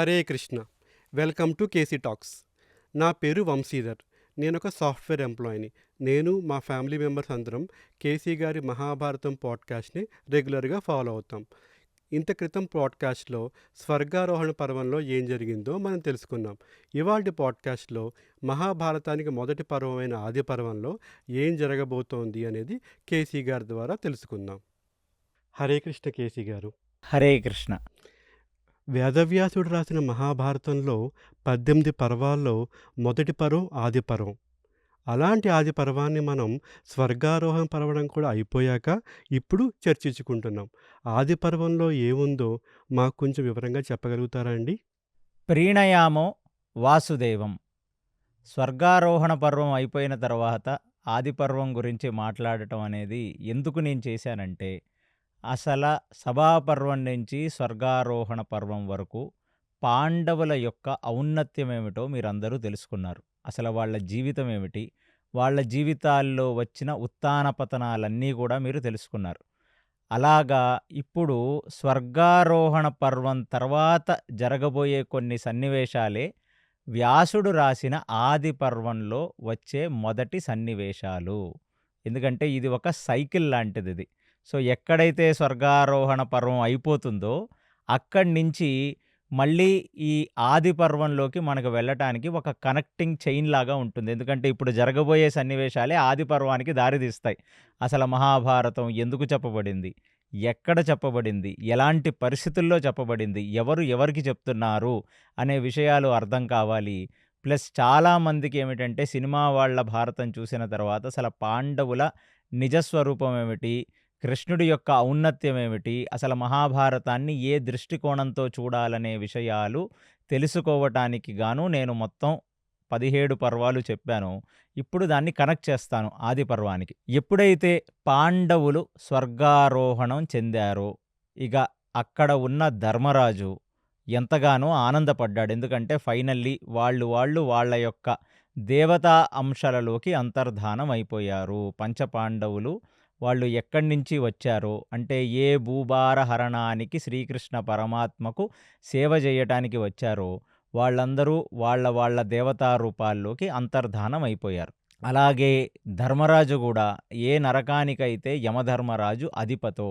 Hare Krishna. Welcome to KC Talks. నా పేరు వంశీధర్. నేనొక సాఫ్ట్వేర్ ఎంప్లాయీని. నేను మా ఫ్యామిలీ మెంబర్స్ అందరం కేసీ గారి మహాభారతం పాడ్కాస్ట్ని రెగ్యులర్గా ఫాలో అవుతాం. ఇంత క్రితం పాడ్కాస్ట్లో స్వర్గారోహణ పర్వంలో ఏం జరిగిందో మనం తెలుసుకున్నాం. ఇవాల్టి పాడ్కాస్ట్లో మహాభారతానికి మొదటి పర్వమైన ఆది పర్వంలో ఏం జరగబోతోంది అనేది కేసీ గారి ద్వారా తెలుసుకుందాం. హరే కృష్ణ కేసీ గారు. హరే కృష్ణ. వేదవ్యాసుడు రాసిన మహాభారతంలో 18 పర్వాల్లో మొదటి పర్వం ఆది పర్వం. అలాంటి ఆది పర్వాన్ని మనం స్వర్గారోహణ పర్వడం కూడా అయిపోయాక ఇప్పుడు చర్చించుకుంటున్నాం. ఆది పర్వంలో ఏముందో మాకు కొంచెం వివరంగా చెప్పగలుగుతారా అండి? ప్రీణయామో వాసుదేవం. స్వర్గారోహణ పర్వం అయిపోయిన తర్వాత ఆది పర్వం గురించి మాట్లాడటం అనేది ఎందుకు నేను చేశానంటే, అసలు సభాపర్వం నుంచి స్వర్గారోహణ పర్వం వరకు పాండవుల యొక్క ఔన్నత్యం ఏమిటో మీరందరూ తెలుసుకున్నారు. అసలు వాళ్ళ జీవితం ఏమిటి, వాళ్ళ జీవితాల్లో వచ్చిన ఉత్థాన పతనాలన్నీ కూడా మీరు తెలుసుకున్నారు. అలాగా ఇప్పుడు స్వర్గారోహణ పర్వం తర్వాత జరగబోయే కొన్ని సన్నివేశాలే వ్యాసుడు రాసిన ఆది పర్వంలో వచ్చే మొదటి సన్నివేశాలు. ఎందుకంటే ఇది ఒక సైకిల్ లాంటిది ఇది. సో ఎక్కడైతే స్వర్గారోహణ పర్వం అయిపోతుందో అక్కడి నుంచి మళ్ళీ ఈ ఆది పర్వంలోకి మనకు వెళ్ళటానికి ఒక కనెక్టింగ్ చైన్ లాగా ఉంటుంది. ఎందుకంటే ఇప్పుడు జరగబోయే సన్నివేశాలే ఆది పర్వానికి దారితీస్తాయి. అసలు మహాభారతం ఎందుకు చెప్పబడింది, ఎక్కడ చెప్పబడింది, ఎలాంటి పరిస్థితుల్లో చెప్పబడింది, ఎవరు ఎవరికి చెప్తున్నారు అనే విషయాలు అర్థం కావాలి. ప్లస్ చాలామందికి ఏమిటంటే సినిమా వాళ్ళ భారతం చూసిన తర్వాత అసలు పాండవుల నిజస్వరూపం ఏమిటి, కృష్ణుడి యొక్క ఔన్నత్యం ఏమిటి, అసలు మహాభారతాన్ని ఏ దృష్టికోణంతో చూడాలనే విషయాలు తెలుసుకోవటానికి గాను నేను మొత్తం 17 పర్వాలు చెప్పాను. ఇప్పుడు దాన్ని కనెక్ట్ చేస్తాను ఆది పర్వానికి. ఎప్పుడైతే పాండవులు స్వర్గారోహణం చెందారో ఇక అక్కడ ఉన్న ధర్మరాజు ఎంతగానో ఆనందపడ్డాడు. ఎందుకంటే ఫైనల్లీ వాళ్ళ యొక్క దేవతా అంశాలలోకి అంతర్ధానం అయిపోయారు. పంచపాండవులు వాళ్ళు ఎక్కడి నుంచి వచ్చారో అంటే ఏ భూభార హరణానికి శ్రీకృష్ణ పరమాత్మకు సేవ చేయటానికి వచ్చారో వాళ్ళందరూ వాళ్ళ దేవతా రూపాల్లోకి అంతర్ధానం అయిపోయారు. అలాగే ధర్మరాజు కూడా ఏ నరకానికైతే యమధర్మరాజు అధిపతో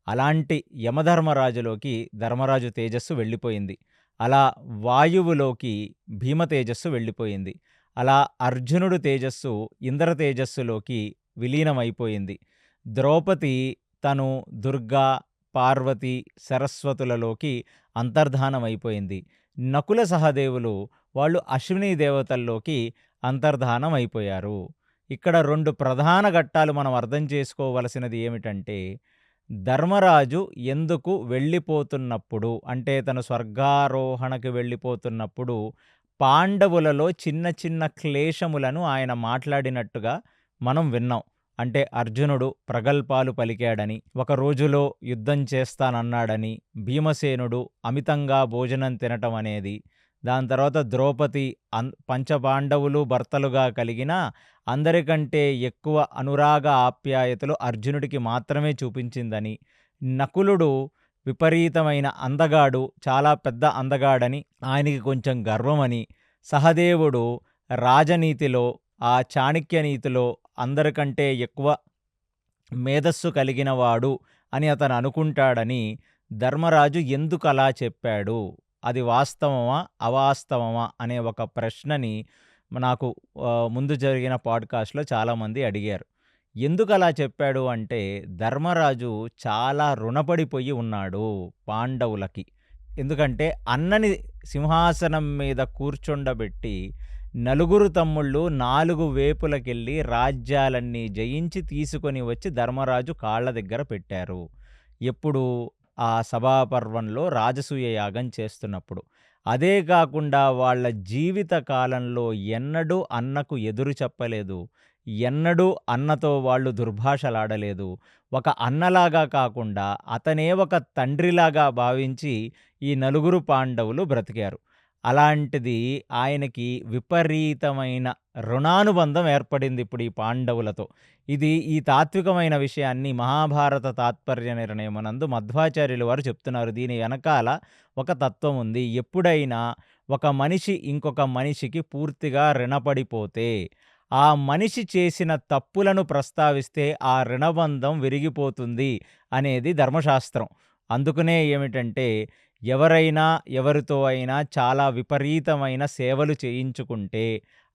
అలాంటి యమధర్మరాజులోకి ధర్మరాజు తేజస్సు వెళ్ళిపోయింది. అలా వాయువులోకి భీమ తేజస్సు వెళ్ళిపోయింది. అలా అర్జునుడు తేజస్సు ఇంద్ర తేజస్సులోకి విలీనమైపోయింది. ద్రౌపది తను దుర్గా, పార్వతి, సరస్వతులలోకి అంతర్ధానం అయిపోయింది. నకుల సహదేవులు వాళ్ళు అశ్విని దేవతల్లోకి అంతర్ధానం అయిపోయారు. ఇక్కడ 2 ప్రధాన ఘట్టాలు మనం అర్థం చేసుకోవలసినది ఏమిటంటే, ధర్మరాజు ఎందుకు వెళ్ళిపోతున్నప్పుడు అంటే తను స్వర్గారోహణకి వెళ్ళిపోతున్నప్పుడు పాండవులలో చిన్న చిన్న క్లేశములను ఆయన మాట్లాడినట్టుగా మనం విన్నాం. అంటే అర్జునుడు ప్రగల్భాలు పలికాడని, ఒక రోజులో యుద్ధం చేస్తానన్నాడని, భీమసేనుడు అమితంగా భోజనం తినటం అనేది, దాని తర్వాత ద్రౌపది పంచపాండవులు భర్తలుగా కలిగిన అందరికంటే ఎక్కువ అనురాగ ఆప్యాయతలు అర్జునుడికి మాత్రమే చూపించిందని, నకులుడు విపరీతమైన అందగాడు, చాలా పెద్ద అందగాడని ఆయనకి కొంచెం గర్వమని, సహదేవుడు రాజనీతిలో ఆ చాణక్య నీతిలో అందరికంటే ఎక్కువ మేధస్సు కలిగినవాడు అని అతను అనుకుంటాడని ధర్మరాజు ఎందుకు అలా చెప్పాడు, అది వాస్తవమా అవాస్తవమా అనే ఒక ప్రశ్నని నాకు ముందు జరిగిన పాడ్కాస్ట్లో చాలామంది అడిగారు. ఎందుకు అలా చెప్పాడు అంటే ధర్మరాజు చాలా రుణపడిపోయి ఉన్నాడు పాండవులకి. ఎందుకంటే అన్నని సింహాసనం మీద కూర్చుండబెట్టి నలుగురు తమ్ముళ్ళు 4 వేపులకెళ్ళి రాజ్యాలన్నీ జయించి తీసుకొని వచ్చి ధర్మరాజు కాళ్ళ దగ్గర పెట్టారు. ఎప్పుడు? ఆ సభాపర్వంలో రాజసూయ యాగం చేస్తున్నప్పుడు. అదే కాకుండా వాళ్ళ జీవిత కాలంలో ఎన్నడూ అన్నకు ఎదురు చెప్పలేదు, ఎన్నడూ అన్నతో వాళ్ళు దుర్భాషలాడలేదు. ఒక అన్నలాగా కాకుండా అతనే ఒక తండ్రిలాగా భావించి ఈ 4 పాండవులు బ్రతికారు. అలాంటిది ఆయనకి విపరీతమైన రుణానుబంధం ఏర్పడింది ఇప్పుడు ఈ పాండవులతో. ఈ తాత్వికమైన విషయాన్ని మహాభారత తాత్పర్య నిర్ణయమునందు మధ్వాచార్యులు వారు చెప్తున్నారు. దీని వెనకాల ఒక తత్వం ఉంది. ఎప్పుడైనా ఒక మనిషి ఇంకొక మనిషికి పూర్తిగా రుణపడిపోతే, ఆ మనిషి చేసిన తప్పులను ప్రస్తావిస్తే ఆ రుణబంధం విరిగిపోతుంది అనేది ధర్మశాస్త్రం. అందుకనే ఏమిటంటే, ఎవరైనా ఎవరితో అయినా చాలా విపరీతమైన సేవలు చేయించుకుంటే,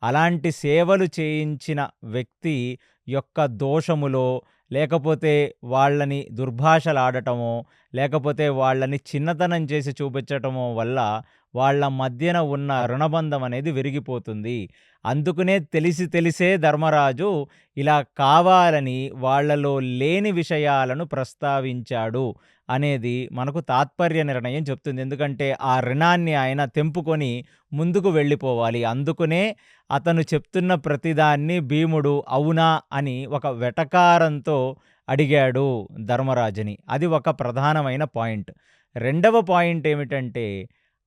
అలాంటి సేవలు చేయించిన వ్యక్తి యొక్క దోషములో, లేకపోతే వాళ్ళని దుర్భాషలాడటమో, లేకపోతే వాళ్ళని చిన్నతనం చేసి చూపించటమో వల్ల వాళ్ళ మధ్యన ఉన్న రుణబంధం అనేది విరిగిపోతుంది. అందుకనే తెలిసి తెలిసే ధర్మరాజు ఇలా కావాలని వాళ్ళలో లేని విషయాలను ప్రస్తావించాడు అనేది మనకు తాత్పర్య నిర్ణయం చెప్తుంది. ఎందుకంటే ఆ రుణాన్ని ఆయన తెంపుకొని ముందుకు వెళ్ళిపోవాలి. అందుకనే అతను చెప్తున్న ప్రతిదాన్ని భీముడు అవునా అని ఒక వెటకారంతో అడిగాడు ధర్మరాజుని. అది ఒక ప్రధానమైన పాయింట్. రెండవ పాయింట్ ఏమిటంటే,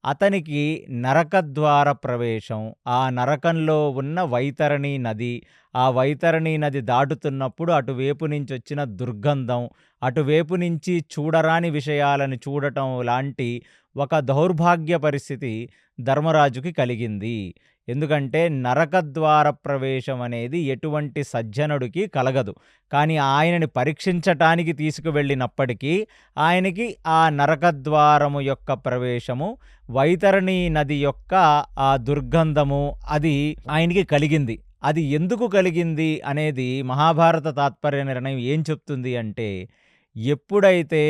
అతనికి నరకద్వార ప్రవేశం, ఆ నరకంలో ఉన్న వైతరణి నది, ఆ వైతరణి నది దాటుతున్నప్పుడు అటువైపు నుంచి వచ్చిన దుర్గంధం, అటువైపు నుంచి చూడరాని విషయాలను చూడటం లాంటి ఒక దౌర్భాగ్య పరిస్థితి ధర్మరాజుకి కలిగింది. ఎందుకంటే నరకద్వార ప్రవేశం అనేది ఎటువంటి సజ్జనుడికి కలగదు. కానీ ఆయనని పరీక్షించటానికి తీసుకువెళ్ళినప్పటికీ ఆయనకి ఆ నరకద్వారము యొక్క ప్రవేశము, వైతరణి నది యొక్క ఆ దుర్గంధము అది ఆయనకి కలిగింది. అది ఎందుకు కలిగింది అనేది మహాభారత తాత్పర్య నిర్ణయం ఏం చెప్తుంది అంటే, ఎప్పుడైతే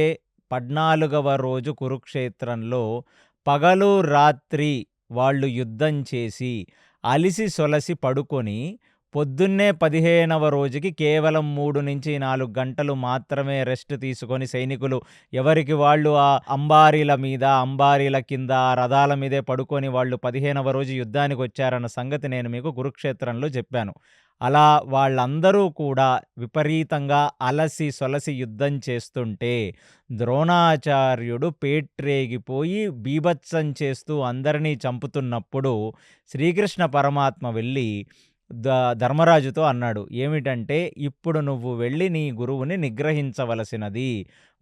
14వ రోజు కురుక్షేత్రంలో పగలు రాత్రి వాళ్ళు యుద్ధం చేసి అలిసి సొలసి పడుకొని పొద్దున్నే 15వ రోజుకి కేవలం 3-4 గంటలు మాత్రమే రెస్ట్ తీసుకొని సైనికులు ఎవరికి వాళ్ళు ఆ అంబారీల మీద, అంబారీల కింద, ఆ రథాల మీదే పడుకొని వాళ్ళు 15వ రోజు యుద్ధానికి వచ్చారన్న సంగతి నేను మీకు కురుక్షేత్రంలో చెప్పాను. అలా వాళ్ళందరూ కూడా విపరీతంగా అలసి సొలసి యుద్ధం చేస్తుంటే, ద్రోణాచార్యుడు పేట్రేగిపోయి బీభత్సం చేస్తూ అందరినీ చంపుతున్నప్పుడు శ్రీకృష్ణ పరమాత్మ వెళ్ళి ధర్మరాజుతో అన్నాడు. ఏమిటంటే, ఇప్పుడు నువ్వు వెళ్ళి నీ గురువుని నిగ్రహించవలసినది.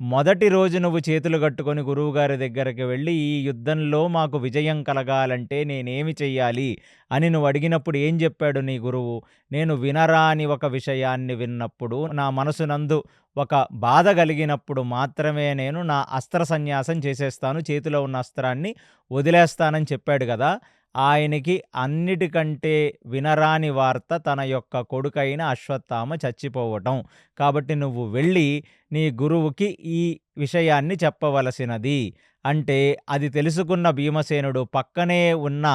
మొదటి రోజు నువ్వు చేతులు కట్టుకొని గురువుగారి దగ్గరికి వెళ్ళి, ఈ యుద్ధంలో మాకు విజయం కలగాలంటే నేనేమి చెయ్యాలి అని నువ్వు అడిగినప్పుడు ఏం చెప్పాడు నీ గురువు? నేను వినరాని ఒక విషయాన్ని విన్నప్పుడు, నా మనసునందు ఒక బాధ కలిగినప్పుడు మాత్రమే నేను నా అస్త్ర సన్యాసం చేసేస్తాను, చేతిలో ఉన్న అస్త్రాన్ని వదిలేస్తానని చెప్పాడు కదా. ఆయనకి అన్నిటికంటే వినరాని వార్త తన యొక్క కొడుకైన అశ్వత్థామ చచ్చిపోవటం. కాబట్టి నువ్వు వెళ్ళి నీ గురువుకి ఈ విషయాన్ని చెప్పవలసినది అంటే, అది తెలుసుకున్న భీమసేనుడు పక్కనే ఉన్న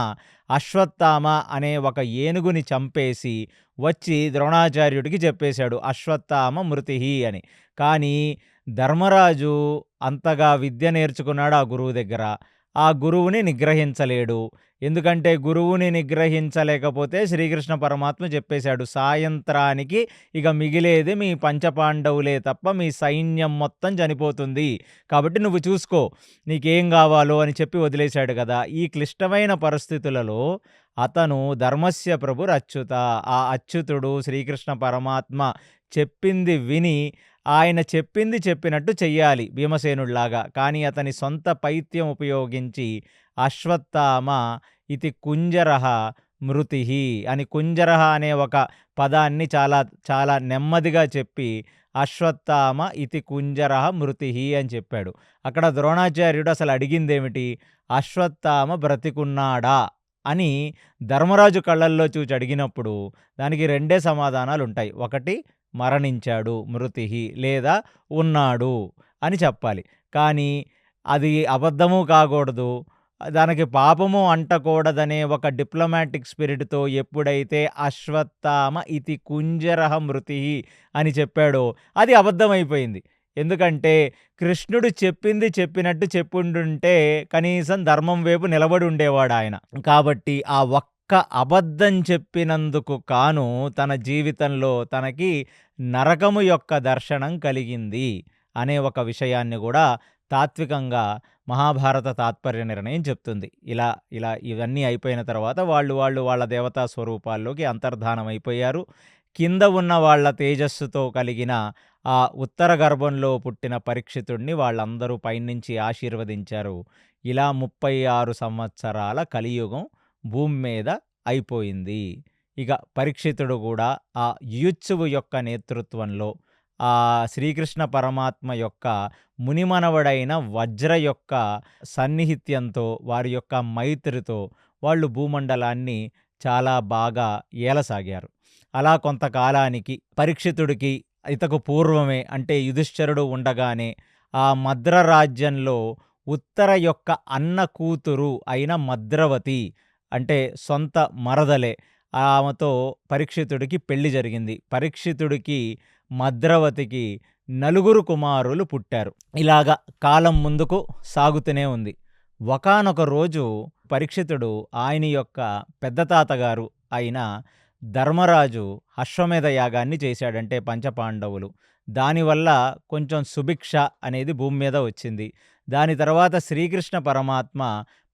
అశ్వత్థామ అనే ఒక ఏనుగుని చంపేసి వచ్చి ద్రోణాచార్యుడికి చెప్పేశాడు, అశ్వత్థామ మృతిహి అని. కానీ ధర్మరాజు అంతగా విద్య నేర్చుకున్నాడు ఆ గురువు దగ్గర. ఆ గురువుని నిగ్రహించలేడు. ఎందుకంటే గురువుని నిగ్రహించలేకపోతే శ్రీకృష్ణ పరమాత్మ చెప్పేశాడు, సాయంత్రానికి ఇక మిగిలేది మీ పంచపాండవులే తప్ప మీ సైన్యం మొత్తం చనిపోతుంది. కాబట్టి నువ్వు చూసుకో నీకేం కావాలో అని చెప్పి వదిలేశాడు కదా. ఈ క్లిష్టమైన పరిస్థితులలో అతను ధర్మస్య ప్రభురచ్యుత, ఆ అచ్యుతుడు శ్రీకృష్ణ పరమాత్మ చెప్పింది విని ఆయన చెప్పింది చెప్పినట్టు చెయ్యాలి భీమసేనుడిలాగా. కానీ అతని సొంత పైత్యం ఉపయోగించి అశ్వత్థామ ఇతి కుంజరః మృతిః అని, కుంజరః అనే ఒక పదాన్ని చాలా చాలా నెమ్మదిగా చెప్పి అశ్వత్థామ ఇతి కుంజరః మృతిః అని చెప్పాడు. అక్కడ ద్రోణాచార్యుడు అసలు అడిగిందేమిటి? అశ్వత్థామ బ్రతికున్నాడా అని ధర్మరాజు కళ్ళల్లో చూచి అడిగినప్పుడు దానికి రెండే సమాధానాలు ఉంటాయి. ఒకటి మరణించాడు మృతిః, లేదా ఉన్నాడు అని చెప్పాలి. కానీ అది అబద్ధము కాకూడదు, దానికి పాపము అంటకూడదనే ఒక డిప్లొమాటిక్ స్పిరిట్‌తో ఎప్పుడైతే అశ్వత్థామ ఇతి కుంజరః మృతిః అని చెప్పాడో అది అబద్ధమైపోయింది. ఎందుకంటే కృష్ణుడు చెప్పింది చెప్పినట్టు చెప్పుండుంటే కనీసం ధర్మం వైపు నిలబడి ఉండేవాడు ఆయన. కాబట్టి ఆ ఒక్క అబద్ధం చెప్పినందుకు కాను తన జీవితంలో తనకి నరకము యొక్క దర్శనం కలిగింది అనే ఒక విషయాన్ని కూడా తాత్వికంగా మహాభారత తాత్పర్య నిర్ణయం చెప్తుంది. ఇలా ఇలా ఇవన్నీ అయిపోయిన తర్వాత వాళ్ళు వాళ్ళ దేవతా స్వరూపాల్లోకి అంతర్ధానం అయిపోయారు. కింద ఉన్న వాళ్ళ తేజస్సుతో కలిగిన ఆ ఉత్తర గర్భంలో పుట్టిన పరీక్షితుడిని వాళ్ళందరూ పైనుంచి ఆశీర్వదించారు. ఇలా 36 సంవత్సరాల కలియుగం భూమి మీద అయిపోయింది. ఇక పరీక్షితుడు కూడా ఆ యుయుత్సువు యొక్క నేతృత్వంలో ఆ శ్రీకృష్ణ పరమాత్మ యొక్క మునిమనవడైన వజ్ర యొక్క సన్నిహిత్యంతో, వారి యొక్క మైత్రితో వాళ్ళు భూమండలాన్ని చాలా బాగా ఏలసాగారు. అలా కొంతకాలానికి పరీక్షితుడికి ఇతకు పూర్వమే అంటే యుధిష్ఠిరుడు ఉండగానే ఆ మద్ర రాజ్యంలో ఉత్తర యొక్క అన్న కూతురు అయిన మద్రవతి అంటే సొంత మరదలే ఆమెతో పరీక్షితుడికి పెళ్లి జరిగింది. పరీక్షితుడికి మద్రవతికి 4 కుమారులు పుట్టారు. ఇలాగ కాలం ముందుకు సాగుతూనే ఉంది. ఒకానొక రోజు పరీక్షితుడు ఆయన యొక్క పెద్ద తాతగారు అయిన ధర్మరాజు అశ్వమేధ యాగాన్ని చేశాడంటే పంచపాండవులు. దానివల్ల కొంచెం సుభిక్ష అనేది భూమి మీద వచ్చింది. దాని తర్వాత శ్రీకృష్ణ పరమాత్మ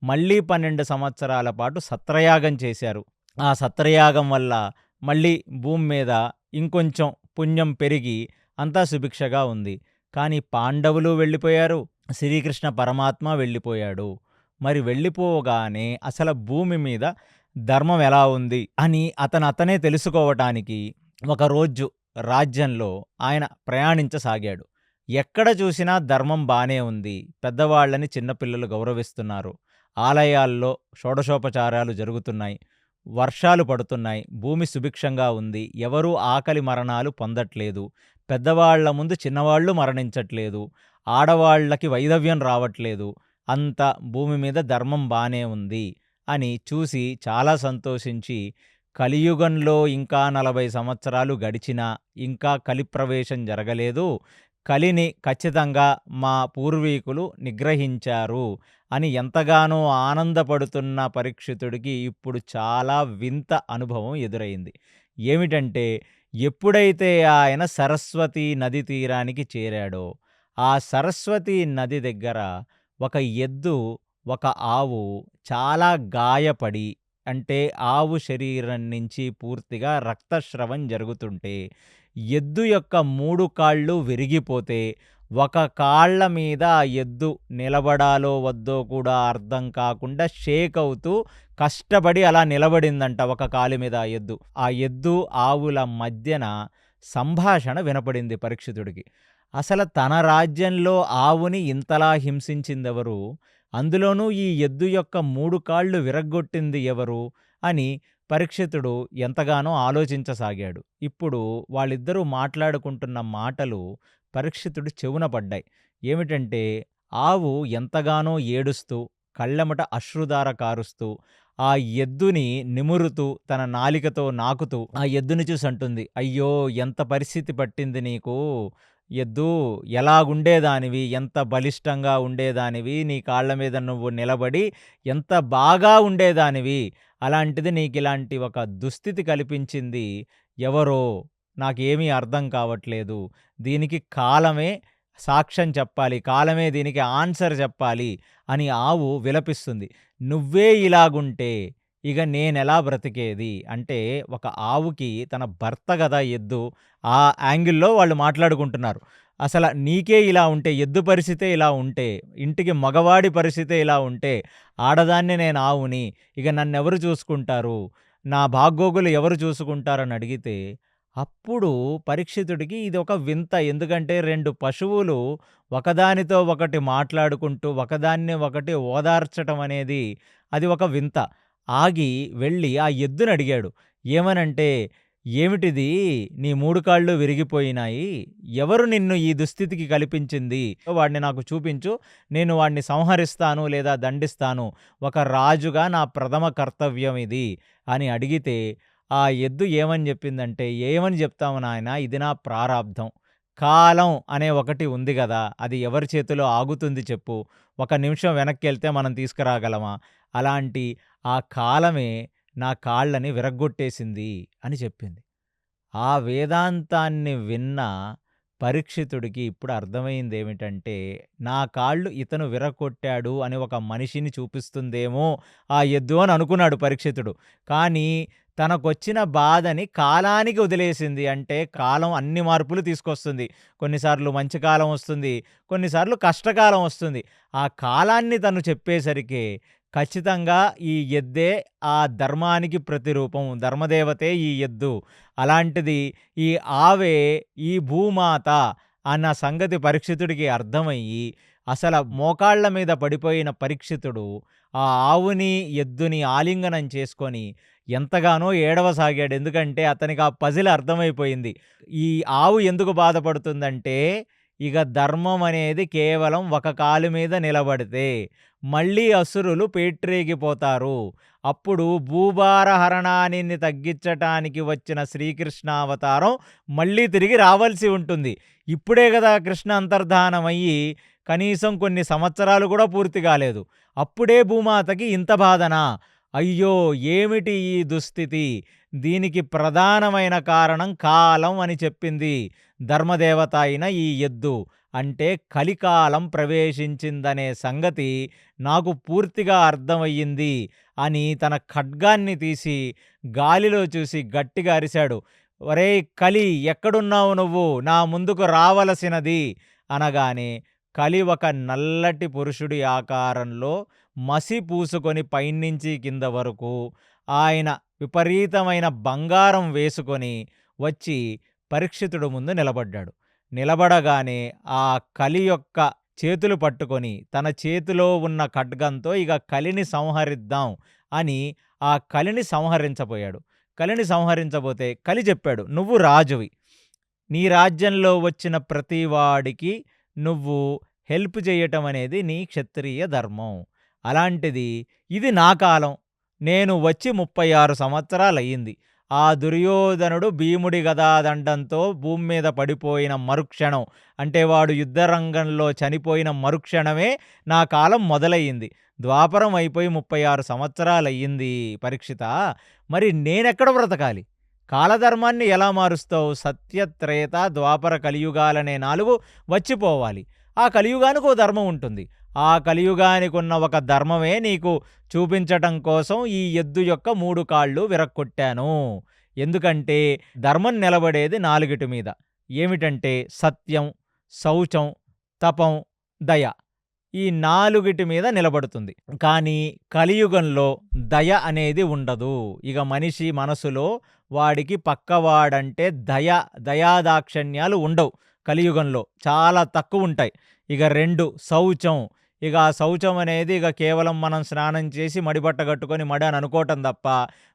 మళ్ళీ 12 సంవత్సరాల పాటు సత్రయాగం చేశారు. ఆ సత్రయాగం వల్ల మళ్ళీ భూమి మీద ఇంకొంచెం పుణ్యం పెరిగి అంతా సుభిక్షగా ఉంది. కానీ పాండవులు వెళ్ళిపోయారు, శ్రీకృష్ణ పరమాత్మ వెళ్ళిపోయాడు. మరి వెళ్ళిపోగానే అసలు భూమి మీద ధర్మం ఎలా ఉంది అని అతనే తెలుసుకోవటానికి ఒకరోజు రాజ్యంలో ఆయన ప్రయాణించసాగాడు. ఎక్కడ చూసినా ధర్మం బానే ఉంది. పెద్దవాళ్ళని చిన్నపిల్లలు గౌరవిస్తున్నారు. ఆలయాల్లో షోడశోపచారాలు జరుగుతున్నాయి. వర్షాలు పడుతున్నాయి. భూమి సుభిక్షంగా ఉంది. ఎవరూ ఆకలి మరణాలు పొందట్లేదు. పెద్దవాళ్ల ముందు చిన్నవాళ్ళు మరణించట్లేదు. ఆడవాళ్ళకి వైధవ్యం రావట్లేదు. అంత భూమి మీద ధర్మం బానే ఉంది అని చూసి చాలా సంతోషించి, కలియుగంలో ఇంకా 40 సంవత్సరాలు గడిచినా ఇంకా కలిప్రవేశం జరగలేదు. కలిని ఖచ్చితంగా మా పూర్వీకులు నిగ్రహించారు అని ఎంతగానో ఆనందపడుతున్న పరీక్షితుడికి ఇప్పుడు చాలా వింత అనుభవం ఎదురైంది. ఏమిటంటే, ఎప్పుడైతే ఆయన సరస్వతీ నది తీరానికి చేరాడో, ఆ సరస్వతీ నది దగ్గర ఒక ఎద్దు, ఒక ఆవు చాలా గాయపడి, అంటే ఆవు శరీరం నుంచి పూర్తిగా రక్తస్రవం జరుగుతుంటే, ఎద్దు యొక్క 3 కాళ్ళు విరిగిపోతే, ఒక కాళ్ళ మీద ఆ ఎద్దు నిలబడాలో వద్దో కూడా అర్థం కాకుండా షేక్ అవుతూ కష్టపడి అలా నిలబడిందంట ఒక కాలు మీద ఆ ఎద్దు. ఆ ఎద్దు ఆవుల మధ్యన సంభాషణ వినపడింది పరీక్షితుడికి. అసలు తన రాజ్యంలో ఆవుని ఇంతలా హింసించిందెవరు? అందులోనూ ఈ ఎద్దు యొక్క 3 కాళ్ళు విరగ్గొట్టింది ఎవరు? అని పరీక్షితుడు ఎంతగానో ఆలోచించసాగాడు. ఇప్పుడు వాళ్ళిద్దరూ మాట్లాడుకుంటున్న మాటలు పరీక్షితుడి చెవున పడ్డాయి. ఏమిటంటే, ఆవు ఎంతగానో ఏడుస్తూ, కళ్ళెమట అశ్రుధార కారుస్తూ, ఆ ఎద్దుని నిమురుతూ, తన నాలికతో నాకుతూ ఆ ఎద్దుని చూసి అంటుంది, "అయ్యో! ఎంత పరిస్థితి పట్టింది నీకు. ఎద్దూ, ఎలాగుండేదానివి, ఎంత బలిష్టంగా ఉండేదానివి, నీ కాళ్ళ మీద నువ్వు నిలబడి ఎంత బాగా ఉండేదానివి. అలాంటిది నీకిలాంటి ఒక దుస్థితి కల్పించింది ఎవరో నాకేమీ అర్థం కావట్లేదు. దీనికి కాలమే సాక్ష్యం చెప్పాలి. కాలమే దీనికి ఆన్సర్ చెప్పాలి" అని ఆవు విలపిస్తుంది. "నువ్వే ఇలాగుంటే ఇక నేనెలా బ్రతికేది?" అంటే ఒక ఆవుకి తన భర్త గదా ఎద్దు. ఆ యాంగిల్‌లో వాళ్ళు మాట్లాడుకుంటున్నారు. అసల నీకే ఇలా ఉంటే, ఎద్దు పరిస్థితే ఇలా ఉంటే, ఇంటికి మగవాడి పరిస్థితే ఇలా ఉంటే, ఆడదాన్ని నేను ఆవుని, ఇక నన్నెవరు చూసుకుంటారు? నా బాగోగులు ఎవరు చూసుకుంటారని అడిగితే, అప్పుడు పరీక్షితుడికి ఇదొక వింత. ఎందుకంటే 2 పశువులు ఒకదానితో ఒకటి మాట్లాడుకుంటూ, ఒకదాన్ని ఒకటి ఓదార్చటం అనేది అది ఒక వింత. ఆగి వెళ్ళి ఆ ఎద్దునడిగాడు. ఏమనంటే, "ఏమిటిది? నీ 3 కాళ్ళు విరిగిపోయినాయి. ఎవరు నిన్ను ఈ దుస్థితికి కల్పించింది? వాడిని నాకు చూపించు. నేను వాడిని సంహరిస్తాను లేదా దండిస్తాను. ఒక రాజుగా నా ప్రథమ కర్తవ్యం ఇది" అని అడిగితే, ఆ ఎద్దు ఏమని చెప్పిందంటే, "ఏమని చెప్తాము నాయనా, ఇది నా ప్రారాబ్ధం. కాలం అనే ఒకటి ఉంది గదా! అది ఎవరి చేతిలో ఆగుతుంది చెప్పు? ఒక నిమిషం వెనక్కెళ్తే మనం తీసుకురాగలమా? అలాంటి ఆ కాలమే నా కాళ్ళని విరగ్గొట్టేసింది" అని చెప్పింది. ఆ వేదాంతాన్ని విన్న పరీక్షితుడికి ఇప్పుడు అర్థమైందేమిటంటే, నా కాళ్ళు ఇతను విరగొట్టాడు అని ఒక మనిషిని చూపిస్తుందేమో ఆ ఎద్దు అని అనుకున్నాడు పరీక్షితుడు. కానీ తనకొచ్చిన బాధని కాలానికి వదిలేసింది. అంటే కాలం అన్ని మార్పులు తీసుకొస్తుంది. కొన్నిసార్లు మంచి కాలం వస్తుంది. కొన్నిసార్లు కష్టకాలం వస్తుంది. ఆ కాలాన్ని తను చెప్పేసరికే ఖచ్చితంగా ఈ ఎద్దే ఆ ధర్మానికి ప్రతిరూపం. ధర్మదేవతే ఈ ఎద్దు. అలాంటిది ఈ ఆవే ఈ భూమాత అన్న సంగతి పరీక్షితుడికి అర్థమయ్యి, అసల మోకాళ్ళ మీద పడిపోయిన పరీక్షితుడు ఆ ఆవుని, ఎద్దుని ఆలింగనం చేసుకొని ఎంతగానో ఏడవసాగాడు. ఎందుకంటే అతనికి ఆ పజిల్ అర్థమైపోయింది. ఈ ఆవు ఎందుకు బాధపడుతుందంటే, ఇక ధర్మం అనేది కేవలం ఒక కాలు మీద నిలబడితే మళ్ళీ అసురులు పేట్రేగిపోతారు. అప్పుడు భూభార హరణాన్ని తగ్గించటానికి వచ్చిన శ్రీకృష్ణావతారం మళ్ళీ తిరిగి రావాల్సి ఉంటుంది. ఇప్పుడే గదా కృష్ణ అంతర్ధానమయ్యి కనీసం కొన్ని సంవత్సరాలు కూడా పూర్తి కాలేదు. అప్పుడే భూమాతకి ఇంత బాధనా? అయ్యో! ఏమిటి ఈ దుస్థితి? దీనికి ప్రధానమైన కారణం కాలం అని చెప్పింది ధర్మదేవత అయిన ఈ ఎద్దు. అంటే కలికాలం ప్రవేశించిందనే సంగతి నాకు పూర్తిగా అర్థమయ్యింది అని తన ఖడ్గాన్ని తీసి గాలిలో చూసి గట్టిగా అరిశాడు. ఒరేయ్ కలి, ఎక్కడున్నావు నువ్వు? నా ముందుకు రావలసినది అనగానే కలి ఒక నల్లటి పురుషుడి ఆకారంలో మసి పూసుకొని పైనుంచి కింద వరకు ఆయన విపరీతమైన బంగారం వేసుకొని వచ్చి పరీక్షితుడు ముందు నిలబడ్డాడు. నిలబడగానే ఆ కలి యొక్క చేతులు పట్టుకొని తన చేతిలో ఉన్న ఖడ్గంతో ఇక కలిని సంహరిద్దాం అని ఆ కలిని సంహరించబోయాడు. కలిని సంహరించబోతే కలి చెప్పాడు, "నువ్వు రాజువి. నీ రాజ్యంలో వచ్చిన ప్రతి వాడికి నువ్వు హెల్ప్ చేయటం అనేది నీ క్షత్రియ ధర్మం. అలాంటిది ఇది నా కాలం. నేను వచ్చి 36 సంవత్సరాలయ్యింది. ఆ దుర్యోధనుడు భీముడి గదాదండంతో భూమి మీద పడిపోయిన మరుక్షణం, అంటే వాడు యుద్ధరంగంలో చనిపోయిన మరుక్షణమే నా కాలం మొదలయ్యింది. ద్వాపరం అయిపోయి 36 సంవత్సరాలయ్యింది పరీక్షితా. మరి నేనెక్కడ బ్రతకాలి? కాలధర్మాన్ని ఎలా మారుస్తావు? సత్య, త్రేత, ద్వాపర కలియుగాలనే 4 వచ్చిపోవాలి. ఆ కలియుగానికో ధర్మం ఉంటుంది. ఆ కలియుగానికున్న ఒక ధర్మమే నీకు చూపించటం కోసం ఈ ఎద్దు యొక్క 3 కాళ్ళు విరక్కొట్టాను. ఎందుకంటే ధర్మం నిలబడేది 4 మీద. ఏమిటంటే సత్యం, శౌచం, తపం, దయ. ఈ 4 మీద నిలబడుతుంది. కానీ కలియుగంలో దయ అనేది ఉండదు. ఇక మనిషి మనసులో వాడికి పక్కవాడంటే దయాదాక్షిణ్యాలు ఉండవు. కలియుగంలో చాలా తక్కువుంటాయి. ఇక 2 శౌచం. ఇక ఆ శౌచం అనేది ఇక కేవలం మనం స్నానం చేసి మడిబట్ట కట్టుకొని మడి అని అనుకోవటం తప్ప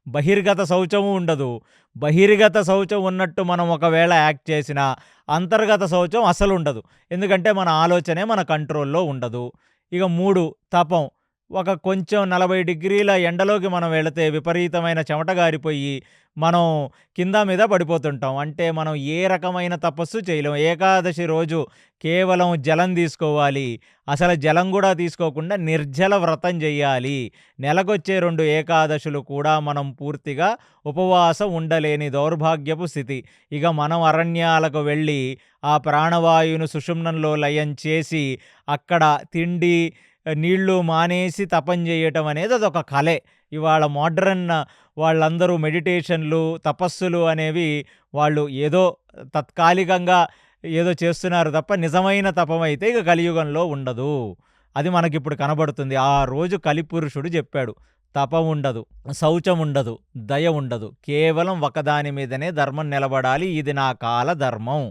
బహిర్గత శౌచము ఉండదు. బహిర్గత శౌచం ఉన్నట్టు మనం ఒకవేళ యాక్ట్ చేసినా అంతర్గత శౌచం అసలుండదు. ఎందుకంటే మన ఆలోచనే మన కంట్రోల్‌లో ఉండదు. ఇక 3 తపం. ఒక కొంచెం 40 డిగ్రీల ఎండలోకి మనం వెళితే విపరీతమైన చెమట గారిపోయి మనం కింద మీద పడిపోతుంటాం. అంటే మనం ఏ రకమైన తపస్సు చేయలేం. ఏకాదశి రోజు కేవలం జలం తీసుకోవాలి. అసలు జలం కూడా తీసుకోకుండా నిర్జల వ్రతం చెయ్యాలి. నెలకొచ్చే 2 ఏకాదశులు కూడా మనం పూర్తిగా ఉపవాసం ఉండలేని దౌర్భాగ్యపు స్థితి. ఇక మనం అరణ్యాలకు వెళ్ళి ఆ ప్రాణవాయువును సుషుమ్నంలో లయం చేసి అక్కడ తిండి, నీళ్ళు మానేసి తపం చేయటం అనేది అదొక కలే. ఇవాళ మోడ్రన్ వాళ్ళందరూ మెడిటేషన్లు, తపస్సులు అనేవి వాళ్ళు ఏదో తాత్కాలికంగా ఏదో చేస్తున్నారు తప్ప నిజమైన తపమైతే ఇక కలియుగంలో ఉండదు. అది మనకిప్పుడు కనబడుతుంది. ఆ రోజు కలిపురుషుడు చెప్పాడు. తపం ఉండదు, శౌచం ఉండదు, దయ ఉండదు. కేవలం ఒకదాని మీదనే ధర్మం నిలబడాలి. ఇది నా కాల ధర్మం.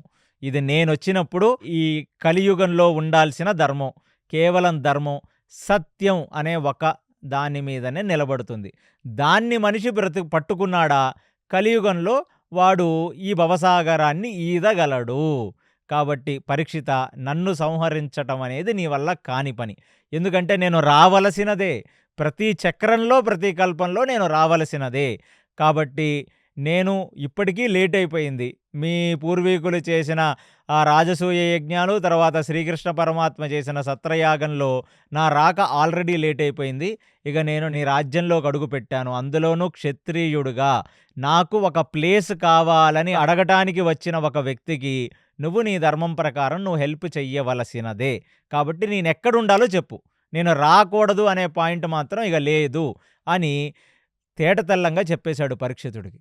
ఇది నేనొచ్చినప్పుడు ఈ కలియుగంలో ఉండాల్సిన ధర్మం. కేవలం ధర్మం, సత్యం అనే ఒక దాని మీదనే నిలబడుతుంది. దాన్ని మనిషి పట్టుకున్నాడా కలియుగంలో వాడు ఈ భవసాగరాన్ని ఈదగలడు. కాబట్టి పరీక్షిత, నన్ను సంహరించటం అనేది నీ వల్ల కాని పని. ఎందుకంటే నేను రావలసినదే. ప్రతి చక్రంలో, ప్రతి కల్పంలో నేను రావలసినదే. కాబట్టి నేను ఇప్పటికీ లేట్ అయిపోయింది. మీ పూర్వీకులు చేసిన ఆ రాజసూయ యజ్ఞాలు, తర్వాత శ్రీకృష్ణ పరమాత్మ చేసిన సత్రయాగంలో నా రాక ఆల్రెడీ లేట్ అయిపోయింది. ఇక నేను నీ రాజ్యంలోకి అడుగుపెట్టాను. అందులోనూ క్షత్రియుడుగా నాకు ఒక ప్లేస్ కావాలని అడగటానికి వచ్చిన ఒక వ్యక్తికి నువ్వు నీ ధర్మం ప్రకారం నువ్వు హెల్ప్ చెయ్యవలసినదే. కాబట్టి నేనెక్కడుండాలో చెప్పు. నేను రాకూడదు అనే పాయింట్ మాత్రం ఇక లేదు అని తేటతెల్లంగా చెప్పేశాడు పరీక్షితుడికి.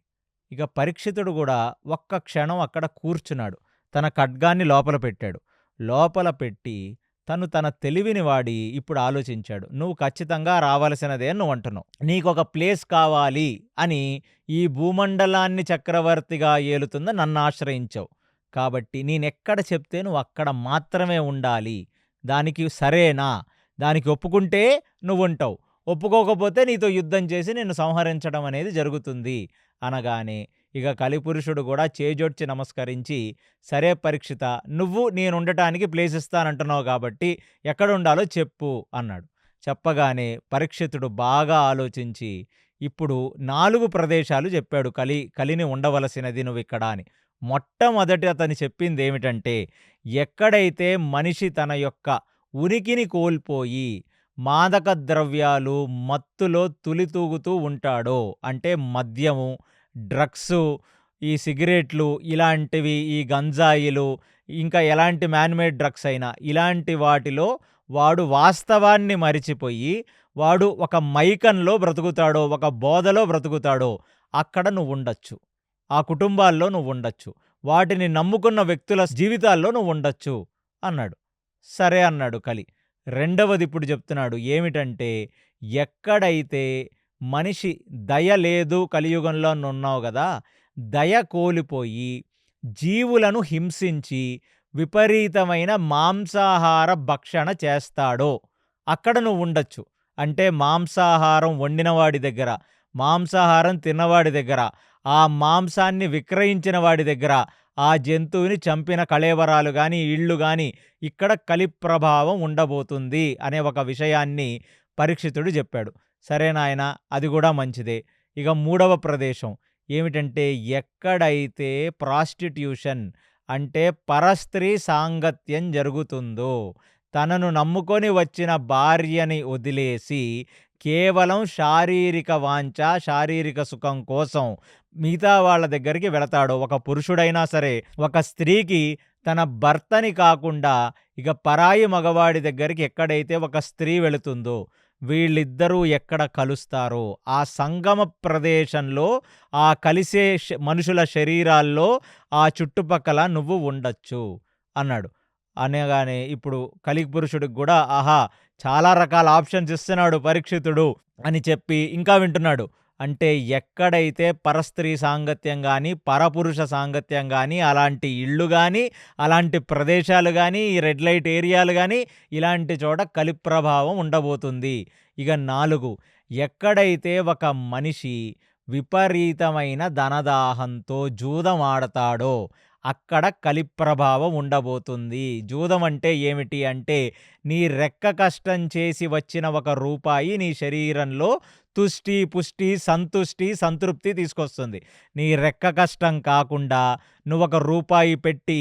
ఇక పరీక్షితుడు గూడా ఒక్క క్షణం అక్కడ కూర్చున్నాడు. తన ఖడ్గాన్ని లోపల పెట్టాడు. లోపల పెట్టి తన తెలివిని వాడి ఇప్పుడు ఆలోచించాడు. నువ్వు ఖచ్చితంగా రావలసినదే అని నువ్వంటున్నావు. నీకొక ప్లేస్ కావాలి అని ఈ భూమండలాన్ని చక్రవర్తిగా ఏలుతున్న నన్నాశ్రయించావు. కాబట్టి నేనెక్కడ చెప్తే నువ్వక్కడ మాత్రమే ఉండాలి. దానికి సరేనా? దానికి ఒప్పుకుంటే నువ్వుంటావు. ఒప్పుకోకపోతే నీతో యుద్ధం చేసి నిన్ను సంహరించడం అనేది జరుగుతుంది అనగానే ఇక కలిపురుషుడు కూడా చేజోడ్చి నమస్కరించి, సరే పరీక్షిత, నువ్వు నేనుండటానికి ప్లేస్ ఇస్తానంటున్నావు కాబట్టి ఎక్కడుండాలో చెప్పు అన్నాడు. చెప్పగానే పరీక్షితుడు బాగా ఆలోచించి ఇప్పుడు 4 ప్రదేశాలు చెప్పాడు. కలిని ఉండవలసినది నువ్విక్కడ అని. మొట్టమొదటి అతను చెప్పిందేమిటంటే, ఎక్కడైతే మనిషి తన యొక్క ఉనికిని కోల్పోయి మాదక ద్రవ్యాలు మత్తులో తులితూగుతూ ఉంటాడో, అంటే మద్యము, డ్రగ్సు, ఈ సిగరెట్లు ఇలాంటివి, ఈ గంజాయిలు, ఇంకా ఎలాంటి మ్యాన్‌మేడ్ డ్రగ్స్ అయినా ఇలాంటి వాటిలో వాడు వాస్తవాన్ని మరిచిపోయి వాడు ఒక మైకంలో బ్రతుకుతాడో, ఒక బోధలో బ్రతుకుతాడో అక్కడ నువ్వుండొచ్చు. ఆ కుటుంబాల్లో నువ్వుండొచ్చు. వాటిని నమ్ముకున్న వ్యక్తుల జీవితాల్లో నువ్వుండొచ్చు అన్నాడు. సరే అన్నాడు కలి. రెండవదిప్పుడు చెప్తున్నాడు. ఏమిటంటే, ఎక్కడైతే మనిషి దయ లేదు, కలియుగంలో నున్నావు గదా! దయ కోల్పోయి జీవులను హింసించి విపరీతమైన మాంసాహార భక్షణ చేస్తాడో అక్కడ నువ్వుండొచ్చు. అంటే మాంసాహారం వండినవాడి దగ్గర, మాంసాహారం తిన్నవాడి దగ్గర, ఆ మాంసాన్ని విక్రయించిన వాడి దగ్గర, ఆ జంతువుని చంపిన కళేబరాలు గాని, ఇళ్ళు గాని ఇక్కడ కలి ప్రభావం ఉండబోతుంది అనే ఒక విషయాన్ని పరీక్షితుడు చెప్పాడు. సరే నాయనా, అది కూడా మంచిదే. ఇక మూడవ ప్రదేశం ఏమిటంటే, ఎక్కడైతే ప్రాస్టిట్యూషన్ అంటే పరస్త్రీ సాంగత్యం జరుగుతుందో, తనను నమ్ముకొని వచ్చిన భార్యని వదిలేసి కేవలం శారీరక వాంఛ, శారీరక సుఖం కోసం మిగతా వాళ్ళ దగ్గరికి వెళతాడో, ఒక పురుషుడైనా సరే, ఒక స్త్రీకి తన భర్తని కాకుండా ఇక పరాయి మగవాడి దగ్గరికి ఎక్కడైతే ఒక స్త్రీ వెళుతుందో, వీళ్ళిద్దరూ ఎక్కడ కలుస్తారో ఆ సంగమ ప్రదేశంలో, ఆ కలిసే మనుషుల శరీరాల్లో ఆ చుట్టుపక్కల నువ్వు ఉండొచ్చు అన్నాడు. అనగానే ఇప్పుడు కలిపురుషుడికి కూడా ఆహా! చాలా రకాల ఆప్షన్స్ ఇస్తున్నాడు పరీక్షితుడు అని చెప్పి ఇంకా వింటున్నాడు. అంటే ఎక్కడైతే పరస్త్రీ సాంగత్యం గాని, పరపురుష సాంగత్యం గాని, అలాంటి ఇళ్ళు గాని, అలాంటి ప్రదేశాలు గాని, ఈ రెడ్ లైట్ ఏరియాలు గాని, ఇలాంటి చోట కలి ప్రభావం ఉండబోతుంది. ఇక 4, ఎక్కడైతే ఒక మనిషి విపరీతమైన ధనదాహంతో జూదమాడతాడో అక్కడ కలి ప్రభావం ఉండబోతుంది. జూదం అంటే ఏమిటి అంటే, నీ రెక్క కష్టం చేసి వచ్చిన ఒక రూపాయి నీ శరీరంలో తుష్టి, పుష్టి, సంతుష్టి, సంతృప్తి తీసుకొస్తుంది. నీ రెక్క కష్టం కాకుండా నువ్వొక రూపాయి పెట్టి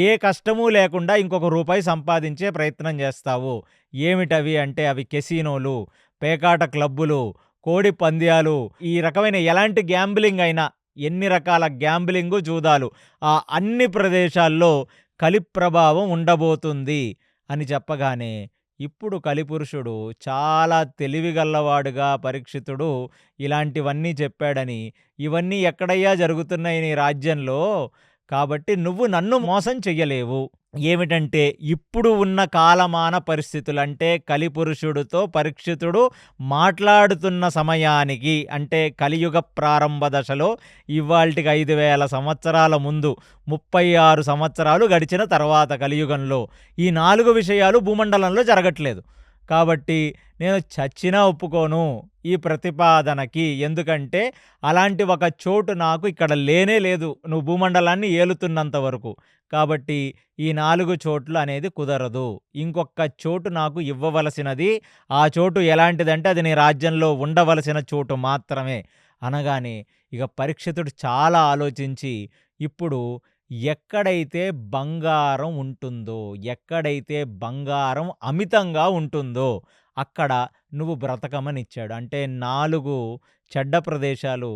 ఏ కష్టమూ లేకుండా ఇంకొక రూపాయి సంపాదించే ప్రయత్నం చేస్తావు. ఏమిటవి అంటే అవి కెసినోలు, పేకాట క్లబ్బులు, కోడి పంద్యాలు, ఈ రకమైన ఎలాంటి గ్యాంబ్లింగ్ అయినా, ఎన్ని రకాల గ్యాంబ్లింగు, జూదాలు ఆ అన్ని ప్రదేశాల్లో కలి ప్రభావం ఉండబోతుంది అని చెప్పగానే ఇప్పుడు కలిపురుషుడు చాలా తెలివిగల్లవాడుగా పరీక్షితుడు ఇలాంటివన్నీ చెప్పాడని, ఇవన్నీ ఎక్కడయ్యా జరుగుతున్నాయి నీ రాజ్యంలో, కాబట్టి నువ్వు నన్ను మోసం చెయ్యలేవు. ఏమిటంటే, ఇప్పుడు ఉన్న కాలమాన పరిస్థితులంటే కలిపురుషుడితో పరీక్షితుడు మాట్లాడుతున్న సమయానికి, అంటే కలియుగ ప్రారంభ దశలో ఇవ్వాల్టికి 5000 సంవత్సరాల ముందు 36 సంవత్సరాలు గడిచిన తర్వాత కలియుగంలో ఈ 4 విషయాలు భూమండలంలో జరగట్లేదు. కాబట్టి నేను చచ్చినా ఒప్పుకోను ఈ ప్రతిపాదనకి. ఎందుకంటే అలాంటి ఒక చోటు నాకు ఇక్కడ లేనే లేదు, నువ్వు భూమండలాన్ని ఏలుతున్నంత వరకు. కాబట్టి ఈ 4 చోట్లు అనేది కుదరదు. ఇంకొక్క చోటు నాకు ఇవ్వవలసినది. ఆ చోటు ఎలాంటిదంటే అది నీ రాజ్యంలో ఉండవలసిన చోటు మాత్రమే అనగానే ఇక పరీక్షితుడు చాలా ఆలోచించి ఇప్పుడు ఎక్కడైతే బంగారం ఉంటుందో, ఎక్కడైతే బంగారం అమితంగా ఉంటుందో అక్కడ నువ్వు బ్రతకమనిచ్చాడు. అంటే 4 చెడ్డ ప్రదేశాలు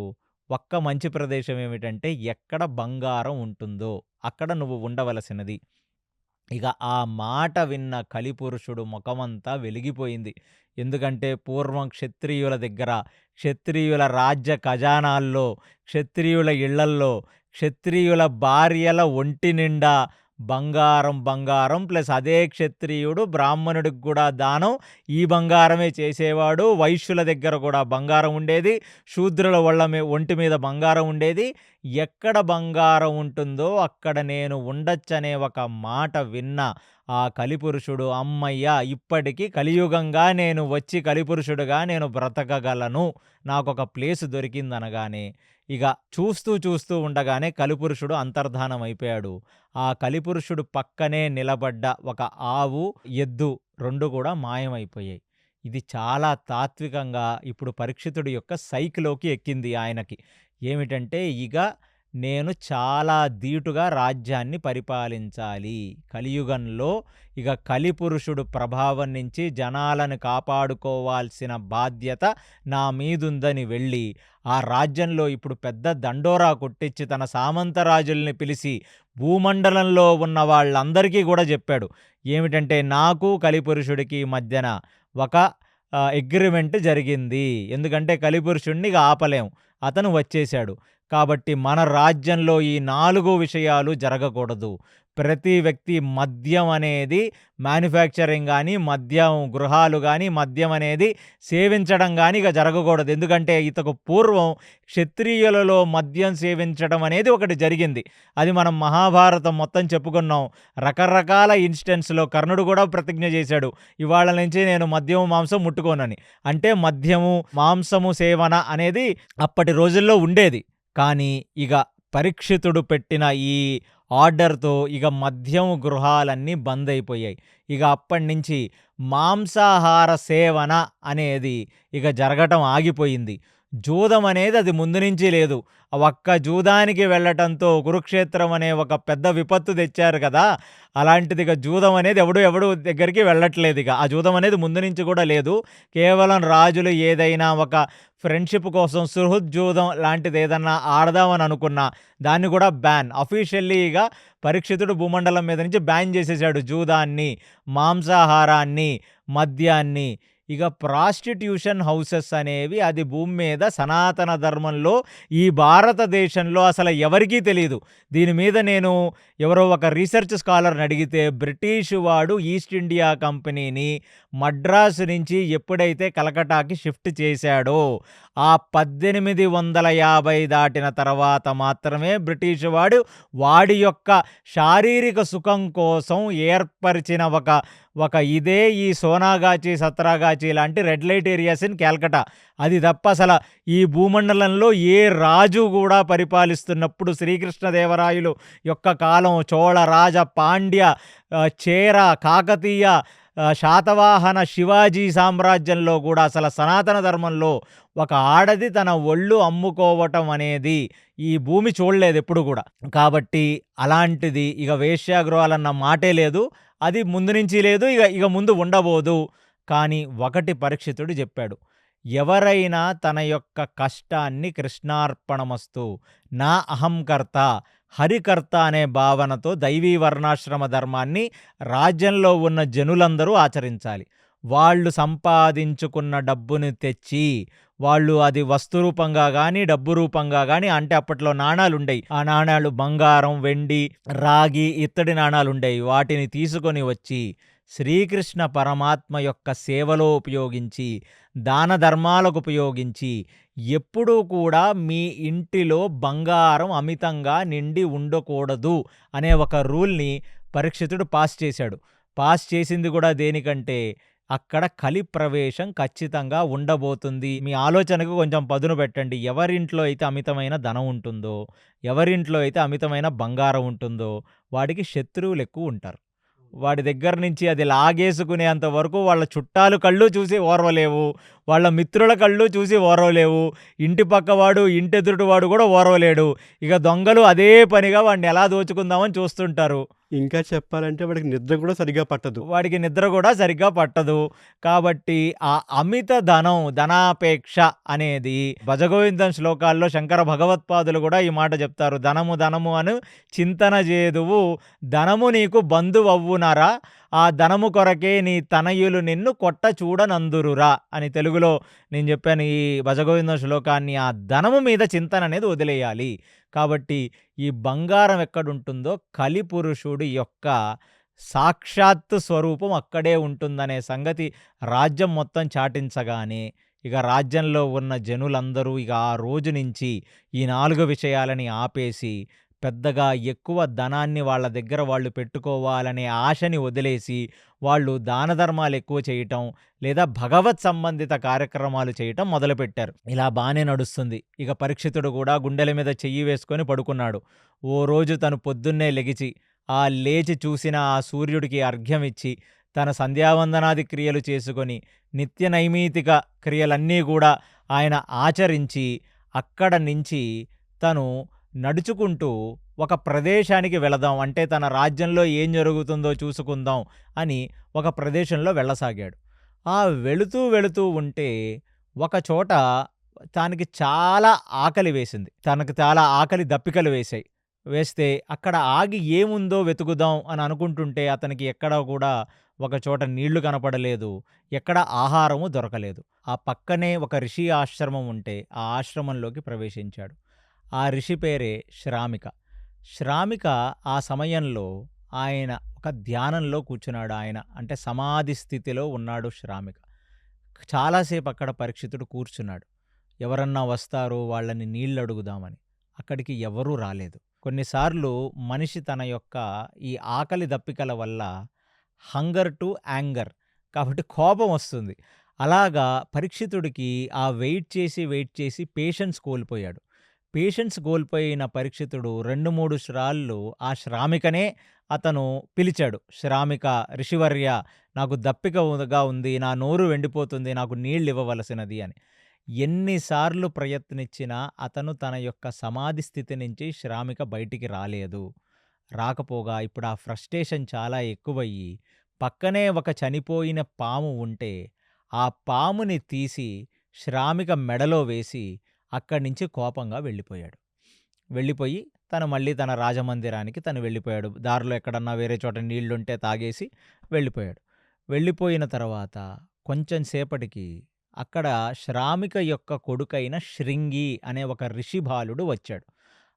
ఒక్క మంచి ప్రదేశం ఏమిటంటే ఎక్కడ బంగారం ఉంటుందో అక్కడ నువ్వు ఉండవలసినది. ఇక ఆ మాట విన్న కలిపురుషుడు ముఖమంతా వెలిగిపోయింది. ఎందుకంటే పూర్వం క్షత్రియుల దగ్గర, క్షత్రియుల రాజ్య ఖజానాల్లో, క్షత్రియుల ఇళ్లల్లో, క్షత్రియుల భార్యల ఒంటి నిండా బంగారం, బంగారం ప్లస్ అదే క్షత్రియుడు బ్రాహ్మణుడికి కూడా దానం ఈ బంగారమే చేసేవాడు. వైశ్యుల దగ్గర కూడా బంగారం ఉండేది. శూద్రుల ఒంటి మీద బంగారం ఉండేది. ఎక్కడ బంగారం ఉంటుందో అక్కడ నేను ఉండొచ్చనే ఒక మాట విన్న ఆ కలిపురుషుడు హమ్మయ్య! ఇప్పటికి కలియుగంగా నేను వచ్చి కలిపురుషుడుగా నేను బ్రతకగలను. నాకొక ప్లేస్ దొరికిందనగానే ఇక చూస్తూ చూస్తూ ఉండగానే కలిపురుషుడు అంతర్ధానం అయిపోయాడు. ఆ కలిపురుషుడు పక్కనే నిలబడ్డ ఒక ఆవు, ఎద్దు 2 కూడా మాయమైపోయాయి. ఇది చాలా తాత్వికంగా ఇప్పుడు పరీక్షితుడి యొక్క సైక్‌లోకి ఎక్కింది ఆయనకి. ఏమిటంటే ఇక నేను చాలా ధీటుగా రాజ్యాన్ని పరిపాలించాలి. కలియుగంలో ఇక కలిపురుషుడు ప్రభావం నుంచి జనాలను కాపాడుకోవాల్సిన బాధ్యత నా మీదుందని వెళ్ళి, ఆ రాజ్యంలో ఇప్పుడు పెద్ద దండోరా కొట్టించి తన సామంతరాజుల్ని పిలిచి భూమండలంలో ఉన్న వాళ్ళందరికీ గూడా జెప్పాడు. ఏమిటంటే నాకు కలిపురుషుడికి మధ్యన ఒక అగ్రీమెంట్ జరిగింది. ఎందుకంటే కలిపురుషుడిని ఇక ఆపలేం. అతను వచ్చేశాడు. కాబట్టి మన రాజ్యంలో ఈ 4 విషయాలు జరగకూడదు. ప్రతి వ్యక్తి మద్యం అనేది మ్యానుఫ్యాక్చరింగ్ గానీ, మద్యం గృహాలు గానీ, మద్యం అనేది సేవించడం గానీ ఇక జరగకూడదు. ఎందుకంటే ఇతకు పూర్వం క్షత్రియులలో మద్యం సేవించడం అనేది ఒకటి జరిగింది. అది మనం మహాభారతం మొత్తం చెప్పుకున్నాం. రకరకాల ఇన్స్టెన్స్‌లో కర్ణుడు కూడా ప్రతిజ్ఞ చేశాడు. ఇవాళ నుంచి నేను మద్యం, మాంసం ముట్టుకోనని. అంటే మద్యము, మాంసము సేవన అనేది అప్పటి రోజుల్లో ఉండేది. కానీ ఇక పరీక్షితుడు పెట్టిన ఈ ఆర్డర్‌తో ఇక మద్యం గృహాలన్నీ బందయిపోయాయి. ఇక అప్పటినుంచి మాంసాహార సేవన అనేది ఇక జరగటం ఆగిపోయింది. జూదం అనేది అది ముందు నుంచి లేదు. ఒక్క జూదానికి వెళ్ళటంతో కురుక్షేత్రం అనే ఒక పెద్ద విపత్తు తెచ్చారు కదా! అలాంటిది ఇక జూదం అనేది ఎవడు దగ్గరికి వెళ్ళట్లేదిక. ఆ జూదం అనేది ముందు నుంచి కూడా లేదు. కేవలం రాజులు ఏదైనా ఒక ఫ్రెండ్‌షిప్ కోసం సుహృద్ జూదం లాంటిదేదన్నా ఆడదామని అనుకున్నా దాన్ని కూడా అఫీషియల్లీ ఇక పరీక్షితుడు భూమండలం మీద నుంచి బ్యాన్ చేసేసాడు జూదాన్ని, మాంసాహారాన్ని, మద్యాన్ని. ఇక ప్రాస్టిట్యూషన్ హౌసెస్ అనేవి అది భూమి మీద సనాతన ధర్మంలో ఈ భారతదేశంలో అసలు ఎవరికీ తెలీదు. దీని మీద నేను ఎవరో ఒక రీసెర్చ్ స్కాలర్‌ని అడిగితే బ్రిటిష్ వాడు ఈస్ట్ ఇండియా కంపెనీని మద్రాసు నుంచి ఎప్పుడైతే కలకట్టాకి షిఫ్ట్ చేశాడో ఆ 1850 దాటిన తర్వాత మాత్రమే బ్రిటిష్ వాడి యొక్క శారీరక సుఖం కోసం ఏర్పరిచిన ఒక ఇదే ఈ సోనాగాచి, సత్రాగాచి లాంటి red light areas in Calcutta. అది తప్ప అసల ఈ భూమండలంలో ఏ రాజు కూడా పరిపాలిస్తున్నప్పుడు శ్రీకృష్ణదేవరాయలు యొక్క కాలం, చోళ, రాజ, పాండ్య, చేర, కాకతీయ, శాతవాహన, శివాజీ సామ్రాజ్యంలో కూడా అసలు సనాతన ధర్మంలో ఒక ఆడది తన ఒళ్ళు అమ్ముకోవటం అనేది ఈ భూమి చూడలేదెప్పుడు గూడా. కాబట్టి అలాంటిది ఇక వేశ్యాగృహాలన్న మాటే లేదు. అది ముందు నుంచి లేదు. ఇక ముందు ఉండబోదు. కానీ ఒకటి పరీక్షితుడు జెప్పాడు. ఎవరైనా తన యొక్క కష్టాన్ని కృష్ణార్పణమస్తు, నా అహంకర్త, హరికర్త అనే భావనతో దైవీ వర్ణాశ్రమ ధర్మాన్ని రాజ్యంలో ఉన్న జనులందరూ ఆచరించాలి. వాళ్ళు సంపాదించుకున్న డబ్బుని తెచ్చి వాళ్ళు అది వస్తు రూపంగా గానీ, డబ్బు రూపంగా గానీ, అంటే అప్పట్లో నాణాలుండేయి. ఆ నాణాలు బంగారం, వెండి, రాగి, ఇత్తడి నాణాలుండేయి. వాటిని తీసుకొని వచ్చి శ్రీకృష్ణ పరమాత్మ యొక్క సేవలో ఉపయోగించి, దాన ధర్మాలకు ఉపయోగించి, ఎప్పుడూ కూడా మీ ఇంటిలో బంగారం అమితంగా నిండి ఉండకూడదు అనే ఒక రూల్‌ని పరీక్షితుడు పాస్ చేశాడు. పాస్ చేసింది కూడా దేనికంటే అక్కడ కలి ప్రవేశం ఖచ్చితంగా ఉండబోతుంది. మీ ఆలోచనకు కొంచెం పదును పెట్టండి. ఎవరింట్లో అయితే అమితమైన ధనం ఉంటుందో, ఎవరింట్లో అయితే అమితమైన బంగారం ఉంటుందో వాడికి శత్రువులెక్కువుంటారు. వాడి దగ్గర నుంచి అది లాగేసుకునేంత వరకు వాళ్ళ చుట్టాలు కళ్ళు చూసి ఓర్వలేవు. వాళ్ళ మిత్రుల కళ్ళు చూసి ఓర్వలేవు. ఇంటి పక్కవాడు, ఇంటెదురుటివాడు కూడా ఓర్వలేడు. ఇక దొంగలు అదే పనిగా వాడిని ఎలా దోచుకుందామని చూస్తుంటారు. ఇంకా చెప్పాలంటే వాడికి నిద్ర కూడా సరిగ్గా పట్టదు. వాడికి నిద్ర గూడా సరిగ్గా పట్టదు. కాబట్టి ఆ అమిత ధనం, ధనాపేక్ష అనేది భజగోవిందం శ్లోకాల్లో శంకర భగవత్పాదులు గూడా ఈ మాట జెప్తారు. ధనము ధనము అను చింతన జేదువు ధనము నీకు బంధువవ్వునరా ఆ ధనము కొరకే నీ తనయులు నిన్ను కొట్ట చూడనందురురా అని తెలుగులో నేను జెప్పాను ఈ భజగోవిందం శ్లోకాన్ని. ఆ ధనము మీద చింతన అనేది వదిలేయాలి. కాబట్టి ఈ బంగారం ఎక్కడుంటుందో కలిపురుషుడి యొక్క సాక్షాత్తు స్వరూపం అక్కడే ఉంటుందనే సంగతి రాజ్యం మొత్తం చాటించగానే ఇక రాజ్యంలో ఉన్న జనులందరూ ఇక ఆ రోజు నుంచి ఈ 4 విషయాలని ఆపేసి పెద్దగా ఎక్కువ ధనాన్ని వాళ్ళ దగ్గర వాళ్ళు పెట్టుకోవాలనే ఆశని వదిలేసి వాళ్ళు దాన ధర్మాలు ఎక్కువ చేయటం లేదా భగవత్ సంబంధిత కార్యక్రమాలు చేయటం మొదలుపెట్టారు. ఇలా బానే నడుస్తుంది. ఇక పరీక్షితుడు కూడా గుండెల మీద చెయ్యి వేసుకొని పడుకున్నాడు. ఓ రోజు తను పొద్దున్నే లెగిచి లేచి చూసిన ఆ సూర్యుడికి అర్ఘ్యం ఇచ్చి తన సంధ్యావందనాది క్రియలు చేసుకొని నిత్య నైమితిక క్రియలన్నీ కూడా ఆయన ఆచరించి అక్కడ నుంచి తను నడుచుకుంటూ ఒక ప్రదేశానికి వెళదాం అంటే తన రాజ్యంలో ఏం జరుగుతుందో చూసుకుందాం అని ఒక ప్రదేశంలో వెళ్ళసాగాడు. ఆ వెళుతూ వెళుతూ ఉంటే ఒక చోట తనకి చాలా ఆకలి వేసింది. తనకు చాలా ఆకలి దప్పికలు వేశాయి. వేస్తే అక్కడ ఆగి ఏముందో వెతుకుదాం అని అనుకుంటుంటే అతనికి ఎక్కడా కూడా ఒక చోట నీళ్లు కనపడలేదు. ఎక్కడ ఆహారము దొరకలేదు. ఆ పక్కనే ఒక ఋషి ఆశ్రమం ఉంటే ఆ ఆశ్రమంలోకి ప్రవేశించాడు. ఆ ఋషి పేరే శ్రామిక. శ్రామిక ఆ సమయంలో ఆయన ఒక ధ్యానంలో కూర్చున్నాడు. ఆయన అంటే సమాధి స్థితిలో ఉన్నాడు శ్రామిక. చాలాసేపు అక్కడ పరీక్షితుడు కూర్చున్నాడు. ఎవరన్నా వస్తారో వాళ్ళని నీళ్ళడుగుదామని. అక్కడికి ఎవరూ రాలేదు. కొన్నిసార్లు మనిషి తన యొక్క ఈ ఆకలి దప్పికల వల్ల హంగర్ టు యాంగర్ కాబట్టి కోపం వస్తుంది. అలాగా పరీక్షితుడికి ఆ వెయిట్ చేసి పేషెన్స్ కోల్పోయాడు. పేషెన్స్ కోల్పోయిన పరీక్షితుడు 2, 3 సార్లు ఆ శ్రామికనే అతను పిలిచాడు. శ్రామిక ఋషివర్య నాకు దప్పికగా ఉంది. నా నోరు ఎండిపోతుంది. నాకు నీళ్ళివ్వవలసినది అని. ఎన్నిసార్లు ప్రయత్నించినా అతను తన యొక్క సమాధి స్థితి నుంచి శ్రామిక బయటికి రాలేదు. రాకపోగా ఇప్పుడు ఆ ఫ్రస్ట్రేషన్ చాలా ఎక్కువయ్యి పక్కనే ఒక చనిపోయిన పాము ఉంటే ఆ పాముని తీసి శ్రామిక మెడలో వేసి అక్కడి నుంచి కోపంగా వెళ్ళిపోయాడు. వెళ్ళిపోయి మళ్ళీ తన రాజమందిరానికి వెళ్ళిపోయాడు. దారిలో ఎక్కడన్నా వేరే చోట నీళ్లుంటే తాగేసి వెళ్ళిపోయాడు. వెళ్ళిపోయిన తర్వాత కొంచెం సేపటికి అక్కడ శ్రామిక యొక్క కొడుకైన శృంగి అనే ఒక ఋషిబాలుడు వచ్చాడు.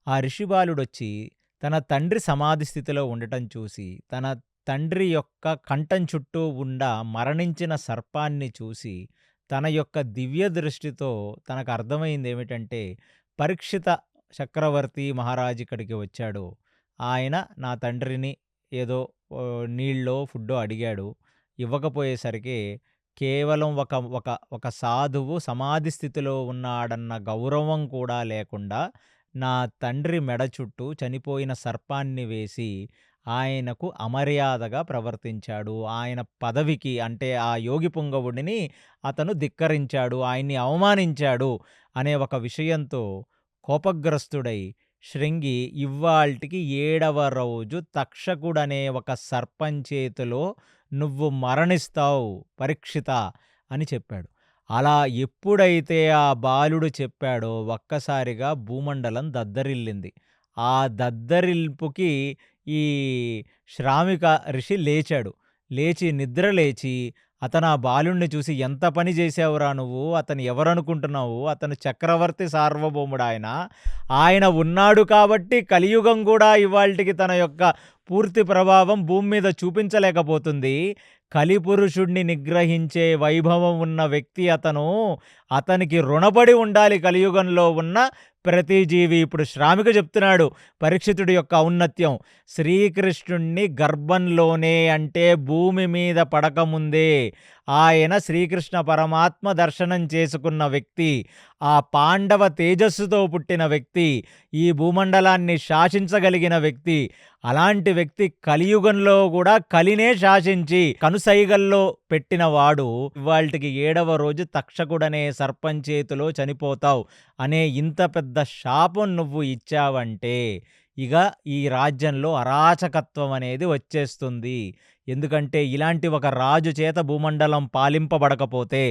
ఆ ఋషిబాలుడొచ్చి తన తండ్రి సమాధి స్థితిలో ఉండటం చూసి తన తండ్రి యొక్క కంఠం చుట్టూ మరణించిన సర్పాన్ని చూసి తన యొక్క దివ్య దృష్టితో తనకు అర్థమైందేమిటంటే పరీక్షిత చక్రవర్తి మహారాజు ఇక్కడికి వచ్చాడు. ఆయన నా తండ్రిని ఏదో నీళ్ళో ఫుడ్డో అడిగాడు. ఇవ్వకపోయేసరికి కేవలం ఒక ఒక ఒక సాధువు సమాధి స్థితిలో ఉన్నాడన్న గౌరవం కూడా లేకుండా నా తండ్రి మెడ చుట్టూ చనిపోయిన సర్పాన్ని వేసి ఆయనకు అమర్యాదగా ప్రవర్తించాడు. ఆయన పదవికి అంటే ఆ యోగి పుంగవుడిని అతను ధిక్కరించాడు. ఆయన్ని అవమానించాడు అనే ఒక విషయంతో కోపగ్రస్తుడై శృంగి ఇవ్వాల్టికి 7వ రోజు తక్షకుడనే ఒక సర్పం చేతిలో నువ్వు మరణిస్తావు పరీక్షిత అని చెప్పాడు. అలా ఎప్పుడైతే ఆ బాలుడు చెప్పాడో ఒక్కసారిగా భూమండలం దద్దరిల్లింది. ఆ దద్దరిల్పుకి ఈ శ్రామిక ఋషి లేచాడు. నిద్ర లేచి అతను ఆ బాలుడిని చూసి ఎంత పని చేసావురా నువ్వు, అతను ఎవరనుకుంటున్నావు, అతను చక్రవర్తి సార్వభౌముడాయన. ఆయన ఉన్నాడు కాబట్టి కలియుగం కూడా ఇవాల్టికి తన యొక్క పూర్తి ప్రభావం భూమి మీద చూపించలేకపోతుంది. కలిపురుషుడిని నిగ్రహించే వైభవం ఉన్న వ్యక్తి అతను. అతనికి రుణపడి ఉండాలి కలియుగంలో ఉన్న ప్రతి జీవి. ఇప్పుడు శ్రామిక చెప్తున్నాడు పరీక్షితుడి యొక్క ఔన్నత్యం. శ్రీకృష్ణుణ్ణి గర్భంలోనే అంటే భూమి మీద పడకముందే ఆయన శ్రీకృష్ణ పరమాత్మ దర్శనం చేసుకున్న వ్యక్తి. ఆ పాండవ తేజస్సుతో పుట్టిన వ్యక్తి. ఈ భూమండలాన్ని శాసించగలిగిన వ్యక్తి. అలాంటి వ్యక్తి కలియుగంలో కూడా కలినే శాసించి కనుసైగల్లో పెట్టినవాడు ఇవాల్టికి 7వ రోజు తక్షకుడనే సర్పం చేతిలో చనిపోతావు అనే ఇంత పెద్ద శాపం నువ్వు ఇచ్చావంటే ఇక ఈ రాజ్యంలో అరాచకత్వం అనేది వచ్చేస్తుంది. ఎందుకంటే ఇలాంటి ఒక రాజు చేత భూమండలం పాలింపబడకపోతే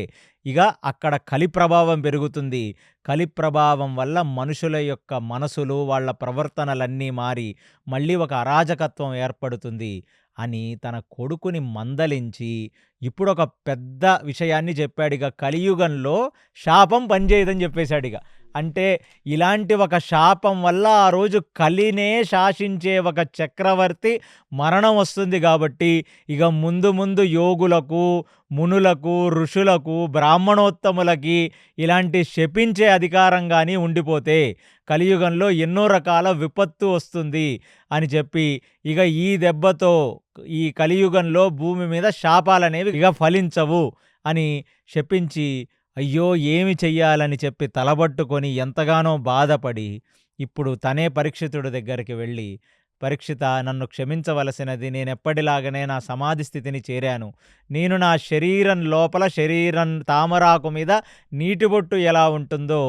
ఇక అక్కడ కలి ప్రభావం పెరుగుతుంది. కలి ప్రభావం వల్ల మనుషుల యొక్క మనసులు, వాళ్ళ ప్రవర్తనలన్నీ మారి మళ్ళీ ఒక అరాజకత్వం ఏర్పడుతుంది అని తన కొడుకుని మందలించి ఇప్పుడొక పెద్ద విషయాన్ని చెప్పాడిగ. కలియుగంలో శాపం పనిచేయదని చెప్పేశాడిగ. అంటే ఇలాంటి ఒక శాపం వల్ల ఆ రోజు కలినే శాసించే ఒక చక్రవర్తి మరణం వస్తుంది గాబట్టి, ఇగ ముందు ముందు యోగులకు, మునులకు, ఋషులకు, బ్రాహ్మణోత్తములకి ఇలాంటి శపించే అధికారం గాని ఉండిపోతే, కలియుగంలో ఎన్నో రకాల విపత్తు వస్తుంది అని చెప్పి, ఇగ ఈ దెబ్బతో ఈ కలియుగంలో భూమి మీద శాపాలనేవి ఇగ ఫలించవు అని శపించి, అయ్యో! ఏమి చెయ్యాలని చెప్పి తలబట్టుకొని ఎంతగానో బాధపడి, ఇప్పుడు తనే పరీక్షితుడి దగ్గరికి వెళ్ళి, "పరీక్షితా, నన్ను క్షమించవలసినది. నేనెప్పటిలాగానే నా సమాధి స్థితిని చేరాను. నేను నా శరీరం లోపల శరీరం తామరాకు మీద నీటి బొట్టు ఎలా ఉంటుందో,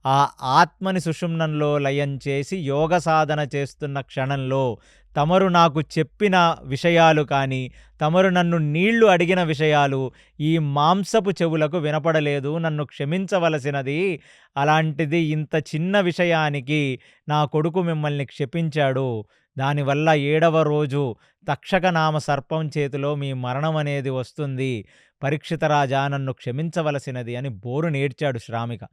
ఆ ఆత్మని సుషుమ్నంలో లయం చేసి యోగ సాధన చేస్తున్న క్షణంలో తమరు నాకు చెప్పిన విషయాలు కానీ, తమరు నన్ను నీళ్లు అడిగిన విషయాలు ఈ మాంసపు చెవులకు వినపడలేదు. నన్ను క్షమించవలసినది. అలాంటిది ఇంత చిన్న విషయానికి నా కొడుకు మిమ్మల్ని క్షపించాడు. దానివల్ల 7వ రోజు తక్షకనామ సర్పం చేతిలో మీ మరణం అనేది వస్తుంది. పరీక్షిత రాజా, నన్ను క్షమించవలసినది అని బోరునేడ్చాడు శ్రామిక.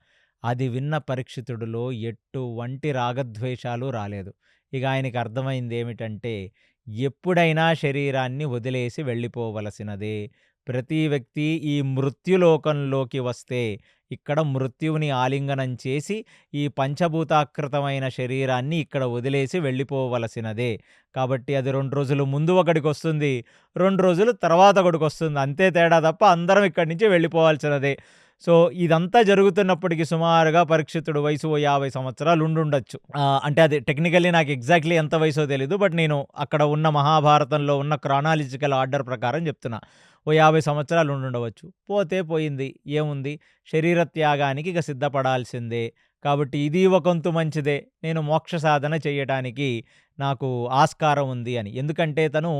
అది విన్న పరీక్షితుడిలో ఎటువంటి రాగద్వేషాలు రాలేదు. ఇక ఆయనకి అర్థమైందేమిటంటే, ఎప్పుడైనా శరీరాన్ని వదిలేసి వెళ్ళిపోవలసినదే. ప్రతి వ్యక్తి ఈ మృత్యులోకంలోకి వస్తే ఇక్కడ మృత్యువుని ఆలింగనం చేసి ఈ పంచభూతాకృతమైన శరీరాన్ని ఇక్కడ వదిలేసి వెళ్ళిపోవలసినదే. కాబట్టి అది 2 రోజులు ముందు ఒకడికొస్తుంది, 2 రోజులు తర్వాత ఒకడికొస్తుంది. అంతే తేడా తప్ప అందరం ఇక్కడి నుంచి వెళ్ళిపోవాల్సినదే. సో, ఇదంతా జరుగుతున్నప్పటికి సుమారుగా పరీక్షితుడు వయసు ఓ 50 సంవత్సరాలు ఉండుండొచ్చు. అంటే అది టెక్నికల్లీ నాకు ఎగ్జాక్ట్‌లీ ఎంత వయసో తెలీదు. బట్ నేను అక్కడ ఉన్న మహాభారతంలో ఉన్న క్రానాలజికల్ ఆర్డర్ ప్రకారం చెప్తున్నా. ఓ 50 సంవత్సరాలు ఉండుండవచ్చు. పోతే పోయింది. ఏముంది? శరీర త్యాగానికి ఇక సిద్ధపడాల్సిందే. కాబట్టి ఇది ఒకంతు మంచిదే. నేను మోక్ష సాధన చెయ్యటానికి నాకు ఆస్కారం ఉంది అని. ఎందుకంటే తను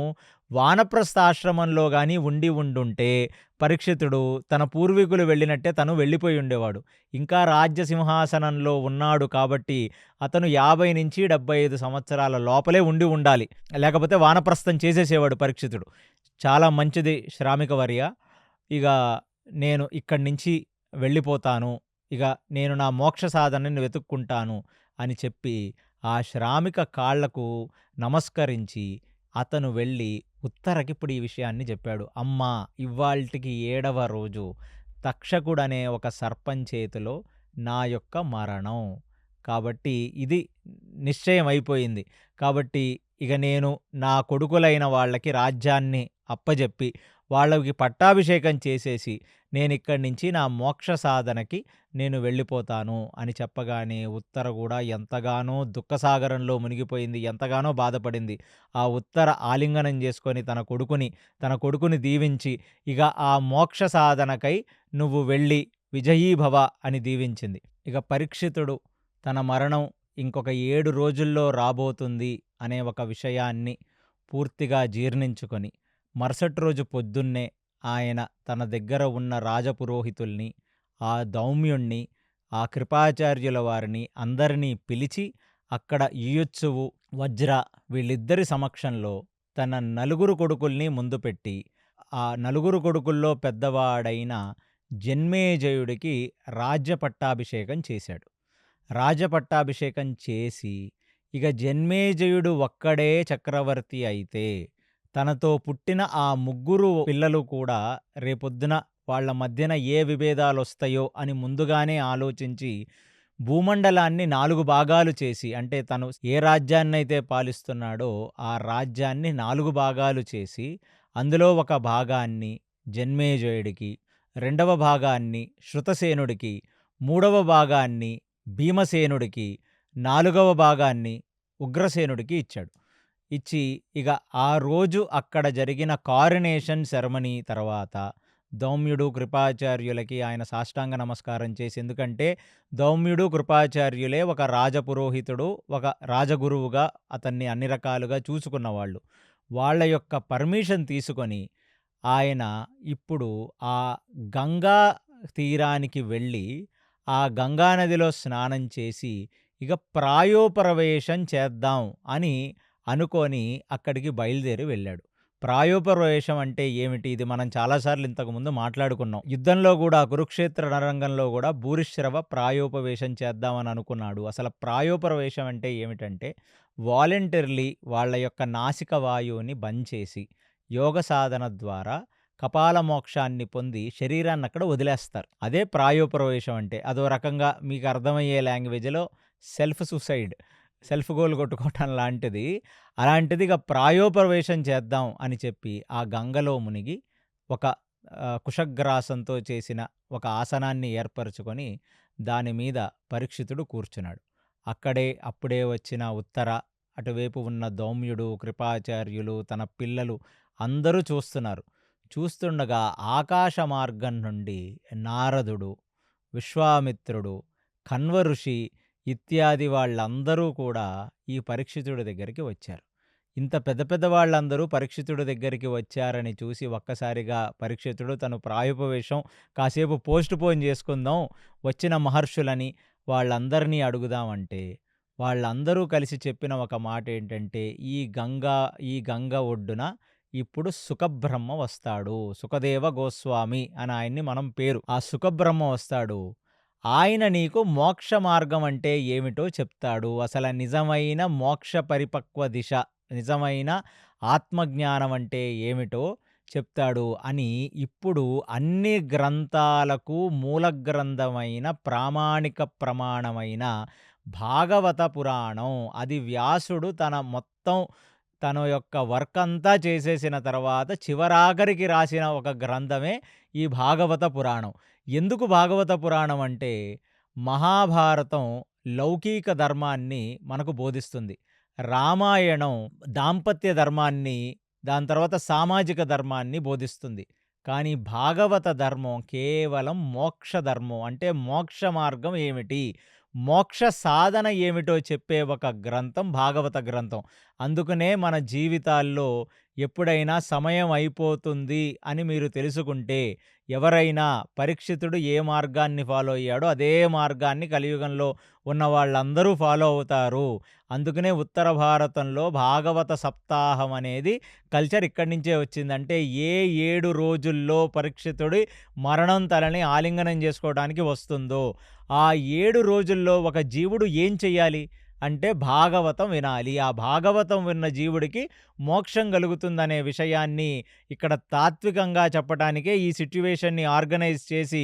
వానప్రస్థాశ్రమంలో గాని ఉండుంటే పరీక్షితుడు తన పూర్వీకులు వెళ్ళినట్టే తను వెళ్ళిపోయి ఉండేవాడు. ఇంకా రాజ్య సింహాసనంలో ఉన్నాడు కాబట్టి అతను 50-75 సంవత్సరాల లోపలే ఉండాలి. లేకపోతే వానప్రస్థం చేసేసేవాడు పరీక్షితుడు. చాలా మంచిది శ్రామికవర్య. ఇక నేను ఇక్కడి నుంచి వెళ్ళిపోతాను. ఇక నేను నా మోక్ష సాధనని వెతుక్కుంటాను అని చెప్పి ఆ శ్రామిక కాళ్లకు నమస్కరించి అతను వెళ్ళి ఉత్తరకిప్పుడు ఈ విషయాన్ని చెప్పాడు. అమ్మా, ఇవ్వాల్టికి 7వ రోజు తక్షకుడనే ఒక సర్పం చేతిలో నా యొక్క మరణం. కాబట్టి ఇది నిశ్చయం అయిపోయింది. కాబట్టి ఇక నేను నా కొడుకులైన వాళ్ళకి రాజ్యాన్ని అప్పజెప్పి వాళ్ళకి పట్టాభిషేకం చేసేసి నేనిక్కడి నుంచి నా మోక్ష సాధనకి నేను వెళ్ళిపోతాను అని చెప్పగానే ఉత్తర కూడా ఎంతగానో దుఃఖసాగరంలో మునిగిపోయింది. ఎంతగానో బాధపడింది. ఆ ఉత్తర ఆలింగనం చేసుకొని తన కొడుకుని దీవించి ఇక ఆ మోక్ష సాధనకై నువ్వు వెళ్ళి విజయీభవ అని దీవించింది. ఇక పరీక్షితుడు తన మరణం ఇంకొక 7 రోజుల్లో రాబోతుంది అనే ఒక విషయాన్ని పూర్తిగా జీర్ణించుకొని మరుసటి రోజు పొద్దున్నే ఆయన తన దగ్గర ఉన్న రాజపురోహితుల్ని, ఆ దౌమ్యుణ్ణి, ఆ కృపాచార్యుల వారిని అందరినీ పిలిచి అక్కడ యుయుత్సువు, వజ్ర వీళ్ళిద్దరి సమక్షంలో తన నలుగురు కొడుకుల్ని ముందు పెట్టి, ఆ నలుగురు కొడుకుల్లో పెద్దవాడైన జన్మేజయుడికి రాజ్య పట్టాభిషేకం చేశాడు. రాజపట్టాభిషేకం చేసి ఇక జన్మేజయుడు ఒక్కడే చక్రవర్తి అయితే తనతో పుట్టిన ఆ 3 పిల్లలు కూడా రేపొద్దున వాళ్ళ మధ్యన ఏ విభేదాలొస్తాయో అని ముందుగానే ఆలోచించి భూమండలాన్ని 4 భాగాలు చేసి, అంటే తను ఏ రాజ్యాన్నైతే పాలిస్తున్నాడో ఆ రాజ్యాన్ని 4 భాగాలు చేసి అందులో ఒక భాగాన్ని జన్మేజయుడికి, 2వ భాగాన్ని శృతసేనుడికి, 3వ భాగాన్ని భీమసేనుడికి, 4వ భాగాన్ని ఉగ్రసేనుడికి ఇచ్చాడు. ఇచ్చి ఇక ఆ రోజు అక్కడ జరిగిన కారునేషన్ సెరమనీ తర్వాత దౌమ్యుడు, కృపాచార్యులకి ఆయన సాష్టాంగ నమస్కారం చేసి, ఎందుకంటే దౌమ్యుడు, కృపాచార్యులే ఒక రాజపురోహితుడు, ఒక రాజగురువుగా అతన్ని అన్ని రకాలుగా చూసుకున్నవాళ్ళు. వాళ్ళ యొక్క పర్మిషన్ తీసుకొని ఆయన ఇప్పుడు ఆ గంగా తీరానికి వెళ్ళి, ఆ గంగా నదిలో స్నానం చేసి, ఇక ప్రాయోపరవేశం చేద్దాం అని అనుకోని అక్కడికి బయలుదేరి వెళ్ళాడు. ప్రాయోపవేశం అంటే ఏమిటి? ఇది మనం చాలా సార్లు ఇంతకుముందు మాట్లాడుకున్నాం. యుద్ధంలో గూడా కురుక్షేత్ర రణరంగంలో గూడా భూరిశ్రవ ప్రాయోపవేశం చేద్దామని అనుకున్నాడు. అసలు ప్రాయోపవేశం అంటే ఏమిటంటే, వాలంటరీలీ వాళ్ళ యొక్క నాసిక వాయువుని బంద్ చేసి, యోగ సాధన ద్వారా కపాల మోక్షాన్ని పొంది శరీరాన్నక్కడ వదిలేస్తారు. అదే ప్రాయోపవేశం అంటే. అదో రకంగా మీకు అర్థమయ్యే లాంగ్వేజ్‌లో సెల్ఫ్ సూసైడ్. సెల్ఫ్ గోల్ కొట్టుకోవటం లాంటిది. అలాంటిది ఇక ప్రాయోపవేశం చేద్దాం అని చెప్పి ఆ గంగలో మునిగి ఒక కుశగ్రాసంతో చేసిన ఒక ఆసనాన్ని ఏర్పరచుకొని దాని మీద పరీక్షితుడు కూర్చున్నాడు. అప్పుడే వచ్చిన ఉత్తర, అటువైపు ఉన్న దౌమ్యుడు, కృపాచార్యులు, తన పిల్లలు అందరూ చూస్తున్నారు. చూస్తుండగా ఆకాశ మార్గం నుండి నారదుడు, విశ్వామిత్రుడు, కణ్వ ఋషి ఇత్యాది వాళ్ళందరూ కూడా ఈ పరీక్షితుడి దగ్గరికి వచ్చారు. ఇంత పెద్ద పెద్ద వాళ్ళందరూ పరీక్షితుడి దగ్గరికి వచ్చారని చూసి ఒక్కసారిగా పరీక్షితుడు తను ప్రాయోపవేశం కాసేపు పోస్ట్‌పోన్ చేసుకుందాం, వచ్చిన మహర్షులని వాళ్ళందరినీ అడుగుదామంటే, వాళ్ళందరూ కలిసి చెప్పిన ఒక మాటేంటంటే, ఈ గంగ ఒడ్డున ఇప్పుడు సుఖబ్రహ్మ వస్తాడు. సుఖదేవ గోస్వామి అని ఆయన్ని మనం పేరు. ఆ సుఖబ్రహ్మ వస్తాడు. ఆయన నీకు మోక్ష మార్గం అంటే ఏమిటో చెప్తాడు. అసల నిజమైన మోక్ష పరిపక్వ దిశ, నిజమైన ఆత్మజ్ఞానం అంటే ఏమిటో చెప్తాడు అని ఇప్పుడు అన్ని గ్రంథాలకు మూల గ్రంథమైన ప్రామాణిక ప్రమాణమైన భాగవత పురాణం, అది వ్యాసుడు తన యొక్క వర్క్ అంతా చేసేసిన తర్వాత చివరాఖరికి రాసిన ఒక గ్రంథమే ఈ భాగవత పురాణం. ఎందుకు భాగవత పురాణం అంటే, మహాభారతం లౌకిక ధర్మాన్ని మనకు బోధిస్తుంది. రామాయణం దాంపత్య ధర్మాన్ని, దాని తర్వాత సామాజిక ధర్మాన్ని బోధిస్తుంది. కానీ భాగవత ధర్మం కేవలం మోక్ష ధర్మం. అంటే మోక్ష మార్గం ఏమిటి? మోక్ష సాధన ఏమిటో చెప్పే ఒక గ్రంథం భాగవత గ్రంథం. అందుకనే మన జీవితాల్లో ఎప్పుడైనా సమయం అయిపోతుంది అని మీరు తెలుసుకుంటే, ఎవరైనా పరీక్షితుడు ఏ మార్గాన్ని ఫాలో అయ్యాడో అదే మార్గాన్ని కలియుగంలో ఉన్న వాళ్ళందరూ ఫాలో అవుతారు. అందుకనే ఉత్తర భారతంలో భాగవత సప్తాహం అనేది కల్చర్ ఇక్కడి నుంచే వచ్చింది. అంటే ఏ 7 రోజుల్లో పరీక్షితుడి మరణం తలని ఆలింగనం చేసుకోవడానికి వస్తుందో, ఆ 7 రోజుల్లో ఒక జీవుడు ఏం చెయ్యాలి అంటే భాగవతం వినాలి. ఆ భాగవతం విన్న జీవుడికి మోక్షం కలుగుతుందనే విషయాన్ని ఇక్కడ తాత్వికంగా చెప్పటానికే ఈ సిట్యుయేషన్‌ని ఆర్గనైజ్ చేసి,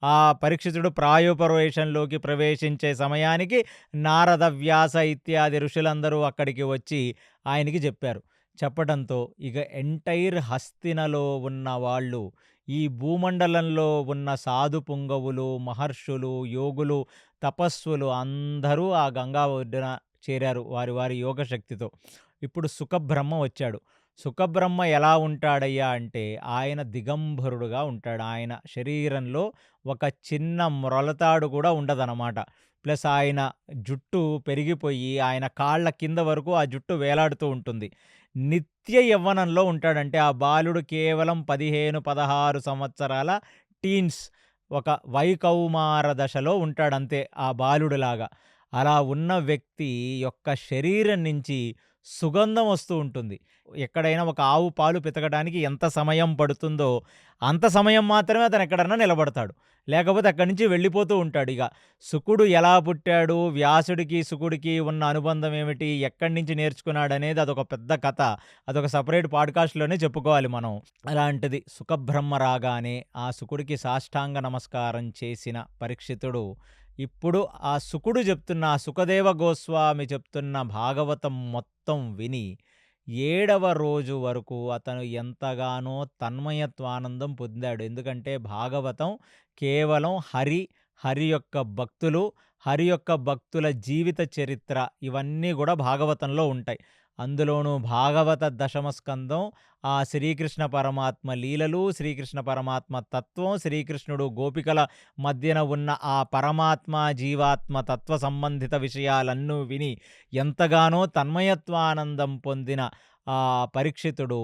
ఆ పరీక్షితుడు ప్రాయోపవేశంలోకి ప్రవేశించే సమయానికి నారద, వ్యాస ఇత్యాది ఋషులందరూ అక్కడికి వచ్చి ఆయనకి చెప్పారు. చెప్పడంతో ఇక ఎంటైర్ హస్తినలో ఉన్న వాళ్ళు, ఈ భూమండలంలో ఉన్న సాధు పుంగవులు, మహర్షులు, యోగులు, తపస్సులు అందరూ ఆ గంగా ఒడ్డున చేరారు వారి వారి యోగశక్తితో. ఇప్పుడు సుఖబ్రహ్మ వచ్చాడు. సుఖబ్రహ్మ ఎలా ఉంటాడయ్యా అంటే, ఆయన దిగంబరుడుగా ఉంటాడు. ఆయన శరీరంలో ఒక చిన్న మొలతాడు కూడా ఉండదనమాట. ప్లస్ ఆయన జుట్టు పెరిగిపోయి ఆయన కాళ్ళ కింద వరకు ఆ జుట్టు వేలాడుతూ ఉంటుంది. నిత్య యవ్వనంలో ఉంటాడంటే ఆ బాలుడు కేవలం 15, 16 సంవత్సరాల టీన్స్, ఒక వైకౌమార దశలో ఉంటాడంతే ఆ బాలుడిలాగా. అలా ఉన్న వ్యక్తి యొక్క శరీరం నుంచి సుగంధం వస్తూ ఉంటుంది. ఎక్కడైనా ఒక ఆవు పాలు పితకడానికి ఎంత సమయం పడుతుందో, అంత సమయం మాత్రమే అతను ఎక్కడన్నా నిలబడతాడు. లేకపోతే అక్కడి నుంచి వెళ్ళిపోతూ ఉంటాడిగ. శుకుడు ఎలా పుట్టాడు, వ్యాసుడికి, శుకుడికి ఉన్న అనుబంధం ఏమిటి, ఎక్కడి నుంచి నేర్చుకున్నాడనేది అదొక పెద్ద కథ. అదొక సెపరేట్ పాడ్‌కాస్ట్‌లోనే చెప్పుకోవాలి మనం. అలాంటిది సుఖబ్రహ్మ రాగానే ఆ శుకుడికి సాష్టాంగ నమస్కారం చేసిన పరీక్షితుడు, ఇప్పుడు ఆ సుఖదేవ గోస్వామి చెప్తున్న భాగవతం మొత్తం విని 7వ రోజు వరకు అతను ఎంతగానో తన్మయత్వానందం పొందాడు. ఎందుకంటే భాగవతం కేవలం హరి యొక్క భక్తులు, హరి యొక్క భక్తుల జీవిత చరిత్ర, ఇవన్నీ గూడా భాగవతంలో ఉంటాయి. అందులోనూ భాగవత దశమ స్కందం ఆ శ్రీకృష్ణ పరమాత్మ లీలలు, శ్రీకృష్ణ పరమాత్మ తత్వం, శ్రీకృష్ణుడు గోపికల మధ్యన ఉన్న ఆ పరమాత్మ, జీవాత్మ తత్వ సంబంధిత విషయాలన్నీ విని ఎంతగానో తన్మయత్వానందం పొందిన ఆ పరీక్షితుడు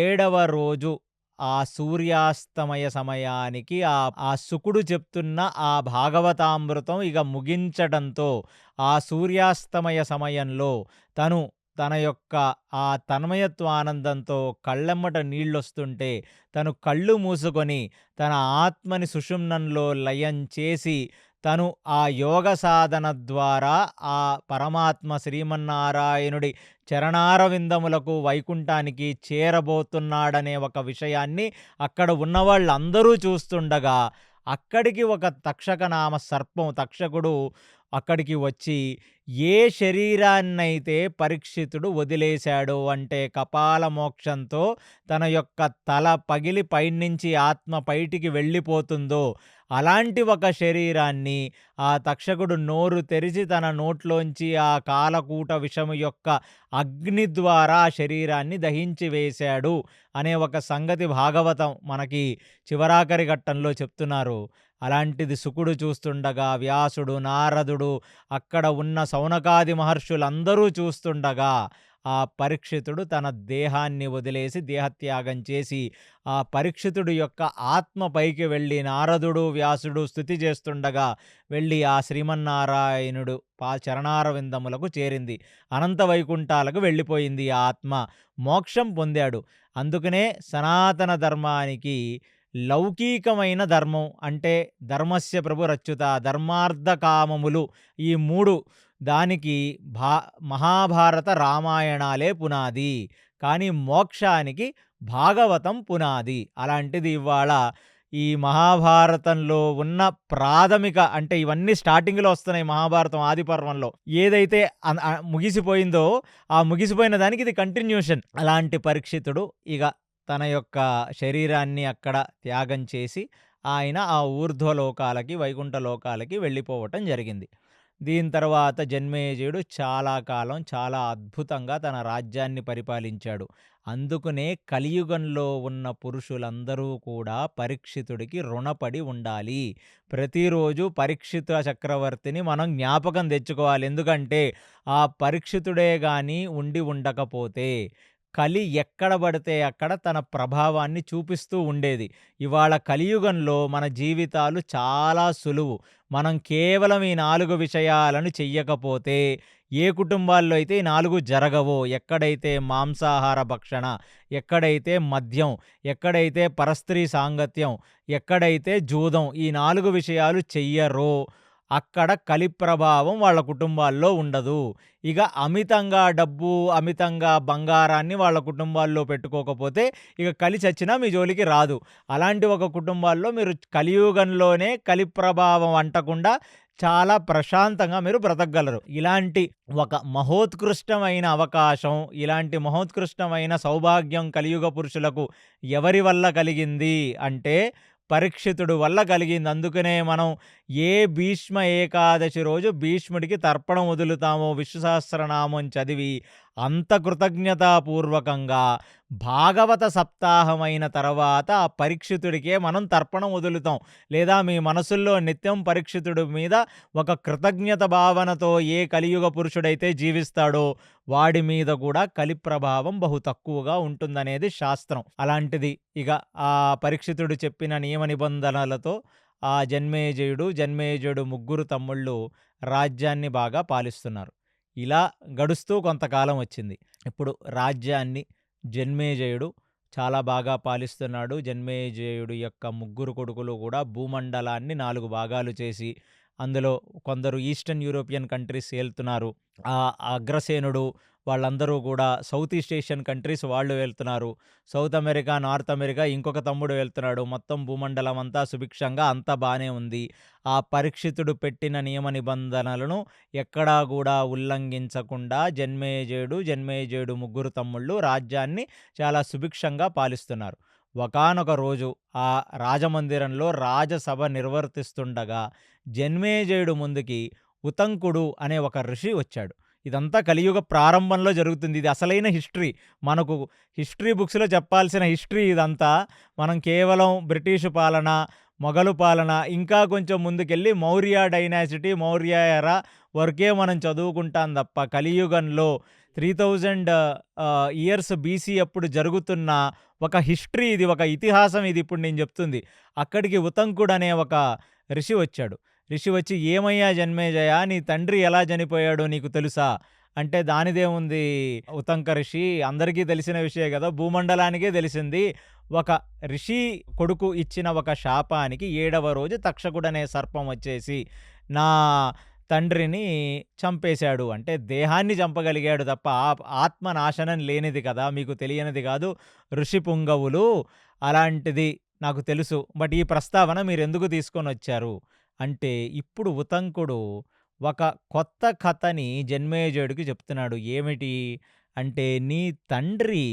7వ రోజు ఆ సూర్యాస్తమయ సమయానికి ఆ శుకుడు చెప్తున్న ఆ భాగవతామృతం ఇక ముగించడంతో ఆ సూర్యాస్తమయ సమయంలో తను తన యొక్క ఆ తన్మయత్వానందంతో కళ్ళెమ్మట నీళ్ళొస్తుంటే తను కళ్ళు మూసుకొని తన ఆత్మని సుషుమ్నంలో లయం చేసి తను ఆ యోగ సాధన ద్వారా ఆ పరమాత్మ శ్రీమన్నారాయణుడి చరణారవిందములకు వైకుంఠానికి చేరబోతున్నాడనే ఒక విషయాన్ని అక్కడ ఉన్నవాళ్ళందరూ చూస్తుండగా అక్కడికి ఒక తక్షకనామ సర్పం తక్షకుడు అక్కడికి వచ్చి ఏ శరీరాన్నైతే పరీక్షితుడు వదిలేశాడో అంటే కపాల మోక్షంతో తన యొక్క తల పగిలి పైనుంచి ఆత్మ బయటికి వెళ్ళిపోతుందో అలాంటి ఒక శరీరాన్ని ఆ తక్షకుడు నోరు తెరిచి తన నోట్లోంచి ఆ కాలకూట విషము యొక్క అగ్ని ద్వారా ఆ శరీరాన్ని దహించి వేశాడు అనే ఒక సంగతి భాగవతం మనకి చివరాఖరి ఘట్టంలో చెప్తున్నారు. అలాంటిది శుకుడు చూస్తుండగా, వ్యాసుడు, నారదుడు, అక్కడ ఉన్న సౌనకాది మహర్షులందరూ చూస్తుండగా ఆ పరీక్షితుడు తన దేహాన్ని వదిలేసి దేహత్యాగం చేసి ఆ పరీక్షితుడు యొక్క ఆత్మ పైకి వెళ్ళి నారదుడు, వ్యాసుడు స్తుతి చేస్తుండగా వెళ్ళి ఆ శ్రీమన్నారాయణుడు చరణారవిందములకు చేరింది. అనంత వైకుంఠాలకు వెళ్ళిపోయింది ఆ ఆత్మ. మోక్షం పొందాడు. అందుకనే సనాతన ధర్మానికి లౌకీకమైన ధర్మం అంటే ధర్మస్య ప్రభురచ్యుత ధర్మార్థ కామములు ఈ 3 దానికి మహాభారత రామాయణాలే పునాది. కానీ మోక్షానికి భాగవతం పునాది. అలాంటిది ఇవాళ ఈ మహాభారతంలో ఉన్న ప్రాథమిక అంటే ఇవన్నీ స్టార్టింగ్‌లో వస్తున్నాయి మహాభారతం ఆది పర్వంలో. ఏదైతే ముగిసిపోయిందో ఆ ముగిసిపోయిన దానికి ఇది కంటిన్యూషన్. అలాంటి పరీక్షితుడు ఇగ తన యొక్క శరీరాన్ని అక్కడ త్యాగం చేసి ఆయన ఆ ఊర్ధ్వలోకాలకి, వైకుంఠ లోకాలకి వెళ్ళిపోవటం జరిగింది. దీని తర్వాత జన్మేజయుడు చాలా కాలం చాలా అద్భుతంగా తన రాజ్యాన్ని పరిపాలించాడు. అందుకనే కలియుగంలో ఉన్న పురుషులందరూ కూడా పరీక్షితుడికి రుణపడి ఉండాలి. ప్రతిరోజు పరీక్షిత చక్రవర్తిని మనం జ్ఞాపకం తెచ్చుకోవాలి. ఎందుకంటే ఆ పరీక్షితుడే గాని ఉండి ఉండకపోతే కలి ఎక్కడ పడితే అక్కడ తన ప్రభావాన్ని చూపిస్తూ ఉండేది. ఇవాళ కలియుగంలో మన జీవితాలు చాలా సులువు. మనం కేవలం ఈ 4 విషయాలను చెయ్యకపోతే ఏ కుటుంబాల్లో అయితే ఈ 4 జరగవో, ఎక్కడైతే మాంసాహార భక్షణ, ఎక్కడైతే మద్యం, ఎక్కడైతే పరస్త్రీ సాంగత్యం, ఎక్కడైతే జూదం ఈ 4 విషయాలు చెయ్యరో అక్కడ కలి ప్రభావం వాళ్ళ కుటుంబాల్లో ఉండదు. ఇక అమితంగా డబ్బు, అమితంగా బంగారాన్ని వాళ్ళ కుటుంబాల్లో పెట్టుకోకపోతే ఇక కలి చచ్చినా మీ జోలికి రాదు. అలాంటి ఒక కుటుంబాల్లో మీరు కలియుగంలోనే కలి ప్రభావం అంటకుండా చాలా ప్రశాంతంగా మీరు బ్రతకగలరు. ఇలాంటి ఒక మహోత్కృష్టమైన అవకాశం, ఇలాంటి మహోత్కృష్టమైన సౌభాగ్యం కలియుగ పురుషులకు ఎవరి వల్ల కలిగింది అంటే పరీక్షితుడు వల్ల కలిగింది. అందుకనే మనం ఏ భీష్మ ఏకాదశి రోజు భీష్ముడికి తర్పణం వదులుతామో విష్ణు సహస్రనామం చదివి అంత కృతజ్ఞతాపూర్వకంగా భాగవత సప్తాహమైన తర్వాత ఆ పరీక్షితుడికే మనం తర్పణం వదులుతాం. లేదా మీ మనసుల్లో నిత్యం పరీక్షితుడి మీద ఒక కృతజ్ఞత భావనతో ఏ కలియుగ పురుషుడైతే జీవిస్తాడో వాడి మీద కూడా కలి ప్రభావం బహు తక్కువగా ఉంటుందనేది శాస్త్రం. అలాంటిది ఇక ఆ పరీక్షితుడు చెప్పిన నియమ నిబంధనలతో ఆ జన్మేజయుడు ముగ్గురు తమ్ముళ్ళు రాజ్యాన్ని బాగా పాలిస్తున్నారు. ఇలా గడుస్తూ కొంతకాలం వచ్చింది. ఇప్పుడు రాజ్యాన్ని జన్మేజయుడు చాలా బాగా పాలిస్తున్నాడు. జన్మేజయుడు యొక్క ముగ్గురు కొడుకులు కూడా భూమండలాన్ని 4 భాగాలు చేసి అందులో కొందరు ఈస్టర్న్ యూరోపియన్ కంట్రీస్ ఏలుతున్నారు. అగ్రసేనుడు వాళ్ళందరూ కూడా సౌత్ ఈస్ట్ ఏషియన్ కంట్రీస్ వాళ్ళు వెళ్తున్నారు. సౌత్ అమెరికా, నార్త్ అమెరికా ఇంకొక తమ్ముడు వెళ్తున్నాడు. మొత్తం భూమండలం అంతా సుభిక్షంగా అంతా బానే ఉంది. ఆ పరీక్షితుడు పెట్టిన నియమ నిబంధనలను ఎక్కడా కూడా ఉల్లంఘించకుండా జన్మేజయుడు ముగ్గురు తమ్ముళ్ళు రాజ్యాన్ని చాలా సుభిక్షంగా పాలిస్తున్నారు. ఒకానొక రోజు ఆ రాజమందిరంలో రాజసభ నిర్వర్తిస్తుండగా జన్మేజయుడు ముందుకి ఉతంకుడు అనే ఒక ఋషి వచ్చాడు. ఇదంతా కలియుగ ప్రారంభంలో జరుగుతుంది. ఇది అసలైన హిస్టరీ. మనకు హిస్టరీ బుక్స్‌లో చెప్పాల్సిన హిస్టరీ ఇదంతా. మనం కేవలం బ్రిటిష్ పాలన, మొఘలు పాలన, ఇంకా కొంచెం ముందుకెళ్ళి మౌర్య డైనాసిటీ, మౌర్య ఎరా వరకే మనం చదువుకుంటాం తప్ప కలియుగంలో 3000 ఇయర్స్ బీసీ అప్పుడు జరుగుతున్న ఒక హిస్టరీ ఇది, ఒక ఇతిహాసం ఇది ఇప్పుడు నేను చెప్తుంది. అక్కడికి ఉతంకుడనే ఒక ఋషి వచ్చాడు. ఋషి వచ్చి, "ఏమయ్యా జన్మేజయ, నీ తండ్రి ఎలా చనిపోయాడో నీకు తెలుసా?" అంటే దానిదేముంది ఉతంక ఋషి, అందరికీ తెలిసిన విషయమే కదా! భూమండలానికే తెలిసింది. ఒక ఋషి కొడుకు ఇచ్చిన ఒక శాపానికి 7వ రోజు తక్షకుడనే సర్పం వచ్చేసి నా తండ్రిని చంపేశాడు. అంటే దేహాన్ని చంపగలిగాడు తప్ప ఆత్మ నాశనం లేనిది కదా! మీకు తెలియనిది కాదు ఋషి పుంగవులు. అలాంటిది నాకు తెలుసు. బట్ ఈ ప్రస్తావన మీరెందుకు తీసుకొనొచ్చారు? అంటే ఇప్పుడు ఉతంకుడు ఒక కొత్త కథని జన్మేజయుడికి చెప్తున్నాడు. ఏమిటి అంటే, నీ తండ్రి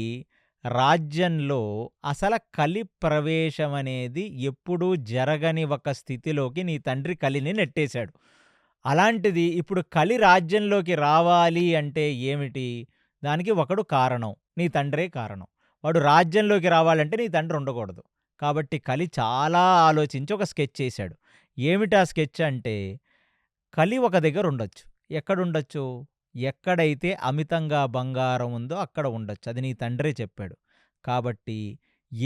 రాజ్యంలో అసల కలి ప్రవేశం అనేది ఎప్పుడూ జరగని ఒక స్థితిలోకి నీ తండ్రి కలిని నెట్టేశాడు. అలాంటిది ఇప్పుడు కలి రాజ్యంలోకి రావాలి అంటే ఏమిటి? దానికి ఒకడు కారణం. నీ తండ్రే కారణం. వాడు రాజ్యంలోకి రావాలంటే నీ తండ్రి ఉండకూడదు. కాబట్టి కలి చాలా ఆలోచించి ఒక స్కెచ్ ఏసాడు. ఏమిటా స్కెచ్ అంటే, కలి ఒక దగ్గర ఉండొచ్చు. ఎక్కడుండొచ్చు? ఎక్కడైతే అమితంగా బంగారం ఉందో అక్కడ ఉండొచ్చు. అది నీ తండ్రే చెప్పాడు. కాబట్టి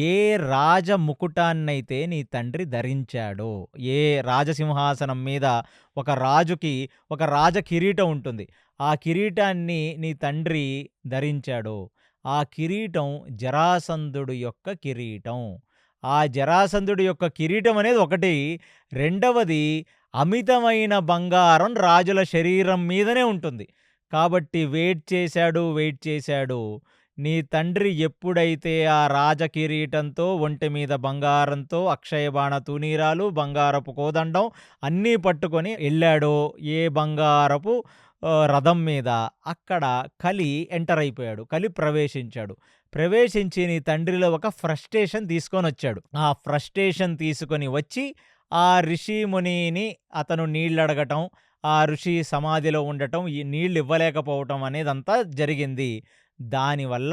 ఏ రాజముకుటాన్నైతే నీ తండ్రి ధరించాడో, ఏ రాజసింహాసనం మీద ఒక రాజుకి ఒక రాజ కిరీటం ఉంటుంది. ఆ కిరీటాన్ని నీ తండ్రి ధరించాడో, ఆ కిరీటం జరాసంధుడు యొక్క కిరీటం. ఆ జరాసంధుడి యొక్క కిరీటం అనేది ఒకటి. రెండవది, అమితమైన బంగారం రాజుల శరీరం మీదనే ఉంటుంది. కాబట్టి వెయిట్ చేశాడు, వెయిట్ చేశాడు. నీ తండ్రి ఎప్పుడైతే ఆ రాజకిరీటంతో, ఒంటి మీద బంగారంతో, అక్షయబాణ తూనీరాలు, బంగారపు కోదండం అన్నీ పట్టుకొని ఎళ్ళాడో ఏ బంగారపు రథం మీద, అక్కడ కలి ఎంటర్ అయిపోయాడు. కలి ప్రవేశించాడు. ప్రవేశించి నీ తండ్రిలో ఒక ఫ్రస్ట్రేషన్ తీసుకొనొచ్చాడు. ఆ ఫ్రస్ట్రేషన్ తీసుకొని వచ్చి ఆ ఋషి మునిని అతను నీళ్ళడగటం, ఆ ఋషి సమాధిలో ఉండటం, ఈ నీళ్ళివ్వలేకపోవటం అనేదంతా జరిగింది. దానివల్ల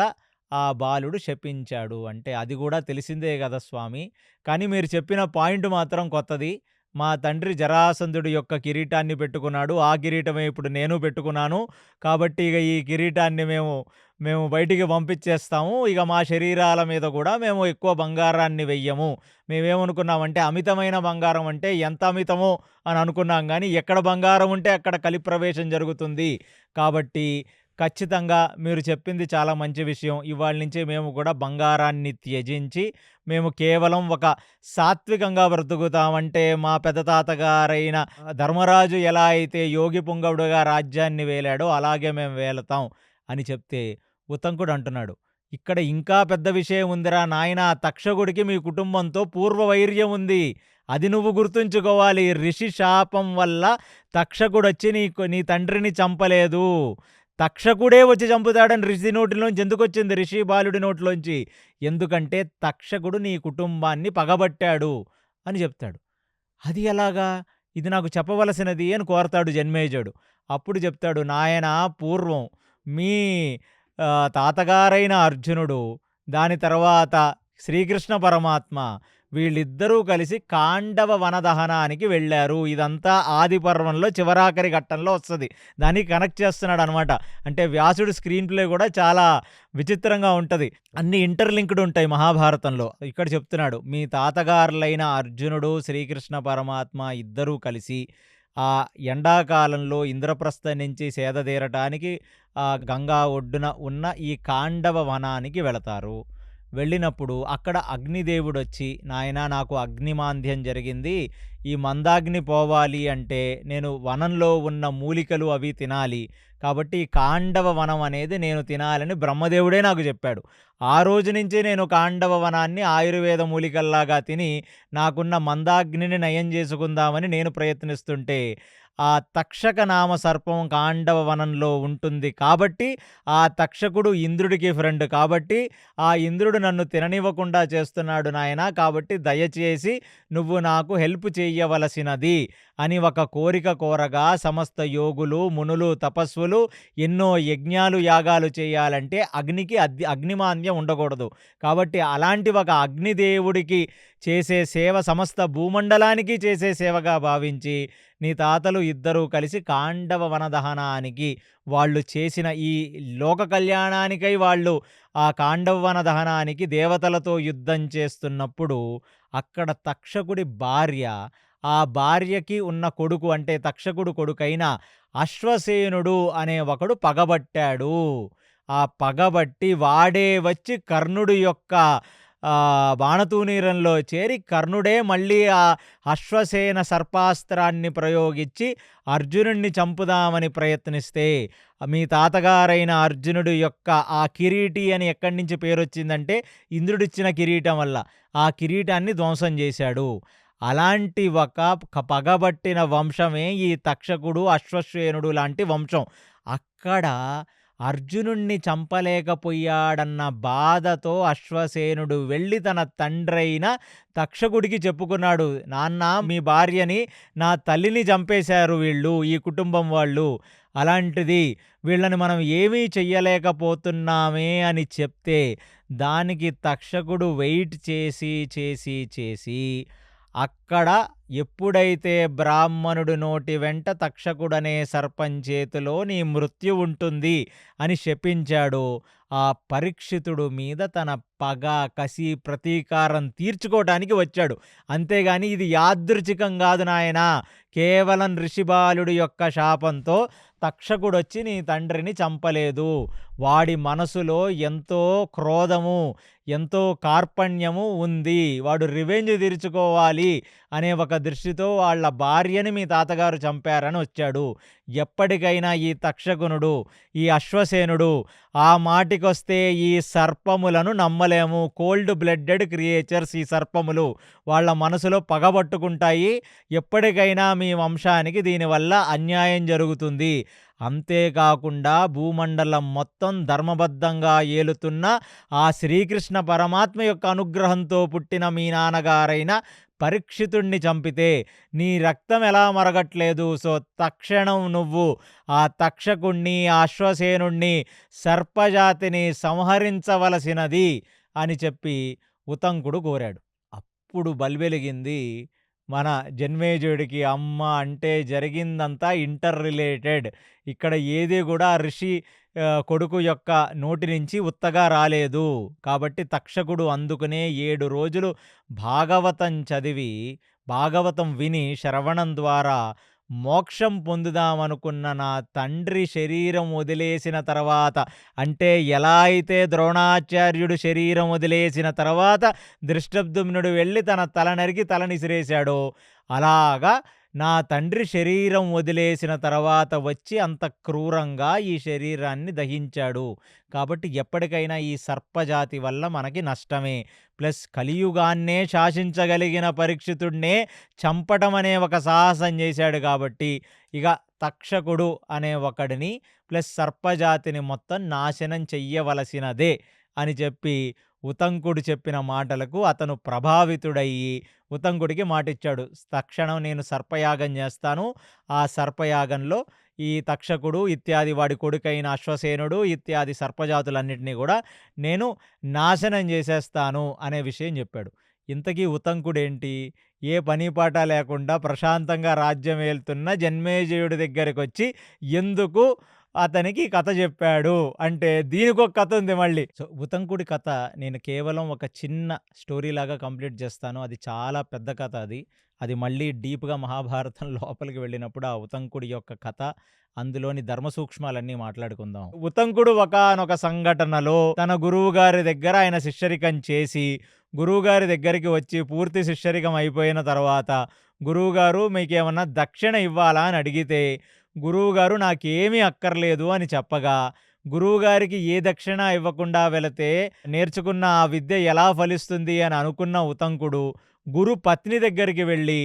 ఆ బాలుడు శపించాడు. అంటే అది గూడా తెలిసిందే గదా స్వామి! కానీ మీరు చెప్పిన పాయింట్ మాత్రం కొత్తది. మా తండ్రి జరాసంధుడి యొక్క కిరీటాన్ని పెట్టుకున్నాడు. ఆ కిరీటమే ఇప్పుడు నేను పెట్టుకున్నాను. కాబట్టి ఇగ ఈ కిరీటాన్ని మేము బయటికి పంపించేస్తాము. ఇగ మా శరీరాల మీద గూడా మేము ఎక్కువ బంగారాన్ని వెయ్యము. మేమేమనుకున్నామంటే అమితమైన బంగారం అంటే ఎంత అమితమో అని అనుకున్నాం గానీ, ఎక్కడ బంగారం ఉంటే అక్కడ కలిప్రవేశం జరుగుతుంది. కాబట్టి ఖచ్చితంగా మీరు చెప్పింది చాలా మంచి విషయం. ఇవాల్నించి మేము కూడా బంగారాన్ని త్యజించి, మేము కేవలం ఒక సాత్వికంగా బ్రతుకుతాం. అంటే మా పెద్ద తాతగారైన ధర్మరాజు ఎలా అయితే యోగి పుంగవుడుగా రాజ్యాన్ని వేలాడో అలాగే మేము వేలతాం అని చెప్తే, ఉతంకుడు అంటున్నాడు, ఇక్కడ ఇంకా పెద్ద విషయం ఉందిరా నాయనా! తక్షకుడికి మీ కుటుంబంతో పూర్వ వైర్యం ఉంది. అది నువ్వు గుర్తుంచుకోవాలి. ఋషి శాపం వల్ల తక్షకుడొచ్చి నీ తండ్రిని చంపలేదు. తక్షకుడే వచ్చి చంపుతాడని ఋషి నోటిలోంచి ఎందుకొచ్చింది? ఋషి బాలుడి నోటిలోంచి. ఎందుకంటే తక్షకుడు నీ కుటుంబాన్ని పగబట్టాడు అని చెప్తాడు. అది ఎలాగా? ఇది నాకు చెప్పవలసినది అని కోరతాడు జన్మేజయుడు. అప్పుడు చెప్తాడు, నాయనా పూర్వం మీ తాతగారైన అర్జునుడు, దాని తర్వాత శ్రీకృష్ణ పరమాత్మ వీళ్ళిద్దరూ కలిసి కాండవ వనదహనానికి వెళ్ళారు. ఇదంతా ఆది పర్వంలో చివరాఖరి ఘట్టంలో వస్తది. దానికి కనెక్ట్ చేస్తున్నాడనమాట. అంటే వ్యాసుడు స్క్రీన్ ప్లే కూడా చాలా విచిత్రంగా ఉంటది. అన్నీ ఇంటర్‌లింక్డ్ ఉంటాయి మహాభారతంలో. ఇక్కడ చెప్తున్నాడు, మీ తాతగారులైన అర్జునుడు, శ్రీకృష్ణ పరమాత్మ ఇద్దరూ కలిసి ఆ ఎండాకాలంలో ఇంద్రప్రస్థం నుంచి సేదతీరటానికి గంగా ఒడ్డున ఉన్న ఈ కాండవ వనానికి వెళతారు. వెళ్ళినప్పుడు అక్కడ అగ్నిదేవుడొచ్చి, నాయనా నాకు అగ్నిమాంద్యం జరిగింది. ఈ మందాగ్ని పోవాలి అంటే నేను వనంలో ఉన్న మూలికలు అవి తినాలి. కాబట్టి ఈ కాండవ వనం అనేది నేను తినాలని బ్రహ్మదేవుడే నాకు చెప్పాడు. ఆ రోజు నుంచి నేను కాండవ వనాన్ని ఆయుర్వేద మూలికల్లాగా తిని నాకున్న మందాగ్నిని నయం చేసుకుందామని నేను ప్రయత్నిస్తుంటే, ఆ తక్షక నామ సర్పం కాండవ వనంలో ఉంటుంది కాబట్టి, ఆ తక్షకుడు ఇంద్రుడికి ఫ్రెండ్ కాబట్టి, ఆ ఇంద్రుడు నన్ను తిననివ్వకుండా చేస్తున్నాడు నాయనా, కాబట్టి దయచేసి నువ్వు నాకు హెల్ప్ చెయ్యవలసినది అని ఒక కోరిక కోరగా, సమస్త యోగులు, మునులు, తపస్సులు ఎన్నో యజ్ఞాలు, యాగాలు చేయాలంటే అగ్నికి అగ్నిమాంద్యం ఉండకూడదు. కాబట్టి అలాంటి ఒక అగ్నిదేవుడికి చేసే సేవ సమస్త భూమండలానికి చేసే సేవగా భావించి, నీ తాతలు ఇద్దరూ కలిసి కాండవ వనదహనానికి వాళ్ళు చేసిన ఈ లోక కళ్యాణానికై వాళ్ళు ఆ కాండవ వన దహనానికి దేవతలతో యుద్ధం చేస్తున్నప్పుడు, అక్కడ తక్షకుడి భార్య, ఆ భార్యకి ఉన్న కొడుకు అంటే తక్షకుడు కొడుకైన అశ్వసేనుడు అనే ఒకడు పగబట్టాడు. ఆ పగబట్టి వాడే వచ్చి కర్ణుడి యొక్క బాణతూనీరంలో చేరి కర్ణుడే మళ్ళీ ఆ అశ్వసేన సర్పాస్త్రాన్ని ప్రయోగించి అర్జునుడిని చంపుదామని ప్రయత్నిస్తే, మీ తాతగారైన అర్జునుడు యొక్క ఆ కిరీటి అని ఎక్కడి నుంచి పేరొచ్చిందంటే ఇంద్రుడిచ్చిన కిరీటం వల్ల. ఆ కిరీటాన్ని ధ్వంసం చేశాడు. అలాంటి ఒక పగబట్టిన వంశమే ఈ తక్షకుడు, అశ్వసేనుడు లాంటి వంశం. అక్కడ అర్జునుణ్ణి చంపలేకపోయాడన్న బాధతో అశ్వసేనుడు వెళ్ళి తన తండ్రైన తక్షకుడికి చెప్పుకున్నాడు. నాన్న, మీ భార్యని, నా తల్లిని చంపేశారు వీళ్ళు, ఈ కుటుంబం వాళ్ళు. అలాంటిది వీళ్ళని మనం ఏమీ చెయ్యలేకపోతున్నామే అని చెప్తే, దానికి తక్షకుడు వెయిట్ చేసి చేసి చేసి అక్కడ ఎప్పుడైతే బ్రాహ్మణుడి నోటి వెంట తక్షకుడనే సర్పం చేతిలో నీ మృత్యు ఉంటుంది అని శపించాడో, ఆ పరీక్షితుడు మీద తన పగ, కసి, ప్రతీకారం తీర్చుకోవటానికి వచ్చాడు. అంతేగాని ఇది యాదృచ్ఛికం కాదు నాయనా, కేవలం ఋషిబాలుడి యొక్క శాపంతో తక్షకుడొచ్చి నీ తండ్రిని చంపలేదు. వాడి మనసులో ఎంతో క్రోధము, ఎంతో కార్పణ్యము ఉంది. వాడు రివెంజ్ తీర్చుకోవాలి అనే ఒక దృష్టితో వాళ్ళ భార్యని మీ తాతగారు చంపారని వచ్చాడు. ఎప్పటికైనా ఈ తక్షకునుడు, ఈ అశ్వసేనుడు, ఆ మాటికొస్తే ఈ సర్పములను నమ్మలేము. కోల్డ్ బ్లడెడ్ క్రియేచర్స్ ఈ సర్పములు. వాళ్ళ మనసులో పగబట్టుకుంటాయి. ఎప్పటికైనా మీ వంశానికి దీనివల్ల అన్యాయం జరుగుతుంది. అంతేకాకుండా భూమండలం మొత్తం ధర్మబద్ధంగా ఏలుతున్న ఆ శ్రీకృష్ణ పరమాత్మ యొక్క అనుగ్రహంతో పుట్టిన మీ నాన్నగారైన పరీక్షితుణ్ణి చంపితే నీ రక్తం ఎలా మరగట్లేదు. సో తక్షణం నువ్వు ఆ తక్షకుణ్ణి, ఆ అశ్వసేనుణ్ణి, సర్పజాతిని సంహరించవలసినది అని చెప్పి ఉతంకుడు కోరాడు. అప్పుడు బల్బెలిగింది మన జన్మేజయుడికి. అమ్మ, అంటే జరిగిందంతా ఇంటర్ రిలేటెడ్. ఇక్కడ ఏది కూడా ఋషి కొడుకు యొక్క నోటి నుంచి ఉత్తగా రాలేదు. కాబట్టి తక్షకుడు అందుకునే 7 రోజులు భాగవతం చదివి, భాగవతం విని, శ్రవణం ద్వారా మోక్షం పొందుదామనుకున్న నా తండ్రి శరీరం వదిలేసిన తర్వాత, అంటే ఎలా అయితే ద్రోణాచార్యుడు శరీరం వదిలేసిన తర్వాత దృష్టద్యుమ్నుడు వెళ్ళి తన తల నరికి తలనిసిరేశాడో, అలాగా నా తండ్రి శరీరం వదిలేసిన తర్వాత వచ్చి అంత క్రూరంగా ఈ శరీరాన్ని దహించాడు. కాబట్టి ఎప్పటికైనా ఈ సర్పజాతి వల్ల మనకి నష్టమే. ప్లస్ కలియుగాన్నే శాసించగలిగిన పరీక్షితుడినే చంపటం అనే ఒక సాహసం చేశాడు. కాబట్టి ఇక తక్షకుడు అనే ఒకడిని ప్లస్ సర్పజాతిని మొత్తం నాశనం చెయ్యవలసినదే అని చెప్పి ఉతంకుడు చెప్పిన మాటలకు అతను ప్రభావితుడయ్యి ఉతంకుడికి మాటిచ్చాడు. తక్షణం నేను సర్పయాగం చేస్తాను. ఆ సర్పయాగంలో ఈ తక్షకుడు ఇత్యాది వాడి కొడుకైన అశ్వసేనుడు ఇత్యాది సర్పజాతులన్నిటినీ కూడా నేను నాశనం చేసేస్తాను అనే విషయం చెప్పాడు. ఇంతకీ ఉతంకుడేంటి, ఏ పని పాట లేకుండా ప్రశాంతంగా రాజ్యం ఏలుతున్న జన్మేజయుడి దగ్గరికి వచ్చి ఎందుకు అతనికి కథ చెప్పాడు అంటే, దీనికొక కథ ఉంది మళ్ళీ. సో ఉతంకుడి కథ నేను కేవలం ఒక చిన్న స్టోరీ లాగా కంప్లీట్ చేస్తాను. అది చాలా పెద్ద కథ. అది మళ్ళీ డీప్గా మహాభారతం లోపలికి వెళ్ళినప్పుడు ఆ ఉతంకుడి యొక్క కథ, అందులోని ధర్మ సూక్ష్మాలన్నీ మాట్లాడుకుందాం. ఉతంకుడు ఒకానొక సంఘటనలో తన గురువుగారి దగ్గర ఆయన శిష్యరికం చేసి, గురువుగారి దగ్గరికి వచ్చి పూర్తి శిష్యరికం అయిపోయిన తర్వాత, గురువుగారు మీకేమన్నా దక్షిణ ఇవ్వాలా అని అడిగితే, గురువుగారు నాకేమీ అక్కర్లేదు అని చెప్పగా, గురువుగారికి ఏ దక్షిణ ఇవ్వకుండా వెళితే నేర్చుకున్న ఆ విద్య ఎలా ఫలిస్తుంది అని అనుకున్న ఉతంకుడు గురు పత్ని దగ్గరికి వెళ్ళి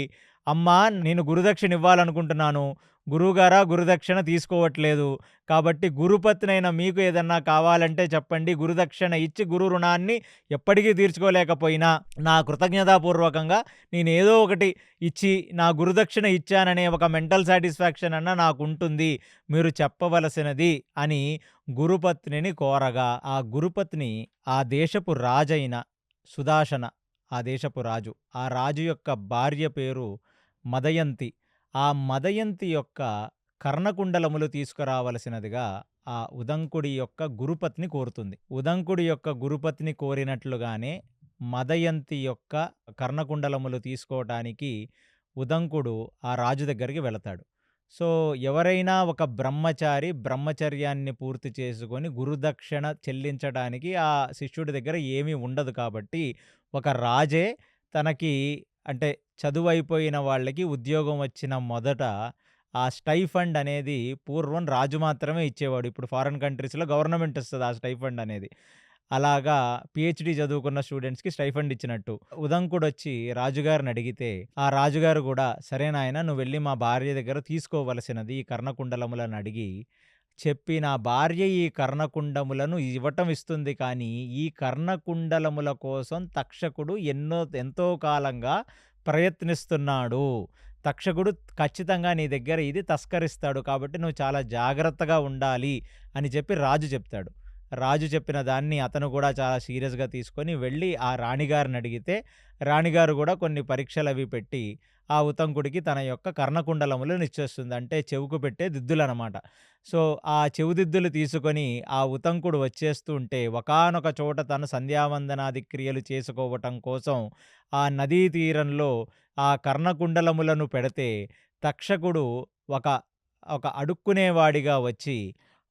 అమ్మా నేను గురుదక్షిణ ఇవ్వాలనుకుంటున్నాను. గురువుగారా గురుదక్షిణ తీసుకోవట్లేదు. కాబట్టి గురుపత్నైన మీకు ఏదన్నా కావాలంటే చెప్పండి. గురుదక్షిణ ఇచ్చి గురు రుణాన్ని ఎప్పటికీ తీర్చుకోలేకపోయినా నా కృతజ్ఞతాపూర్వకంగా నేనేదో ఒకటి ఇచ్చి నా గురుదక్షిణ ఇచ్చాననే ఒక మెంటల్ సాటిస్ఫాక్షన్ అన్నా నాకుంటుంది. మీరు చెప్పవలసినది అని గురుపత్నిని కోరగా, ఆ గురుపత్ని ఆ దేశపు రాజైన సుదాసన, ఆ దేశపు రాజు. ఆ రాజు యొక్క భార్య పేరు మదయంతి. ఆ మదయంతి యొక్క కర్ణకుండలములు తీసుకురావలసినదిగా ఆ ఉదంకుడి యొక్క గురుపత్ని కోరుతుంది. ఉదంకుడి యొక్క గురుపత్ని కోరినట్లుగానే మదయంతి యొక్క కర్ణకుండలములు తీసుకోవటానికి ఉదంకుడు ఆ రాజు దగ్గరికి వెళతాడు. సో, ఎవరైనా ఒక బ్రహ్మచారి బ్రహ్మచర్యాన్ని పూర్తి చేసుకొని గురుదక్షిణ చెల్లించడానికి ఆ శిష్యుడి దగ్గర ఏమీ ఉండదు కాబట్టి, ఒక రాజే తనకి అంటే చదువయిపోయిన వాళ్ళకి ఉద్యోగం వచ్చిన మొదట ఆ స్టైఫండ్ అనేది పూర్వం రాజు మాత్రమే ఇచ్చేవాడు. ఇప్పుడు ఫారిన్ కంట్రీస్‌లో గవర్నమెంట్ ఇస్తది ఆ స్టైఫండ్ అనేది. అలాగా పీహెచ్‌డీ చదువుకున్న స్టూడెంట్స్‌కి స్టైఫండ్ ఇచ్చినట్టు. ఉదంకుడొచ్చి రాజుగారిని అడిగితే, ఆ రాజుగారు గూడా "సరే నాయనా నువ్వెళ్ళి మా భార్య దగ్గర తీసుకోవలసినది ఈ కర్ణకుండలములని" అడిగి చెప్పి, "నా భార్య ఈ కర్ణకుండములను ఇవ్వటం ఇస్తుంది కానీ, ఈ కర్ణకుండలముల కోసం తక్షకుడు ఎంతో కాలంగా ప్రయత్నిస్తున్నాడు. తక్షకుడు ఖచ్చితంగా నీ దగ్గర ఇది తస్కరిస్తాడు. కాబట్టి నువ్వు చాలా జాగ్రత్తగా ఉండాలి" అని చెప్పి రాజు చెప్తాడు. రాజు చెప్పిన దాన్ని అతను కూడా చాలా సీరియస్‌గా తీసుకొని వెళ్ళి ఆ రాణిగారిని అడిగితే, రాణిగారు గూడా కొన్ని పరీక్షలవి పెట్టి, ఆ ఉతంకుడికి తన యొక్క కర్ణకుండలములను ఇచ్చేస్తుంది. అంటే చెవుకు పెట్టే దిద్దులనమాట. సో, ఆ చెవుదిద్దులు తీసుకొని ఆ ఉతంకుడు వచ్చేస్తూ ఉంటే, ఒకానొక చోట తను సంధ్యావందనాది క్రియలు చేసుకోవటం కోసం ఆ నదీ తీరంలో ఆ కర్ణకుండలములను పెడితే, తక్షకుడు ఒక ఒక అడుక్కునేవాడిగా వచ్చి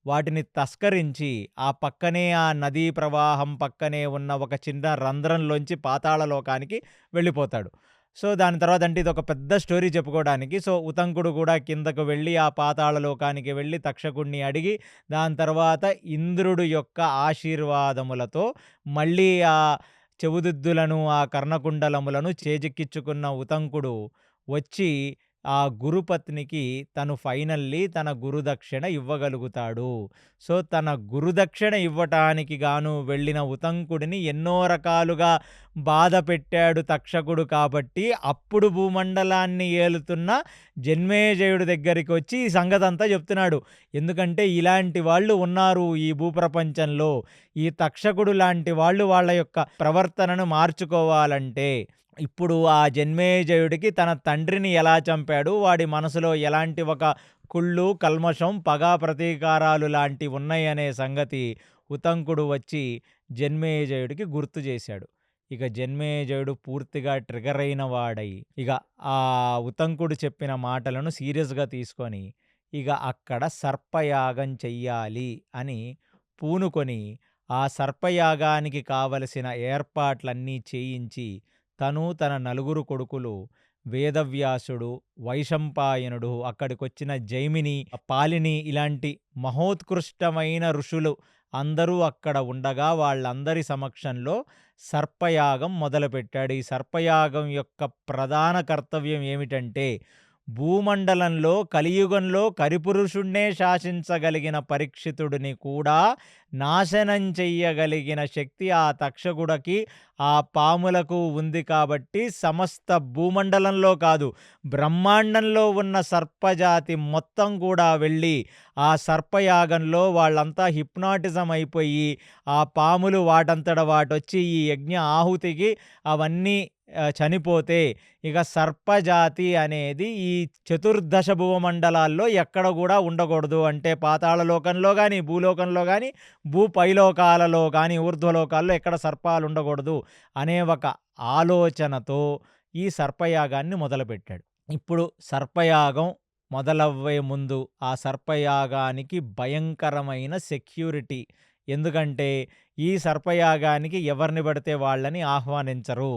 వాటిని తస్కరించి, ఆ పక్కనే ఆ నదీ ప్రవాహం పక్కనే ఉన్న ఒక చిన్న రంధ్రంలోంచి పాతాళ లోకానికి వెళ్ళిపోతాడు. సో, దాని తర్వాత అంటే ఇదొక పెద్ద స్టోరీ చెప్పుకోవడానికి. సో, ఉతంకుడు కూడా కిందకు వెళ్ళి ఆ పాతాళ లోకానికి వెళ్ళి తక్షకుడిని అడిగి, దాని తర్వాత ఇంద్రుడు యొక్క ఆశీర్వాదములతో మళ్ళీ ఆ చెవుదిద్దులను, ఆ కర్ణకుండలములను చేజిక్కించుకున్న ఉతంకుడు వచ్చి ఆ గురుపత్నికి తను ఫైనల్లీ తన గురుదక్షిణ ఇవ్వగలుగుతాడు. సో, తన గురుదక్షిణ ఇవ్వటానికి గాను వెళ్ళిన ఉతంకుడిని ఎన్నో రకాలుగా బాధ పెట్టాడు తక్షకుడు కాబట్టి, అప్పుడు భూమండలాన్ని ఏలుతున్న జన్మేజయుడి దగ్గరికొచ్చి ఈ సంగతంతా చెప్తున్నాడు. ఎందుకంటే ఇలాంటి వాళ్ళు ఉన్నారు ఈ భూప్రపంచంలో. ఈ తక్షకుడు లాంటి వాళ్ళు వాళ్ళ యొక్క ప్రవర్తనను మార్చుకోవాలంటే ఇప్పుడు ఆ జన్మేజయుడికి తన తండ్రిని ఎలా చంపాడు, వాడి మనసులో ఎలాంటి ఒక కుళ్ళు, కల్మషం, పగ, ప్రతీకారాలు లాంటివి ఉన్నాయనే సంగతి ఉతంకుడు వచ్చి జన్మేజయుడికి గుర్తు చేశాడు. ఇక జన్మేజయుడు పూర్తిగా ట్రిగర్ అయిన వాడై, ఇక ఆ ఉతంకుడు చెప్పిన మాటలను సీరియస్‌గా తీసుకొని, ఇక అక్కడ సర్పయాగం చెయ్యాలి అని పూనుకొని, ఆ సర్పయాగానికి కావలసిన ఏర్పాట్లన్నీ చేయించి తను, తన నలుగురు కొడుకులు వేదవ్యాసుడు, వైశంపాయనుడు, అక్కడికొచ్చిన జైమిని, పాలిని ఇలాంటి మహోత్కృష్టమైన ఋషులు అందరూ అక్కడ ఉండగా వాళ్ళందరి సమక్షంలో సర్పయాగం మొదలుపెట్టాడు. ఈ సర్పయాగం యొక్క ప్రధాన కర్తవ్యం ఏమిటంటే, భూమండలంలో కలియుగంలో కలిపురుషుణ్ణే శాసించగలిగిన పరీక్షితుడిని కూడా నాశనం చెయ్యగలిగిన శక్తి ఆ తక్షకుడికి, ఆ పాములకు ఉంది కాబట్టి సమస్త భూమండలంలో కాదు, బ్రహ్మాండంలో ఉన్న సర్పజాతి మొత్తం కూడా వెళ్ళి ఆ సర్పయాగంలో వాళ్ళంతా హిప్నాటిజం అయిపోయి, ఆ పాములు వాటంతట వాటొచ్చి ఈ యజ్ఞ ఆహుతికి అవన్నీ చనిపోతే, ఇక సర్పజాతి అనేది ఈ చతుర్దశ భువమండలాల్లో ఎక్కడ గూడా ఉండకూడదు. అంటే పాతాళ లోకంలో గాని, భూలోకంలో గాని, భూపైలోకాలలో గాని, ఊర్ధ్వలోకాల్లో ఎక్కడ సర్పాలుండకూడదు అనే ఒక ఆలోచనతో ఈ సర్పయాగాన్ని మొదలుపెట్టాడు. ఇప్పుడు సర్పయాగం మొదలవ్వే ముందు ఆ సర్పయాగానికి భయంకరమైన సెక్యూరిటీ. ఎందుకంటే ఈ సర్పయాగానికి ఎవరిని పడితే వాళ్ళని ఆహ్వానించరు.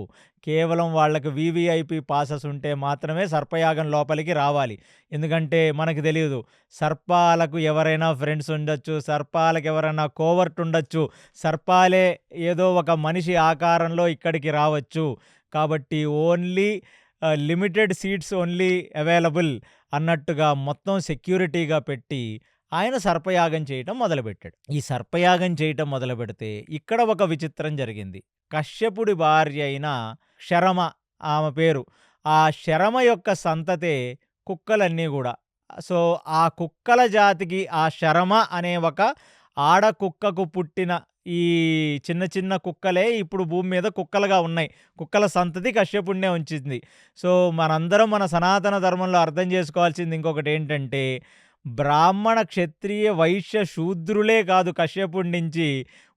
కేవలం వాళ్ళకి వీవీఐపీ పాసెస్ ఉంటే మాత్రమే సర్పయాగం లోపలికి రావాలి. ఎందుకంటే మనకు తెలీదు. సర్పాలకు ఎవరైనా ఫ్రెండ్స్ ఉండొచ్చు. సర్పాలకు ఎవరైనా కోవర్ట్ ఉండొచ్చు. సర్పాలే ఏదో ఒక మనిషి ఆకారంలో ఇక్కడికి రావచ్చు. కాబట్టి only limited seats only available అన్నట్టుగా మొత్తం సెక్యూరిటీగా పెట్టి ఆయన సర్పయాగం చేయటం మొదలుపెట్టాడు. ఈ సర్పయాగం చేయటం మొదలుపెడితే ఇక్కడ ఒక విచిత్రం జరిగింది. కశ్యపుడి భార్య అయిన శరమ ఆమె పేరు. ఆ శరమ యొక్క సంతతే కుక్కలన్నీ గూడా. సో, ఆ కుక్కల జాతికి ఆ శరమ అనే ఒక ఆడ కుక్కకు పుట్టిన ఈ చిన్న చిన్న కుక్కలే ఇప్పుడు భూమి మీద కుక్కలుగా ఉన్నాయి. కుక్కల సంతతి కశ్యపుడినే ఉంచింది. సో, మనందరం మన సనాతన ధర్మంలో అర్థం చేసుకోవాల్సింది ఇంకొకటేంటంటే, బ్రాహ్మణ, క్షత్రియ, వైశ్య, శూద్రులే కాదు కశ్యపుడి నుంచి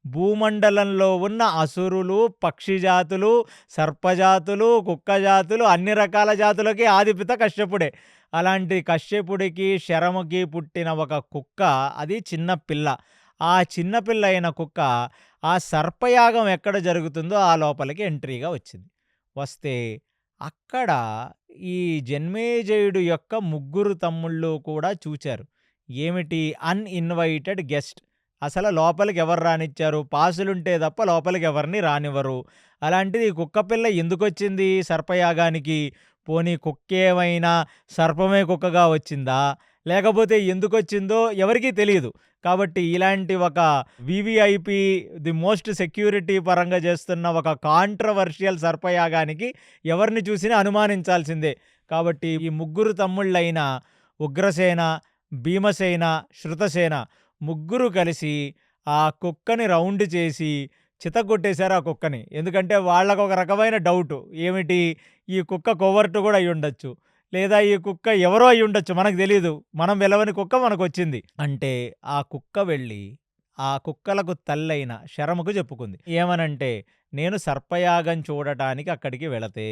భూమండలంలో ఉన్న అసురులు, పక్షి జాతులు, సర్పజాతులు, కుక్క జాతులు అన్ని రకాల జాతులకి ఆదిపిత కశ్యపుడే. అలాంటి కశ్యపుడికి, శరముకి పుట్టిన ఒక కుక్క అది చిన్న పిల్ల. ఆ చిన్న పిల్ల అయిన కుక్క ఆ సర్పయాగం ఎక్కడ జరుగుతుందో ఆ లోపలికి ఎంట్రీగా వచ్చింది. వస్తే అక్కడ ఈ జన్మేజయుడు యొక్క ముగ్గురు తమ్ముళ్ళు కూడా చూచారు. ఏమిటి? Uninvited guest. అసలు లోపలికి ఎవరు రానిచ్చారు? పాసులుంటే తప్ప లోపలికి ఎవరిని రానివ్వరు. అలాంటిది ఈ కుక్క పిల్ల ఎందుకొచ్చింది సర్పయాగానికి? పోనీ కుక్కేమైనా సర్పమే కుక్కగా వచ్చిందా? లేకపోతే ఎందుకొచ్చిందో ఎవరికీ తెలీదు. కాబట్టి ఇలాంటి ఒక వీవీఐపీ ది మోస్ట్ సెక్యూరిటీ పరంగా చేస్తున్న ఒక కాంట్రవర్షియల్ సర్పయాగానికి ఎవరిని చూసినా అనుమానించాల్సిందే. కాబట్టి ఈ ముగ్గురు తమ్ముళ్ళైన ఉగ్రసేన, భీమసేన, శృతసేన ముగ్గురు కలిసి ఆ కుక్కని రౌండ్ చేసి చితగ్గొట్టేశారు ఆ కుక్కని. ఎందుకంటే వాళ్ళకొక రకమైన డౌటు. ఏమిటి? ఈ కుక్క కొవర్ట్ గూడా అయ్యుండొచ్చు. లేదా ఈ కుక్క ఎవరో అయ్యుండొచ్చు. మనకు తెలీదు. మనం వెలవని కుక్క మనకొచ్చింది. అంటే ఆ కుక్క వెళ్ళి ఆ కుక్కలకు తల్లైన శరమకు చెప్పుకుంది. ఏమనంటే, నేను సర్పయాగం చూడటానికి అక్కడికి వెళితే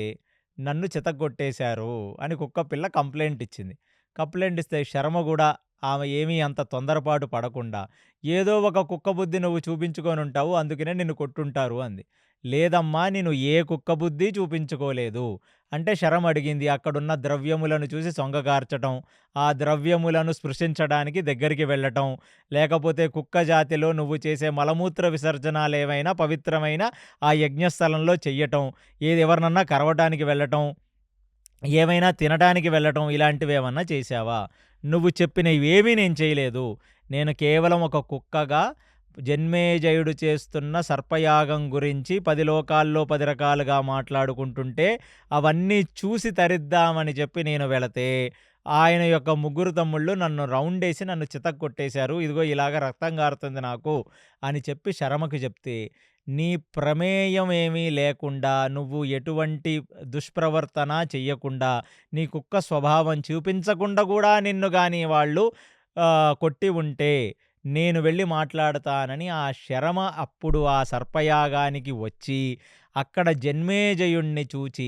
నన్ను చితగ్గొట్టేశారు అని కుక్క పిల్ల కంప్లెయింట్ ఇచ్చింది. కంప్లెయింట్ ఇస్తే శరమ గూడా ఆమె ఏమీ అంత తొందరపాటు పడకుండా, ఏదో ఒక కుక్క బుద్ధి నువ్వు చూపించుకొనుంటావు. అందుకనే నిన్ను కొట్టుంటారు అంది. లేదమ్మా, నేను ఏ కుక్క బుద్ధి చూపించుకోలేదు. అంటే శరం అడిగింది. అక్కడున్న ద్రవ్యములను చూసి సొంగగార్చటం, ఆ ద్రవ్యములను స్పృశించడానికి దగ్గరికి వెళ్ళటం, లేకపోతే కుక్క జాతిలో నువ్వు చేసే మలమూత్ర విసర్జనాలేవైనా పవిత్రమైన ఆ యజ్ఞస్థలంలో చెయ్యటం, ఎవరినన్నా కరవటానికి వెళ్ళటం, ఏమైనా తినటానికి వెళ్ళటం ఇలాంటివేమన్నా చేశావా? నువ్వు చెప్పినవేమీ నేను చేయలేదు. నేను కేవలం ఒక కుక్కగా జన్మేజయుడు చేస్తున్న సర్పయాగం గురించి 10 లోకాల్లో 10 రకాలుగా మాట్లాడుకుంటుంటే అవన్నీ చూసి తరిద్దామని చెప్పి నేను వెళితే, ఆయన యొక్క ముగ్గురు తమ్ముళ్ళు నన్ను రౌండేసి నన్ను చితక్కొట్టేశారు. ఇదిగో ఇలాగ రక్తం గారుతుంది నాకు అని చెప్పి శరమకు చెప్తే, నీ ప్రమేయం ఏమీ లేకుండా, నువ్వు ఎటువంటి దుష్ప్రవర్తన చెయ్యకుండా, నీ కుక్క స్వభావం చూపించకుండా గూడా నిన్ను గాని వాళ్ళు కొట్టి ఉంటే నేను వెళ్ళి మాట్లాడతానని ఆ శరమ అప్పుడు ఆ సర్పయాగానికి వచ్చి, అక్కడ జన్మేజయుణ్ణి చూచి,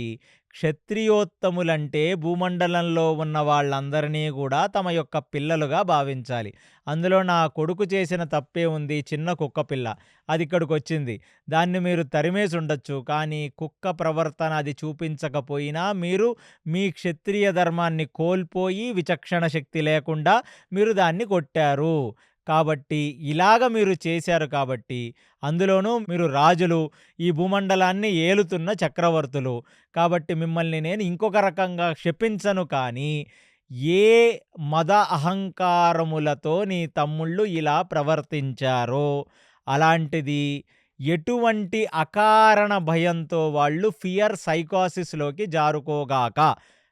క్షత్రియోత్తములంటే భూమండలంలో ఉన్న వాళ్ళందరినీ గూడా తమ యొక్క పిల్లలుగా భావించాలి. అందులో నా కొడుకు చేసిన తప్పే ఉంది, చిన్న కుక్క పిల్ల. అది ఇక్కడికొచ్చింది. దాన్ని మీరు తరిమేసుండొచ్చు. కానీ కుక్క ప్రవర్తన అది చూపించకపోయినా మీరు మీ క్షత్రియ ధర్మాన్ని కోల్పోయి, విచక్షణ శక్తి లేకుండా మీరు దాన్ని కొట్టారు. కాబట్టి ఇలాగ మీరు చేశారు కాబట్టి, అందులోనూ మీరు రాజులు, ఈ భూమండలాన్ని ఏలుతున్న చక్రవర్తులు. కాబట్టి మిమ్మల్ని నేను ఇంకొక రకంగా శపించను కానీ, ఏ మద అహంకారములతో నీ తమ్ముళ్ళు ఇలా ప్రవర్తించారో, అలాంటిది ఎటువంటి అకారణ భయంతో వాళ్ళు ఫియర్ సైకోసిస్‌లోకి జారుకోగాక.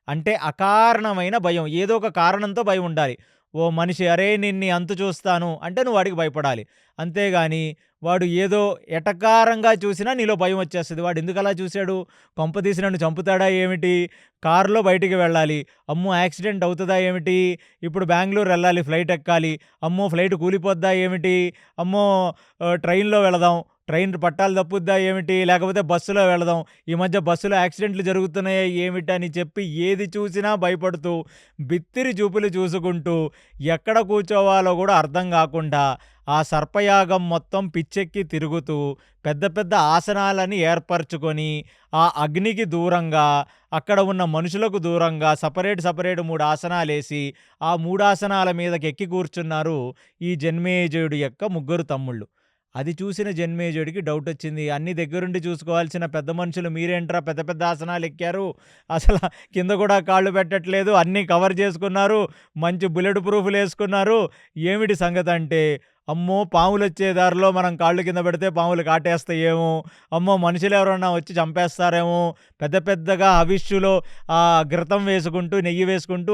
అంటే అకారణమైన భయం. ఏదో ఒక కారణంతో భయం ఉండాలి. ఓ మనిషి "అరేయ్! నిన్ని అంతు చూస్తాను" అంటే నువ్వు వాడికి భయపడాలి. అంతేగాని వాడు ఏదో ఎటకారంగా చూసినా నీలో భయం వచ్చేస్తది. వాడు ఎందుకలా చూసాడు? కొంపదీసి నన్ను చంపుతాడా ఏమిటి? కారులో బయటికి వెళ్ళాలి. అమ్మో! యాక్సిడెంట్ అవుతదా ఏమిటి? ఇప్పుడు బెంగుళూరు ఎళ్ళాలి, ఫ్లైట్ ఎక్కాలి. అమ్మో! ఫ్లైట్ కూలిపోద్దా ఏమిటి? అమ్మో! ట్రైన్‌లో వెళదాం. ట్రైన్ పట్టాలు తప్పుద్దా ఏమిటి? లేకపోతే బస్సులో వెళదాం. ఈ మధ్య బస్సులో యాక్సిడెంట్లు జరుగుతున్నాయా ఏమిటని చెప్పి ఏది చూసినా భయపడుతూ, బిత్తిరి చూపులు చూసుకుంటూ, ఎక్కడ కూర్చోవాలో గూడా అర్థం గాకుండా, ఆ సర్పయాగం మొత్తం పిచ్చెక్కి తిరుగుతూ, పెద్ద పెద్ద ఆసనాలని ఏర్పరచుకొని, ఆ అగ్నికి దూరంగా, అక్కడ ఉన్న మనుషులకు దూరంగా సెపరేట్ 3 ఆసనాలేసి, ఆ 3 ఆసనాల మీదకెక్కి కూర్చున్నారు ఈ జన్మేజయుడి యొక్క ముగ్గురు తమ్ముళ్ళు. అది చూసిన జన్మేజయుడికి డౌటొచ్చింది. అన్నీ దగ్గరుండి చూసుకోవాల్సిన పెద్ద మనుషులు మీరేంట్రా పెద్ద పెద్ద ఆసనాలెక్కారు. అసల కింద గూడా కాళ్ళు పెట్టట్లేదు. అన్నీ కవర్ చేసుకున్నారు. మంచి బుల్లెట్ ప్రూఫ్‌లేసుకున్నారు. ఏమిటి సంగతంటే, అమ్మో! పాములొచ్చే దారిలో మనం కాళ్ళు కింద పెడితే పాములు కాటేస్తాయేమో! అమ్మో! మనుషులెవరన్నా వచ్చి చంపేస్తారేమో! పెద్ద పెద్దగా హవిష్యులో ఘృతం వేసుకుంటూ, నెయ్యి వేసుకుంటూ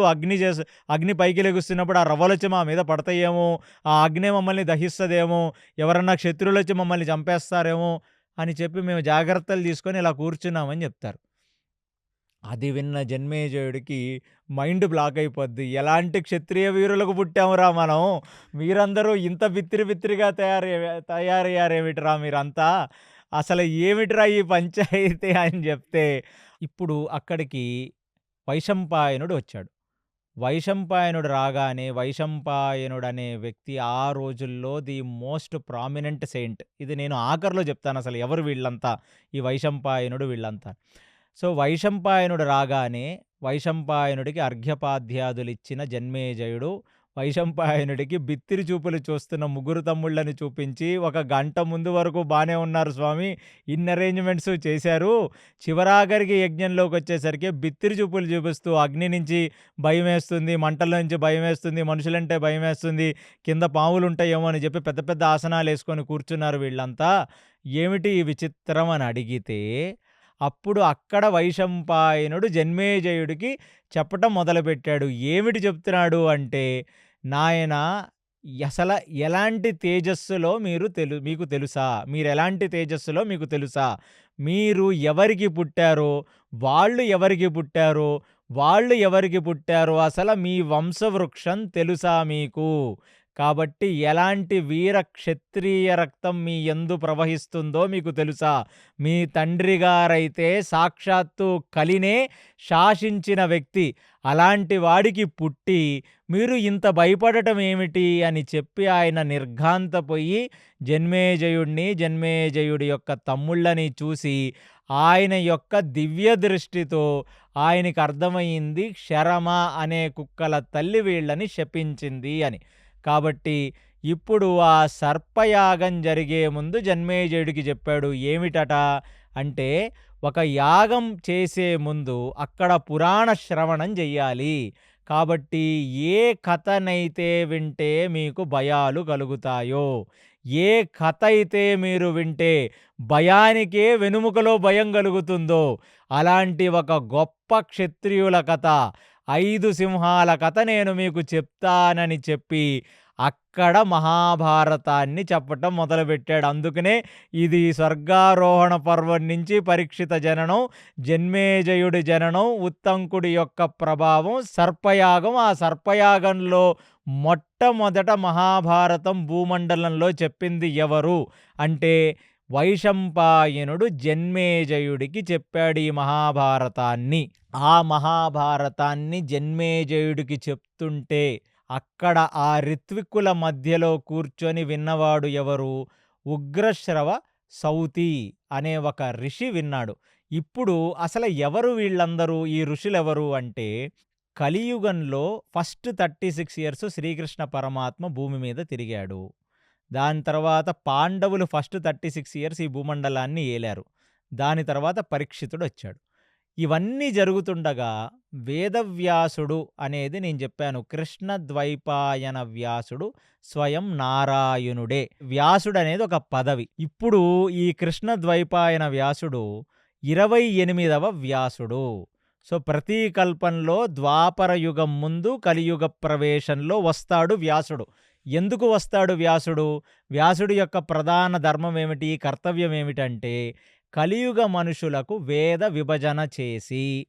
అగ్ని పైకి లెగుస్తున్నప్పుడు ఆ రవ్వలొచ్చి మా మీద పడతాయేమో! ఆ అగ్నే మమ్మల్ని దహిస్తదేమో! ఎవరన్నా శత్రువులొచ్చి మమ్మల్ని చంపేస్తారేమో! అని చెప్పి మేము జాగ్రత్తలు తీసుకొని ఇలా కూర్చున్నామని జెప్తారు. అది విన్న జన్మేజయుడికి మైండ్ బ్లాక్ అయిపోద్ది. ఎలాంటి క్షత్రియ వీరులకు పుట్టామురా మనం. మీరందరూ ఇంత బిత్తిరి బిత్తిరిగా తయారయ్యారేమిటిరా మీరంతా. అసలు ఏమిటిరా ఈ పంచాయితీ అని జెప్తే, ఇప్పుడు అక్కడికి వైశంపాయనుడు వచ్చాడు. వైశంపాయనుడు రాగానే వైశంపాయనుడనే వ్యక్తి ఆ రోజుల్లో ది మోస్ట్ ప్రామినెంట్ సెయింట్. ఇది నేను ఆఖరిలో చెప్తానసలు ఎవరు వీళ్ళంతా, ఈ వైశంపాయనుడు వీళ్ళంతా. సో, వైశంపాయనుడు రాగానే వైశంపాయనుడికి అర్ఘ్యపాద్యాదులిచ్చిన జన్మేజయుడు, వైశంపాయనుడికి బిత్తిరి చూపులు చూస్తున్న ముగ్గురు తమ్ముళ్ళని చూపించి, "ఒక గంట ముందు వరకు బానే ఉన్నారు స్వామి. ఇన్ని అరేంజ్‌మెంట్సు చేశారు. చివరాఖరికి యజ్ఞంలోకొచ్చేసరికి బిత్తిరి చూపులు చూపిస్తూ అగ్ని నుంచి భయమేస్తుంది, మంటల నుంచి భయమేస్తుంది, మనుషులంటే భయమేస్తుంది, కింద పాములుంటాయేమో" అని చెప్పి పెద్ద పెద్ద ఆసనాలేసుకొని కూర్చున్నారు వీళ్ళంతా. ఏమిటి ఈ విచిత్రం అని అడిగితే, అప్పుడు అక్కడ వైశంపాయనుడు జన్మేజయుడికి చెప్పటం మొదలుపెట్టాడు. ఏమిటి చెప్తున్నాడు అంటే, నాయనా అసల ఎలాంటి తేజస్సులో మీకు తెలుసా? మీరెలాంటి తేజస్సులో మీకు తెలుసా? మీరు ఎవరికి పుట్టారో, వాళ్ళు ఎవరికి పుట్టారో, వాళ్ళు ఎవరికి పుట్టారో అసల మీ వంశవృక్షం తెలుసా మీకు? కాబట్టి ఎలాంటి వీర క్షత్రియ రక్తం మీ యందు ప్రవహిస్తుందో మీకు తెలుసా? మీ తండ్రి గారైతే సాక్షాత్తు కలినే శాసించిన వ్యక్తి. అలాంటి వాడికి పుట్టి మీరు ఇంత భయపడటం ఏమిటి అని చెప్పి ఆయన నిర్ఘాంతపోయి జన్మేజయుడి యొక్క తమ్ముళ్ళని చూసి ఆయన యొక్క దివ్య దృష్టితో ఆయనకి అర్థమయింది శరమ అనే కుక్కల తల్లి వీళ్ళని శపించింది అని. కాబట్టి ఇప్పుడు ఆ సర్పయాగం జరిగే ముందు జన్మేజయుడికి చెప్పాడు. ఏమిటట అంటే, ఒక యాగం చేసే ముందు అక్కడ పురాణ శ్రవణం చెయ్యాలి. కాబట్టి ఏ కథనైతే వింటే మీకు భయాలు కలుగుతాయో, ఏ కథ అయితే మీరు వింటే భయానికే వెనుముకలో భయం కలుగుతుందో, అలాంటి ఒక గొప్ప క్షత్రియుల కథ, 5 సింహాల కథ నేను మీకు చెప్తానని చెప్పి అక్కడ మహాభారతాన్ని చెప్పటం మొదలుపెట్టాడు. అందుకనే ఇది స్వర్గారోహణ పర్వం నుంచి పరీక్షిత జననం, జన్మేజయుడి జననం, ఉత్తంకుడి యొక్క ప్రభావం, సర్పయాగం. ఆ సర్పయాగంలో మొట్టమొదట మహాభారతం భూమండలంలో చెప్పింది ఎవరు అంటే, వైశంపాయనుడు జన్మేజయుడికి చెప్పాడు ఈ మహాభారతాన్ని. ఆ మహాభారతాన్ని జన్మేజయుడికి చెప్తుంటే అక్కడ ఆ రిత్విక్కుల మధ్యలో కూర్చొని విన్నవాడు ఎవరు? ఉగ్రశ్రవ సౌతి అనే ఒక ఋషి విన్నాడు. ఇప్పుడు అసలు ఎవరు వీళ్ళందరూ? ఈ ఋషులెవరు అంటే, కలియుగంలో ఫస్ట్ 36 ఇయర్స్ శ్రీకృష్ణ పరమాత్మ భూమి మీద తిరిగాడు. దాని తర్వాత పాండవులు ఫస్ట్ 36 ఇయర్స్ ఈ భూమండలాన్ని ఏలారు. దాని తర్వాత పరీక్షితుడొచ్చాడు. ఇవన్నీ జరుగుతుండగా వేదవ్యాసుడు అనేది నేను చెప్పాను. కృష్ణ ద్వైపాయన వ్యాసుడు స్వయం నారాయణుడే. వ్యాసుడనేది ఒక పదవి. ఇప్పుడు ఈ కృష్ణ ద్వైపాయన వ్యాసుడు 28వ వ్యాసుడు. సో, ప్రతి కల్పంలో ద్వాపర యుగం ముందు కలియుగ ప్రవేశంలో వస్తాడు వ్యాసుడు. ఎందుకు వస్తాడు వ్యాసుడు? వ్యాసుడి యొక్క ప్రధాన ధర్మం ఏమిటి? కర్తవ్యం ఏమిటంటే, కలియుగ మనుషులకు వేద విభజన చేసి,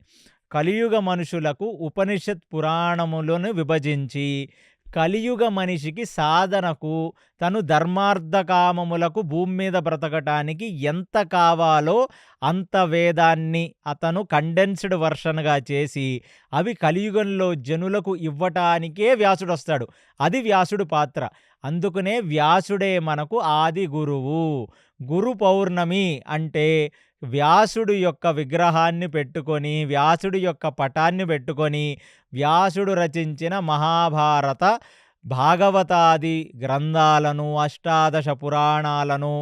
కలియుగ మనుషులకు ఉపనిషత్ పురాణములను విభజించి, కలియుగ మనిషికి సాధనకు తను ధర్మార్థకామములకు భూమి మీద బ్రతకటానికి ఎంత కావాలో అంత వేదాన్ని అతను కండెన్స్డ్ వర్షన్‌గా చేసి, అవి కలియుగంలో జనులకు ఇవ్వటానికే వ్యాసుడొస్తాడు. అది వ్యాసుడి పాత్ర. అందుకనే వ్యాసుడే మనకు ఆది గురువు. గురు పౌర్ణమి అంటే వ్యాసుడు యొక్క విగ్రహాన్ని పెట్టుకొని, వ్యాసుడి యొక్క పటాన్ని పెట్టుకొని, వ్యాసుడు రచించిన మహాభారత భాగవతాది గ్రంథాలను, అష్టాదశ పురాణాలను,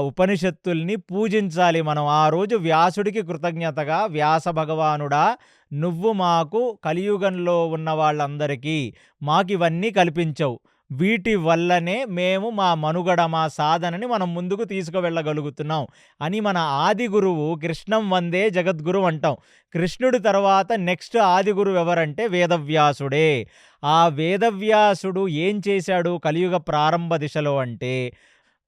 ఉపనిషత్తుల్ని పూజించాలి మనం. ఆ రోజు వ్యాసుడికి కృతజ్ఞతగా, వ్యాస భగవానుడా, నువ్వు మాకు కలియుగంలో ఉన్న వాళ్ళందరికీ మాకివన్నీ కల్పించవు. వీటి వల్లనే మేము మా మనుగడ, మా సాధనని మనం ముందుకు తీసుకువెళ్ళగలుగుతున్నాం అని మన ఆది గురువు కృష్ణం వందే జగద్గురు అంటాం. కృష్ణుడి తర్వాత నెక్స్ట్ ఆది గురువు ఎవరంటే వేదవ్యాసుడే. ఆ వేదవ్యాసుడు ఏం చేశాడు కలియుగ ప్రారంభ దిశలో అంటే,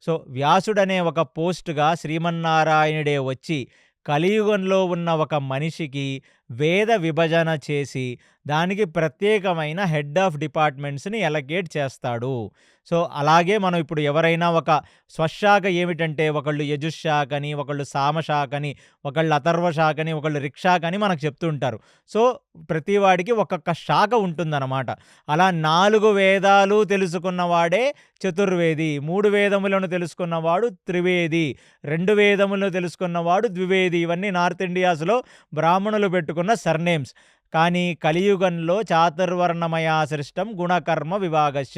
సో వ్యాసుడనే ఒక పోస్ట్‌గా శ్రీమన్నారాయణుడే వచ్చి కలియుగంలో ఉన్న ఒక మనిషికి వేద విభజన చేసి దానికి ప్రత్యేకమైన హెడ్ ఆఫ్ డిపార్ట్మెంట్స్‌ని అలొకేట్ చేస్తాడు. సో అలాగే మనం ఇప్పుడు ఎవరైనా ఒక స్వశాఖ ఏమిటంటే ఒకళ్ళు యజుశ్శాఖ అని, ఒకళ్ళు సామశాఖ అని, ఒకళ్ళు అథర్వ శాఖ అని, ఒకళ్ళు రిక్షాఖ అని మనకు చెప్తూ ఉంటారు. సో ప్రతి వాడికి ఒక్కొక్క శాఖ ఉంటుందన్నమాట. అలా 4 వేదాలు తెలుసుకున్నవాడే చతుర్వేది, 3 వేదములను తెలుసుకున్నవాడు త్రివేది, 2 వేదములను తెలుసుకున్నవాడు ద్వివేది. ఇవన్నీ నార్త్ ఇండియాస్‌లో బ్రాహ్మణులు పెట్టుకున్న సర్నేమ్స్. కానీ కలియుగంలో చాతుర్వర్ణమయా సృష్టం గుణకర్మ విభాగశ్చ.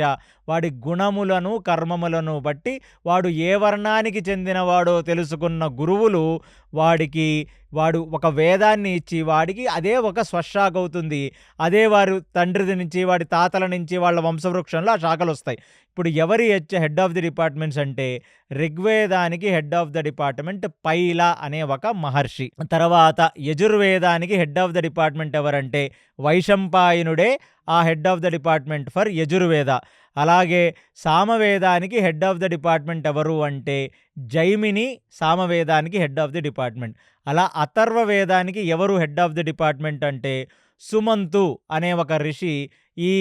వాడి గుణములను, కర్మములను బట్టి వాడు ఏ వర్ణానికి చెందినవాడో తెలుసుకున్న గురువులు వాడు ఒక వేదాన్ని ఇచ్చి వాడికి అదే ఒక స్వశాఖ అవుతుంది. అదే వారి తండ్రి నుంచి, వాడి తాతల నుంచి, వాళ్ళ వంశవృక్షంలో ఆ శాఖలొస్తాయి. ఇప్పుడు ఎవరి హెడ్ ఆఫ్ ది డిపార్ట్మెంట్స్ అంటే ఋగ్వేదానికి head of the department Paila అనే ఒక మహర్షి. తర్వాత యజుర్వేదానికి హెడ్ ఆఫ్ ద డిపార్ట్మెంట్ ఎవరంటే వైశంపాయనుడే ఆ head of the department for Yajurveda. అలాగే సామవేదానికి హెడ్ ఆఫ్ ద డిపార్ట్మెంట్ ఎవరు అంటే జైమిని సామవేదానికి హెడ్ ఆఫ్ ది డిపార్ట్మెంట్. అలా అథర్వ వేదానికి ఎవరు హెడ్ ఆఫ్ ది డిపార్ట్మెంట్ అంటే సుమంతు అనే ఒక ఋషి. ఈ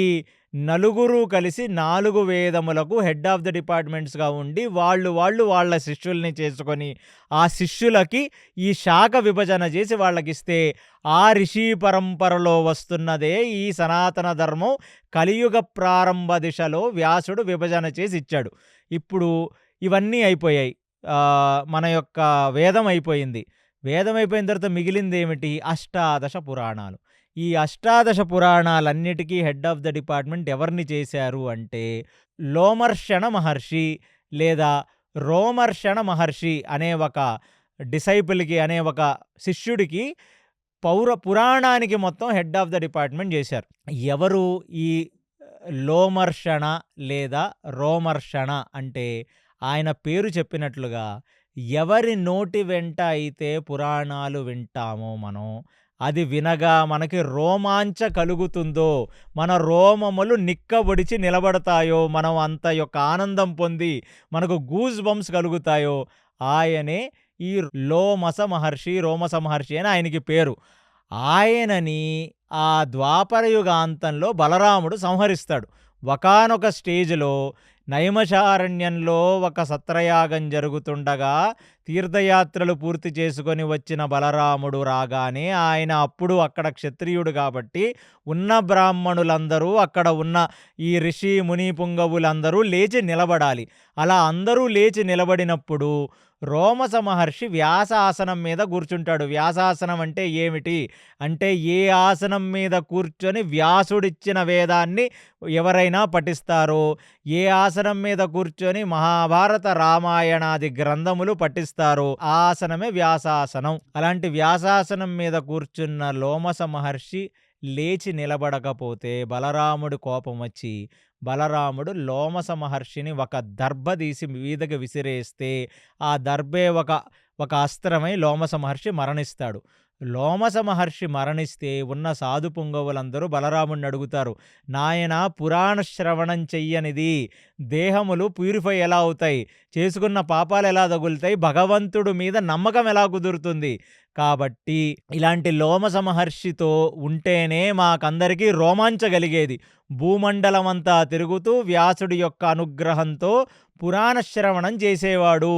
నలుగురు కలిసి 4 వేదములకు హెడ్ ఆఫ్ ద డిపార్ట్మెంట్స్‌గా ఉండి వాళ్ళ శిష్యుల్ని చేసుకొని ఆ శిష్యులకి ఈ శాఖ విభజన చేసి వాళ్ళకిస్తే ఆ ఋషి పరంపరలో వస్తున్నదే ఈ సనాతన ధర్మం. కలియుగ ప్రారంభ దిశలో వ్యాసుడు విభజన చేసి ఇచ్చాడు. ఇప్పుడు ఇవన్నీ అయిపోయాయి. మన యొక్క వేదం అయిపోయింది. వేదం అయిపోయిన తర్వాత మిగిలిందేమిటి? అష్టాదశ పురాణాలు. ఈ అష్టాదశ పురాణాలన్నిటికీ హెడ్ ఆఫ్ ద డిపార్ట్మెంట్ ఎవరిని చేశారు అంటే లోమర్షణ మహర్షి లేదా రోమర్షణ మహర్షి అనే ఒక డిసైపుల్‌కి, అనే ఒక శిష్యుడికి పురాణానికి మొత్తం హెడ్ ఆఫ్ ద డిపార్ట్మెంట్ చేశారు. ఎవరు ఈ లోమర్షణ లేదా రోమర్షణ అంటే ఆయన పేరు చెప్పినట్లుగా ఎవరి నోటి వెంట అయితే పురాణాలు వింటామో మనం, అది వినగా మనకి రోమాంచ కలుగుతుందో, మన రోమములు నిక్కబొడిచి నిలబడతాయో, మనం అంత యొక్క ఆనందం పొంది మనకు గూస్ బంప్స్ కలుగుతాయో ఆయనే ఈ రోమస మహర్షి అని ఆయనకి పేరు. ఆయనని ఆ ద్వాపరయుగాంతంలో బలరాముడు సంహరిస్తాడు. ఒకానొక స్టేజ్‌లో నైమిషారణ్యంలో ఒక సత్రయాగం జరుగుతుండగా తీర్థయాత్రలు పూర్తి చేసుకొని వచ్చిన బలరాముడు రాగానే ఆయన అప్పుడు అక్కడ క్షత్రియుడు కాబట్టి ఉన్న బ్రాహ్మణులందరూ, అక్కడ ఉన్న ఈ ఋషి ముని పుంగవులందరూ లేచి నిలబడాలి. అలా అందరూ లేచి నిలబడినప్పుడు రోమస మహర్షి వ్యాసాసనం మీద కూర్చుంటాడు. వ్యాసాసనం అంటే ఏమిటి అంటే ఏ ఆసనం మీద కూర్చొని వ్యాసుడిచ్చిన వేదాన్ని ఎవరైనా పఠిస్తారో, ఏ ఆసనం మీద కూర్చొని మహాభారత రామాయణాది గ్రంథములు పఠిస్తారో ఆ ఆసనమే వ్యాసాసనం. అలాంటి వ్యాసాసనం మీద కూర్చున్న లోమస మహర్షి లేచి నిలబడకపోతే బలరాముడు కోపం వచ్చి బలరాముడు లోమస మహర్షిని ఒక దర్భ తీసి మీదకి విసిరేస్తే ఆ దర్భే ఒక అస్త్రమై లోమస మహర్షి మరణిస్తాడు. లోమస మహర్షి మరణిస్తే ఉన్న సాధు పుంగవులందరూ బలరాముడిని అడుగుతారు, నాయనా పురాణ శ్రవణం చెయ్యనిది దేహములు ప్యూరిఫై ఎలా అవుతాయి, చేసుకున్న పాపాలు ఎలా తగులుతాయి, భగవంతుడు మీద నమ్మకం ఎలా కుదురుతుంది? కాబట్టి ఇలాంటి లోమస మహర్షితో ఉంటేనే మాకందరికీ రోమాంచగలిగేది. భూమండలమంతా తిరుగుతూ వ్యాసుడి యొక్క అనుగ్రహంతో పురాణ శ్రవణం చేసేవాడు.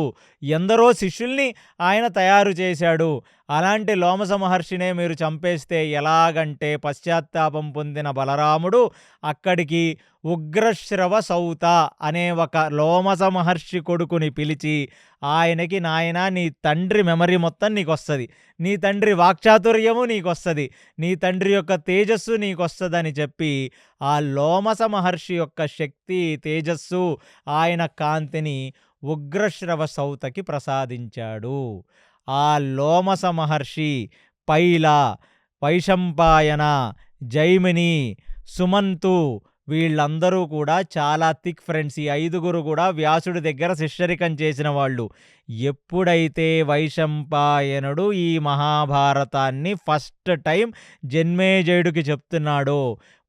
ఎందరో శిష్యుల్ని ఆయన తయారు చేశాడు. అలాంటి లోమస మహర్షినే మీరు చంపేస్తే ఎలాగంటే పశ్చాత్తాపం పొందిన బలరాముడు అక్కడికి ఉగ్రశ్రవ సౌత అనే ఒక లోమస మహర్షి కొడుకుని పిలిచి ఆయనకి, నాయనా నీ తండ్రి మెమరీ మొత్తం నీకొస్తది, నీ తండ్రి వాక్చాతుర్యము నీకొస్తది, నీ తండ్రి యొక్క తేజస్సు నీకొస్తదని చెప్పి ఆ లోమస మహర్షి యొక్క శక్తి, తేజస్సు, ఆయన కాంతిని ఉగ్రశ్రవ సౌతకి ప్రసాదించాడు. ఆ లోమస మహర్షి, పైల, వైశంపాయన, జైమిని, సుమంతు వీళ్ళందరూ కూడా చాలా థిక్ ఫ్రెండ్స్. ఈ 5గురు కూడా వ్యాసుడి దగ్గర శిష్యరికం చేసిన వాళ్ళు. ఎప్పుడైతే వైశంపాయనుడు ఈ మహాభారతాన్ని ఫస్ట్ టైం జన్మేజయుడికి చెప్తున్నాడో,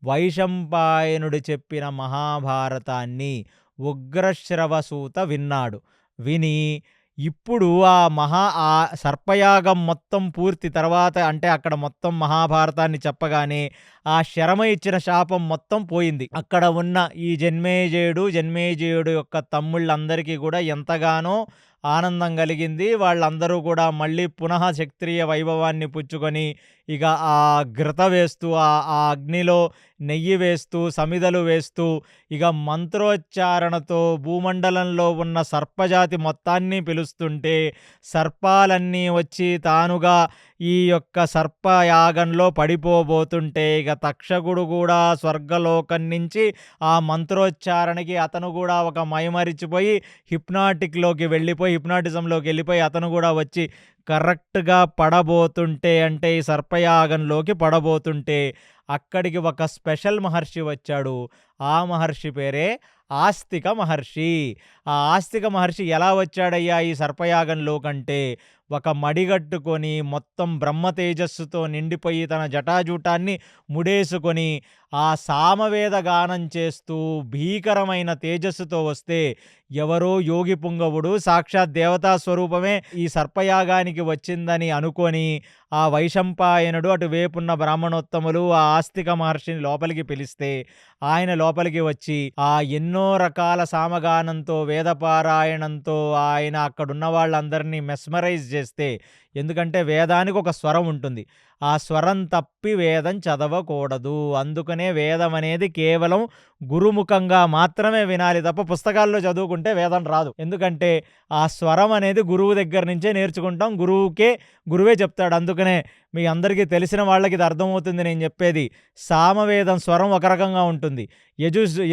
వైశంపాయనుడు చెప్పిన మహాభారతాన్ని ఉగ్రశ్రవసూత విన్నాడు. విని ఇప్పుడు ఆ సర్పయాగం మొత్తం పూర్తి తర్వాత, అంటే అక్కడ మొత్తం మహాభారతాన్ని చెప్పగానే ఆ శరమ ఇచ్చిన శాపం మొత్తం పోయింది. అక్కడ ఉన్న ఈ జన్మేజయుడు యొక్క తమ్ముళ్ళందరికీ కూడా ఎంతగానో ఆనందం కలిగింది. వాళ్ళందరూ కూడా మళ్ళీ పునః క్షత్రియ వైభవాన్ని పుచ్చుకొని ఇక ఆ ఘృత వేస్తూ, ఆ అగ్నిలో నెయ్యి వేస్తూ, సమిదలు వేస్తూ, ఇక మంత్రోచ్చారణతో భూమండలంలో ఉన్న సర్పజాతి మొత్తాన్ని పిలుస్తుంటే సర్పాలన్నీ వచ్చి తానుగా ఈ యొక్క సర్పయాగంలో పడిపోబోతుంటే ఇక తక్షకుడు కూడా స్వర్గలోకం నుంచి ఆ మంత్రోచ్చారణకి అతను కూడా ఒక మైమరిచిపోయి హిప్నాటిజంలోకి వెళ్ళిపోయి అతను కూడా వచ్చి కరెక్ట్గా పడబోతుంటే, అంటే ఈ సర్పయాగంలోకి పడబోతుంటే అక్కడికి ఒక స్పెషల్ మహర్షి వచ్చాడు. ఆ మహర్షి పేరే ఆస్తిక మహర్షి. ఆ ఆస్తిక మహర్షి ఎలా వచ్చాడయ్యా ఈ సర్పయాగంలో కంటే, ఒక మడిగట్టుకొని మొత్తం బ్రహ్మ తేజస్సుతో నిండిపోయి తన జటాజూటాన్ని ముడేసుకొని ఆ సామవేద గానం చేస్తూ భీకరమైన తేజస్సుతో వస్తే ఎవరో యోగి పుంగవుడు సాక్షాత్ దేవతా స్వరూపమే ఈ సర్పయాగానికి వచ్చిందని అనుకొని ఆ వైశంపాయనుడు అటువైపున్న బ్రాహ్మణోత్తములు ఆ ఆస్తిక మహర్షిని లోపలికి పిలిస్తే ఆయన లోపలికి వచ్చి ఆ ఎన్నో రకాల సామగానంతో, వేదపారాయణంతో ఆయన అక్కడున్న వాళ్ళందరినీ మెస్మరైజ్ చేస్తే, ఎందుకంటే వేదానికి ఒక స్వరం ఉంటుంది, ఆ స్వరం తప్పి వేదం చదవకూడదు. అందుకనే వేదం అనేది కేవలం గురుముఖంగా మాత్రమే వినాలి తప్ప పుస్తకాల్లో చదువుకుంటే వేదం రాదు. ఎందుకంటే ఆ స్వరం అనేది గురువు దగ్గర నుంచే నేర్చుకుంటాం, గురువే చెప్తాడు. అందుకనే మీ అందరికీ తెలిసిన వాళ్ళకి ఇది అర్థమవుతుంది నేను చెప్పేది. సామవేదం స్వరం ఒక రకంగా ఉంటుంది,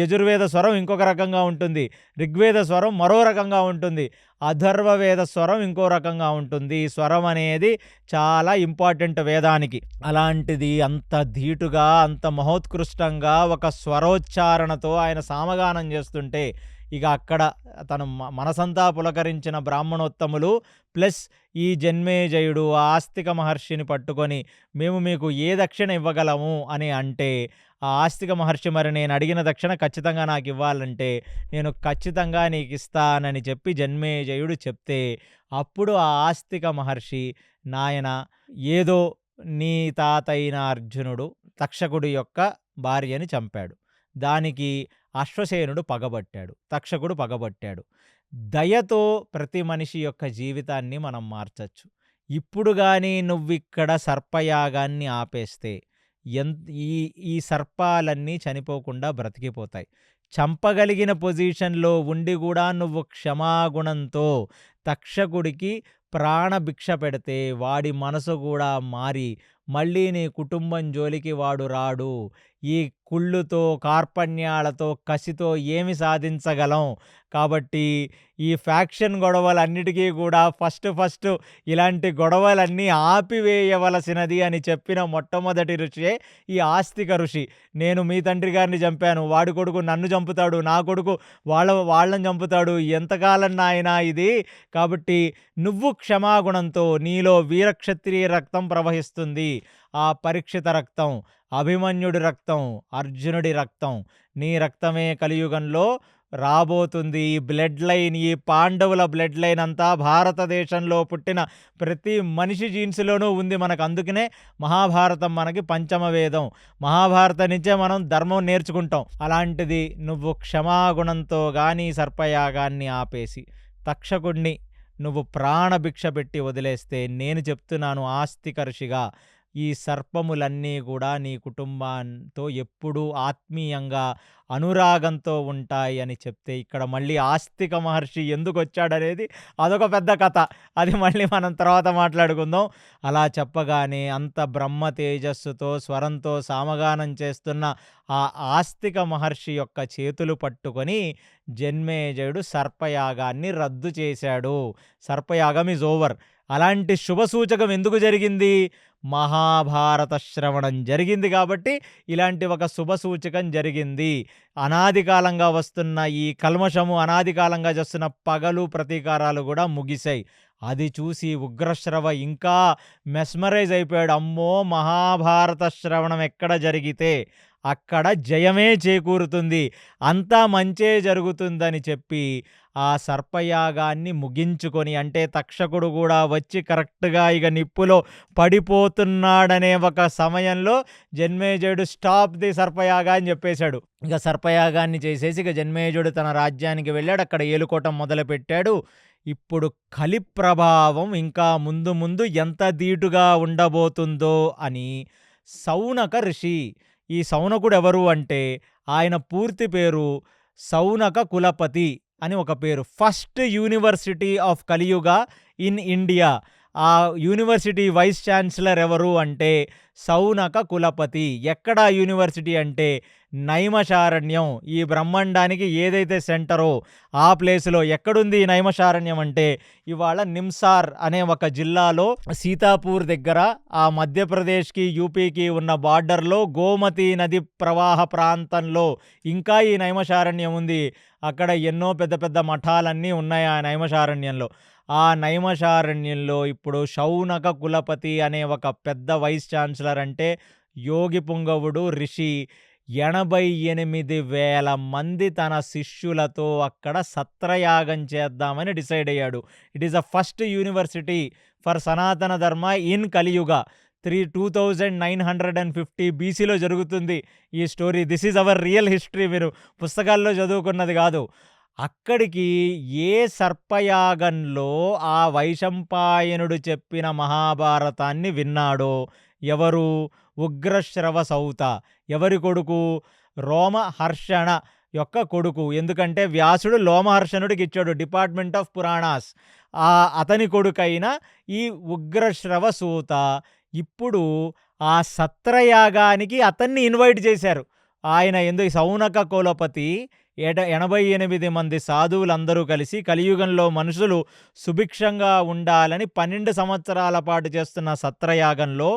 యజుర్వేద స్వరం ఇంకొక రకంగా ఉంటుంది, ఋగ్వేద స్వరం మరో రకంగా ఉంటుంది, అథర్వవేద స్వరం ఇంకో రకంగా ఉంటుంది. ఈ స్వరం అనేది చాలా ఇంపార్టెంట్ వేదానికి. అలాంటిది అంత ధీటుగా, అంత మహోత్కృష్టంగా ఒక స్వరోచ్చారణతో ఆయన సామగానం చేస్తుంటే ఇక అక్కడ తను మనసంతా పులకరించిన బ్రాహ్మణోత్తములు ప్లస్ ఈ జన్మేజయుడు ఆస్తిక మహర్షిని పట్టుకొని మేము మీకు ఏ దక్షిణ ఇవ్వగలము అని అంటే, ఆ ఆస్తిక మహర్షి మరి నేను అడిగిన దక్షిణ ఖచ్చితంగా నాకు ఇవ్వాలంటే నేను ఖచ్చితంగా నీకు ఇస్తానని చెప్పి జన్మేజయుడు చెప్తే అప్పుడు ఆ ఆస్తిక మహర్షి, నాయన ఏదో నీ తాతైన అర్జునుడు తక్షకుడి యొక్క భార్యని చంపాడు, దానికి అశ్వసేనుడు పగబట్టాడు, తక్షకుడు పగబట్టాడు. దయతో ప్రతి మనిషి యొక్క జీవితాన్ని మనం మార్చచ్చు. ఇప్పుడు కానీ నువ్విక్కడ సర్పయాగాన్ని ఆపేస్తే ఈ సర్పాలన్నీ చనిపోకుండా బ్రతికిపోతాయి. చంపగలిగిన పొజిషన్లో ఉండి కూడా నువ్వు క్షమాగుణంతో తక్షకుడికి ప్రాణభిక్ష పెడితే వాడి మనసు కూడా మారి మళ్ళీ నీ కుటుంబం జోలికి వాడు రాడు. ఈ కుళ్ళుతో, కార్పణ్యాలతో, కసితో ఏమి సాధించగలం? కాబట్టి ఈ ఫ్యాక్షన్ గొడవలన్నిటికీ కూడా ఫస్ట్ ఇలాంటి గొడవలన్నీ ఆపివేయవలసినది అని చెప్పిన మొట్టమొదటి ఋషియే ఈ ఆస్తిక ఋషి. నేను మీ తండ్రి గారిని చంపాను, వాడి కొడుకు నన్ను చంపుతాడు, నా కొడుకు వాళ్ళని చంపుతాడు, ఎంతకాలం నాయనా ఇది? కాబట్టి నువ్వు క్షమాగుణంతో నీలో వీరక్షత్రియ రక్తం ప్రవహిస్తుంది, ఆ పరీక్షిత రక్తం, అభిమన్యుడి రక్తం, అర్జునుడి రక్తం, నీ రక్తమే కలియుగంలో రాబోతుంది. ఈ బ్లడ్ లైన్, ఈ పాండవుల బ్లడ్ లైన్ అంతా భారతదేశంలో పుట్టిన ప్రతి మనిషి జీన్స్లోనూ ఉంది మనకు. అందుకనే మహాభారతం మనకి పంచమ వేదం. మహాభారతం నుంచే మనం ధర్మం నేర్చుకుంటాం. అలాంటిది నువ్వు క్షమాగుణంతో కానీ సర్పయాగాన్ని ఆపేసి తక్షకుడిని నువ్వు ప్రాణభిక్ష పెట్టి వదిలేస్తే నేను చెప్తున్నాను ఆస్తిక ఋషిగా, ఈ సర్పములన్నీ గూడా నీ కుటుంబంతో ఎప్పుడూ ఆత్మీయంగా, అనురాగంతో ఉంటాయి అని చెప్తే, ఇక్కడ మళ్ళీ ఆస్తిక మహర్షి ఎందుకొచ్చాడనేది అదొక పెద్ద కథ. అది మళ్ళీ మనం తర్వాత మాట్లాడుకుందాం. అలా చెప్పగానే అంత బ్రహ్మ తేజస్సుతో, స్వరంతో సామగానం చేస్తున్న ఆ ఆస్తిక మహర్షి యొక్క చేతులు పట్టుకొని జన్మేజయుడు సర్పయాగాన్ని రద్దు చేశాడు. సర్పయాగం ఈజ్ ఓవర్. అలాంటి శుభసూచకం ఎందుకు జరిగింది? మహాభారత శ్రవణం జరిగింది కాబట్టి ఇలాంటి ఒక శుభసూచకం జరిగింది. అనాది కాలంగా వస్తున్న ఈ కల్మషము, అనాది కాలంగా చేస్తున్న పగలు, ప్రతీకారాలు గూడా ముగిశాయి. అది చూసి ఉగ్రశ్రవ ఇంకా మెస్మరైజ్ అయిపోయాడు. అమ్మో! మహాభారత శ్రవణం ఎక్కడ జరిగితే అక్కడ జయమే చేకూరుతుంది. అంతా మంచే జరుగుతుందని చెప్పి ఆ సర్పయాగాన్ని ముగించుకొని, అంటే తక్షకుడు గూడా వచ్చి కరెక్ట్‌గా ఇక నిప్పులో పడిపోతున్నాడనే ఒక సమయంలో జన్మేజయుడు స్టాప్ ది సర్పయాగ అని చెప్పేశాడు. ఇక సర్పయాగాన్ని చేసేసి ఇక జన్మేజయుడు తన రాజ్యానికి వెళ్ళాడు. అక్కడ ఏలుకోవటం మొదలుపెట్టాడు. ఇప్పుడు కలి ప్రభావం ఇంకా ముందు ముందు ఎంత ధీటుగా ఉండబోతుందో అని సౌనక ఋషి, ఈ సౌనకుడు ఎవరు అంటే ఆయన పూర్తి పేరు సౌనక కులపతి అని ఒక పేరు. ఫస్ట్ యూనివర్సిటీ ఆఫ్ కలియుగ ఇన్ ఇండియా. ఆ యూనివర్సిటీ వైస్ ఛాన్సలర్ ఎవరు అంటే సౌనక కులపతి. ఎక్కడ యూనివర్సిటీ అంటే నైమషారణ్యం. ఈ బ్రహ్మాండానికి ఏదైతే సెంటరో ఆ ప్లేసులో ఎక్కడుంది ఈ నైమషారణ్యం అంటే ఇవాళ నిమ్సార్ అనే ఒక జిల్లాలో సీతాపూర్ దగ్గర, ఆ మధ్యప్రదేశ్కి యూపీకి ఉన్న బార్డర్లో గోమతి నది ప్రవాహ ప్రాంతంలో ఇంకా ఈ నైమషారణ్యం ఉంది. అక్కడ ఎన్నో పెద్ద పెద్ద మఠాలన్నీ ఉన్నాయి ఆ నైమషారణ్యంలో. ఆ నైమషారణ్యంలో ఇప్పుడు శౌనక కులపతి అనే ఒక పెద్ద వైస్ ఛాన్సలర్, అంటే యోగి పుంగవుడు ఋషి 88,000 మంది తన శిష్యులతో అక్కడ సత్రయాగం చేద్దామని డిసైడ్ అయ్యాడు. It is the first university for సనాతన ధర్మ ఇన్ కలియుగ. 2950 బీసీలో జరుగుతుంది ఈ story. This is our real history. మీరు పుస్తకాల్లో చదువుకున్నది కాదు. అక్కడికి ఏ సర్పయాగంలో ఆ వైశంపాయనుడు చెప్పిన మహాభారతాన్ని విన్నాడో ఎవరు? ఉగ్రశ్రవ సౌత. ఎవరి కొడుకు? రోమహర్షణ యొక్క కొడుకు. ఎందుకంటే వ్యాసుడు లోమహర్షణుడికి ఇచ్చాడు డిపార్ట్మెంట్ ఆఫ్ పురాణాస్. అతని కొడుకైన ఈ ఉగ్రశ్రవ సూత ఇప్పుడు ఆ సత్రయాగానికి అతన్ని ఇన్వైట్ చేశారు. ఆయన ఎందుకు సౌనక కులపతి 88 మంది సాధువులందరూ కలిసి కలియుగంలో మనుషులు సుభిక్షంగా ఉండాలని 12 సంవత్సరాల పాటు చేస్తున్న సత్రయాగంలో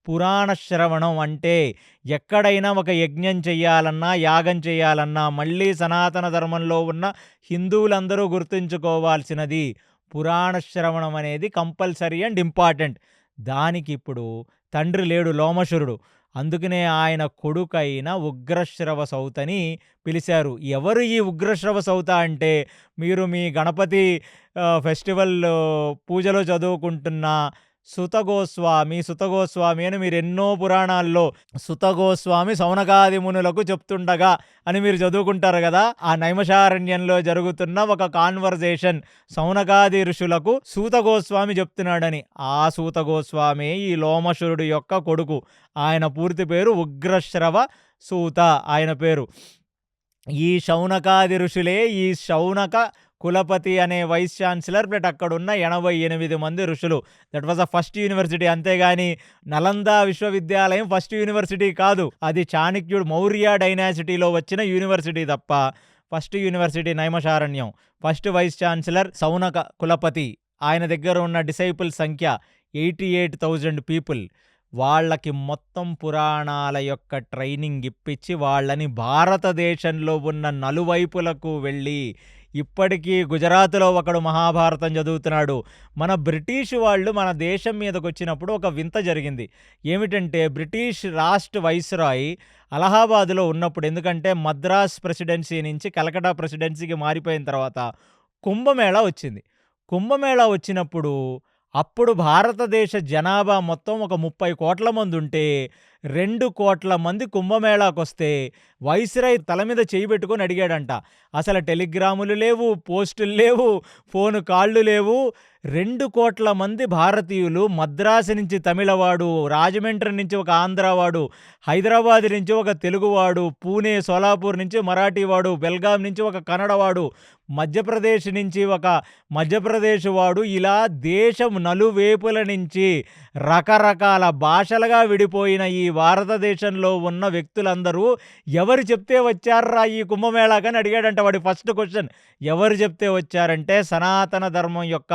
పురాణ శ్రవణం, అంటే ఎక్కడైనా ఒక యజ్ఞం చెయ్యాలన్నా, యాగం చేయాలన్నా మళ్ళీ సనాతన ధర్మంలో ఉన్న హిందువులందరూ గుర్తుంచుకోవాల్సినది పురాణ శ్రవణం అనేది కంపల్సరీ అండ్ ఇంపార్టెంట్. దానికి ఇప్పుడు తండ్రి లేడు, లోమశురుడు. అందుకనే ఆయన కొడుకైన ఉగ్రశ్రవ సౌతని పిలిచారు. ఎవరు ఈ ఉగ్రశ్రవ సౌత అంటే మీరు మీ గణపతి ఫెస్టివల్ పూజలో చదువుకుంటున్న సుతగోస్వామి అని మీరు ఎన్నో పురాణాల్లో సుతగోస్వామి సౌనకాది మునులకు చెప్తుండగా అని మీరు చదువుకుంటారు కదా. ఆ నైమషారణ్యంలో జరుగుతున్న ఒక కాన్వర్జేషన్ సౌనకాది ఋషులకు సూతగోస్వామి చెప్తున్నాడని. ఆ సూతగోస్వామి ఈ లోమశురుడు యొక్క కొడుకు. ఆయన పూర్తి పేరు ఉగ్రశ్రవ సూత ఆయన పేరు. ఈ శౌనకాది ఋషులే ఈ శౌనక కులపతి అనే వైస్ ఛాన్సలర్ ప్లస్ అక్కడున్న 88 మంది ఋషులు. That was the first university. అంతేగాని నలంద విశ్వవిద్యాలయం ఫస్ట్ యూనివర్సిటీ కాదు. అది చాణక్యుడు మౌర్య డైనాసిటీలో వచ్చిన యూనివర్సిటీ తప్ప first university Naimisharanyam. First vice chancellor Saunaka కులపతి. ఆయన దగ్గర ఉన్న డిసైపుల్ సంఖ్య 88,000 పీపుల్. వాళ్ళకి మొత్తం పురాణాల యొక్క ట్రైనింగ్ ఇప్పించి వాళ్ళని భారతదేశంలో ఉన్న నలువైపులకు వెళ్ళి, ఇప్పటికీ గుజరాత్లో ఒకడు మహాభారతం చదువుతున్నాడు. మన బ్రిటిష్ వాళ్ళు మన దేశం మీదకి వచ్చినప్పుడు ఒక వింత జరిగింది. ఏమిటంటే బ్రిటిష్ రాష్ట్ర వైస్రాయ్ అలహాబాద్లో ఉన్నప్పుడు, ఎందుకంటే మద్రాస్ ప్రెసిడెన్సీ నుంచి కలకటా ప్రెసిడెన్సీకి మారిపోయిన తర్వాత కుంభమేళా వచ్చింది. కుంభమేళా వచ్చినప్పుడు అప్పుడు భారతదేశ జనాభా మొత్తం ఒక 30 కోట్ల మంది ఉంటే 2,00,00,000 మంది కుంభమేళాకొస్తే వైస్‌రాయ్ తల మీద చెయ్యి పెట్టుకొని అడిగాడంట. అసలు టెలిగ్రాములు లేవు, పోస్టులు లేవు, ఫోను కాల్లు లేవు. 2,00,00,000 మంది భారతీయులు, మద్రాసు నుంచి తమిళవాడు, రాజమండ్రి నుంచి ఒక ఆంధ్రావాడు, హైదరాబాద్ నుంచి ఒక తెలుగువాడు, పూణే, సోలాపూర్ నుంచి మరాఠీవాడు, బెల్గాం నుంచి ఒక కన్నడవాడు, మధ్యప్రదేశ్ నుంచి ఒక మధ్యప్రదేశ్ వాడు, ఇలా దేశం నలువైపుల నుంచి రకరకాల భాషలుగా విడిపోయిన ఈ భారతదేశంలో ఉన్న వ్యక్తులందరూ ఎవరు చెప్తే వచ్చార్రా ఈ కుంభమేళాకని అడిగాడంట. వాడి ఫస్ట్ క్వశ్చన్ ఎవరు చెప్తే వచ్చారంటే, సనాతన ధర్మం యొక్క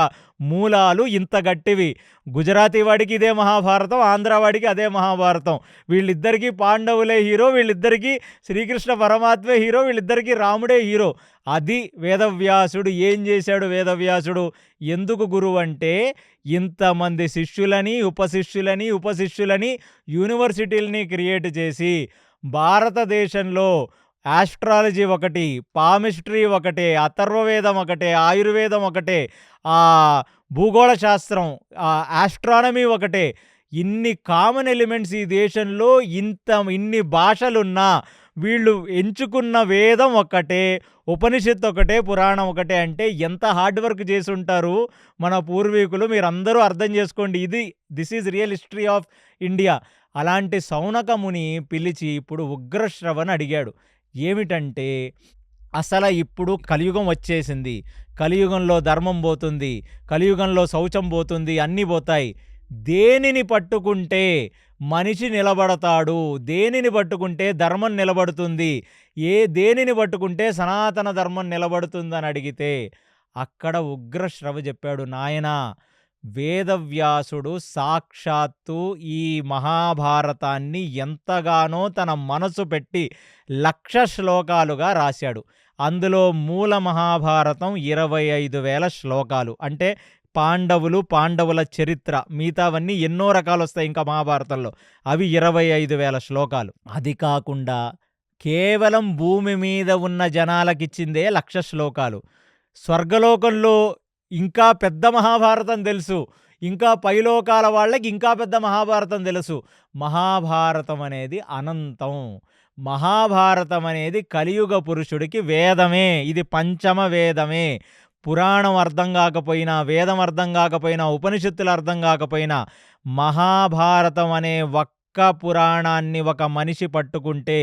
మూలాలు ఇంత గట్టివి. గుజరాతీ వాడికి ఇదే మహాభారతం, ఆంధ్ర వాడికి అదే మహాభారతం. వీళ్ళిద్దరికీ పాండవులే హీరో, వీళ్ళిద్దరికీ శ్రీకృష్ణ పరమాత్మే హీరో, వీళ్ళిద్దరికీ రాముడే హీరో. అది వేదవ్యాసుడు. ఏం చేశాడు వేదవ్యాసుడు? ఎందుకు గురువు అంటే, ఇంతమంది శిష్యులని, ఉపశిష్యులని యూనివర్సిటీలని క్రియేట్ చేసి భారతదేశంలో ఆస్ట్రాలజీ ఒకటి, పామిస్ట్రీ ఒకటే, అథర్వవేదం ఒకటే, ఆయుర్వేదం ఒకటే, భూగోళ శాస్త్రం, ఆస్ట్రానమీ ఒకటే, ఇన్ని కామన్ ఎలిమెంట్స్ ఈ దేశంలో ఇన్ని భాషలున్నా వీళ్ళు ఎంచుకున్న వేదం ఒక్కటే, ఉపనిషత్తు ఒకటే, పురాణం ఒకటే. అంటే ఎంత హార్డ్ వర్క్ చేసి ఉంటారు మన పూర్వీకులు, మీరందరూ అర్థం చేసుకోండి. This is real history of India. అలాంటి సౌనక ముని పిలిచి ఇప్పుడు ఉగ్రశ్రవని అడిగాడు. ఏమిటంటే, అసలు ఇప్పుడు కలియుగం వచ్చేసింది, కలియుగంలో ధర్మం పోతుంది, కలియుగంలో శౌచం పోతుంది, అన్నీ పోతాయి. దేనిని పట్టుకుంటే మనిషి నిలబడతాడు, దేనిని పట్టుకుంటే ధర్మం నిలబడుతుంది, దేనిని పట్టుకుంటే సనాతన ధర్మం నిలబడుతుందని అడిగితే అక్కడ ఉగ్రశ్రవ చెప్పాడు, నాయనా వేదవ్యాసుడు సాక్షాత్తు ఈ మహాభారతాన్ని ఎంతగానో తన మనసు పెట్టి 1,00,000 శ్లోకాలుగా రాశాడు. అందులో మూల మహాభారతం 25,000 శ్లోకాలు. అంటే పాండవుల చరిత్ర, మిగతావన్నీ ఎన్నో రకాలు వస్తాయి ఇంకా మహాభారతంలో. అవి 25,000 శ్లోకాలు. అది కాకుండా కేవలం భూమి మీద ఉన్న జనాలకిచ్చిందే 1,00,000 శ్లోకాలు. స్వర్గలోకంలో ఇంకా పెద్ద మహాభారతం తెలుసు, ఇంకా పైలోకాల వాళ్ళకి ఇంకా పెద్ద మహాభారతం తెలుసు. మహాభారతం అనేది అనంతం. మహాభారతం అనేది కలియుగ పురుషుడికి వేదమే. ఇది పంచమ వేదమే. పురాణం అర్థం కాకపోయినా, వేదం అర్థం కాకపోయినా, ఉపనిషత్తులు అర్థం కాకపోయినా, మహాభారతం అనే ఒక్క పురాణాన్ని ఒక మనిషి పట్టుకుంటే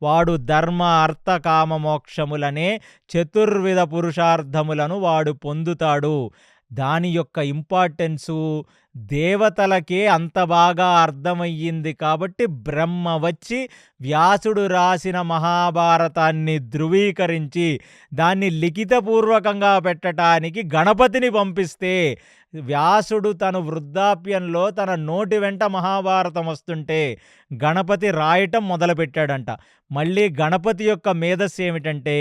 వాడు ధర్మ, అర్థ, కామ, మోక్షములనే చతుర్విధ పురుషార్థములను వాడు పొందుతాడు. దాని యొక్క ఇంపార్టెన్సు దేవతలకే అంత బాగా అర్థమయ్యింది కాబట్టి బ్రహ్మ వచ్చి వ్యాసుడు రాసిన మహాభారతాన్ని ధృవీకరించి దాన్ని లిఖితపూర్వకంగా పెట్టడానికి గణపతిని పంపిస్తే, వ్యాసుడు తను వృద్ధాప్యంలో తన నోటి వెంట మహాభారతం వస్తుంటే గణపతి రాయటం మొదలుపెట్టాడంట. మళ్ళీ గణపతి యొక్క మేధస్సు ఏమిటంటే,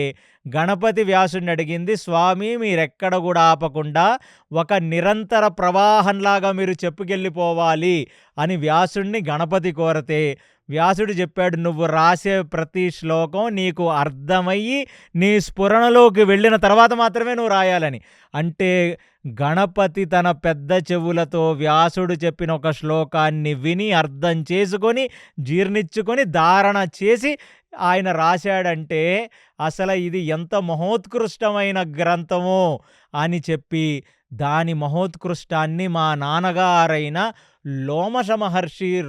గణపతి వ్యాసుడిని అడిగింది, స్వామి మీరెక్కడ కూడా ఆపకుండా ఒక నిరంతర ప్రవాహంలాగా మీరు చెప్పుకెళ్ళిపోవాలి అని వ్యాసుడిని గణపతి కోరితే వ్యాసుడు చెప్పాడు, నువ్వు రాసే ప్రతి శ్లోకం నీకు అర్థమయ్యి నీ స్ఫురణలోకి వెళ్ళిన తర్వాత మాత్రమే నువ్వు రాయాలని. అంటే గణపతి తన పెద్ద చెవులతో వ్యాసుడు చెప్పిన ఒక శ్లోకాన్ని విని అర్థం చేసుకొని జీర్ణించుకొని ధారణ చేసి ఆయన రాశాడంటే అసలు ఇది ఎంత మహోత్కృష్టమైన గ్రంథమో అని చెప్పి దాని మహోత్కృష్టాన్ని మా నాన్నగారైన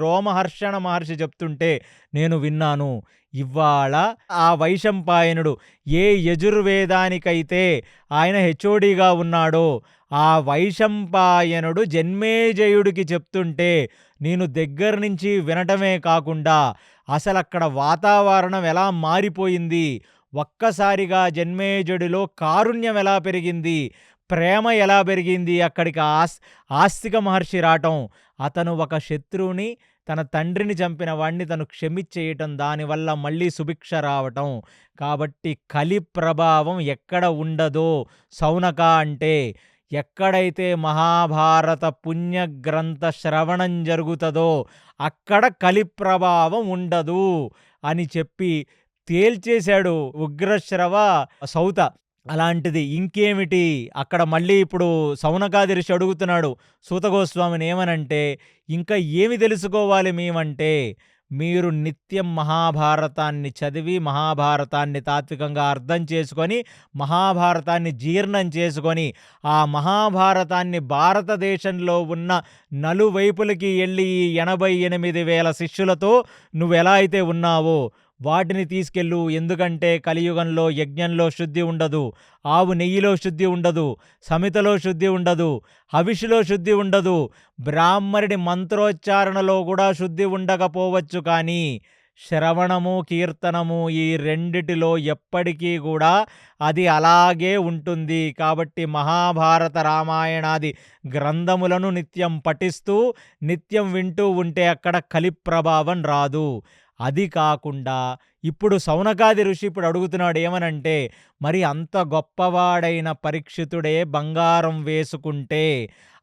రోమహర్షణ మహర్షి చెప్తుంటే నేను విన్నాను. ఇవాళ ఆ వైశంపాయనుడు ఏ యజుర్వేదానికైతే ఆయన హెచ్ఓడిగా ఉన్నాడో ఆ వైశంపాయనుడు జన్మేజయుడికి చెప్తుంటే నేను దగ్గర నుంచి వినటమే కాకుండా అసలు అక్కడ వాతావరణం ఎలా మారిపోయింది, ఒక్కసారిగా జన్మేజయుడిలో కారుణ్యం ఎలా పెరిగింది, ప్రేమ ఎలా పెరిగింది, అక్కడికి ఆస్తిక మహర్షి రావటం, అతను ఒక శత్రువుని తన తండ్రిని చంపిన వాడిని తను క్షమించేయటం, దానివల్ల మళ్ళీ సుభిక్ష రావటం. కాబట్టి కలి ప్రభావం ఎక్కడ ఉండదో సౌనక అంటే, ఎక్కడైతే మహాభారత పుణ్యగ్రంథ శ్రవణం జరుగుతుందో అక్కడ కలి ప్రభావం ఉండదు అని చెప్పి తేల్చేశాడు ఉగ్రశ్రవ సౌత. అలాంటిది ఇంకేమిటి అక్కడ మళ్ళీ ఇప్పుడు సౌనకాది ఋషి అడుగుతున్నాడు సూతగోస్వామిని ఏమనంటే, ఇంకా ఏమి తెలుసుకోవాలి మేమంటే, మీరు నిత్యం మహాభారతాన్ని చదివి, మహాభారతాన్ని తాత్వికంగా అర్థం చేసుకొని, మహాభారతాన్ని జీర్ణం చేసుకొని, ఆ మహాభారతాన్ని భారతదేశంలో ఉన్న నలువైపులకి ఎళ్ళి ఈ 88,000 శిష్యులతో నువ్వెలా అయితే ఉన్నావో వాటిని తీసుకెళ్ళు. ఎందుకంటే కలియుగంలో యజ్ఞంలో శుద్ధి ఉండదు, ఆవు నెయ్యిలో శుద్ధి ఉండదు, సమితలో శుద్ధి ఉండదు, హవిషులో శుద్ధి ఉండదు, బ్రాహ్మణుడి మంత్రోచ్చారణలో కూడా శుద్ధి ఉండకపోవచ్చు, కానీ శ్రవణము, కీర్తనము ఈ రెండిటిలో ఎప్పటికీ కూడా అది అలాగే ఉంటుంది. కాబట్టి మహాభారత, రామాయణాది గ్రంథములను నిత్యం పఠిస్తూ, నిత్యం వింటూ ఉంటే అక్కడ కలి ప్రభావం రాదు. అది కాకుండా ఇప్పుడు సౌనకాది ఋషి ఇప్పుడు అడుగుతున్నాడు ఏమనంటే, మరి అంత గొప్పవాడైన పరీక్షితుడే బంగారం వేసుకుంటే,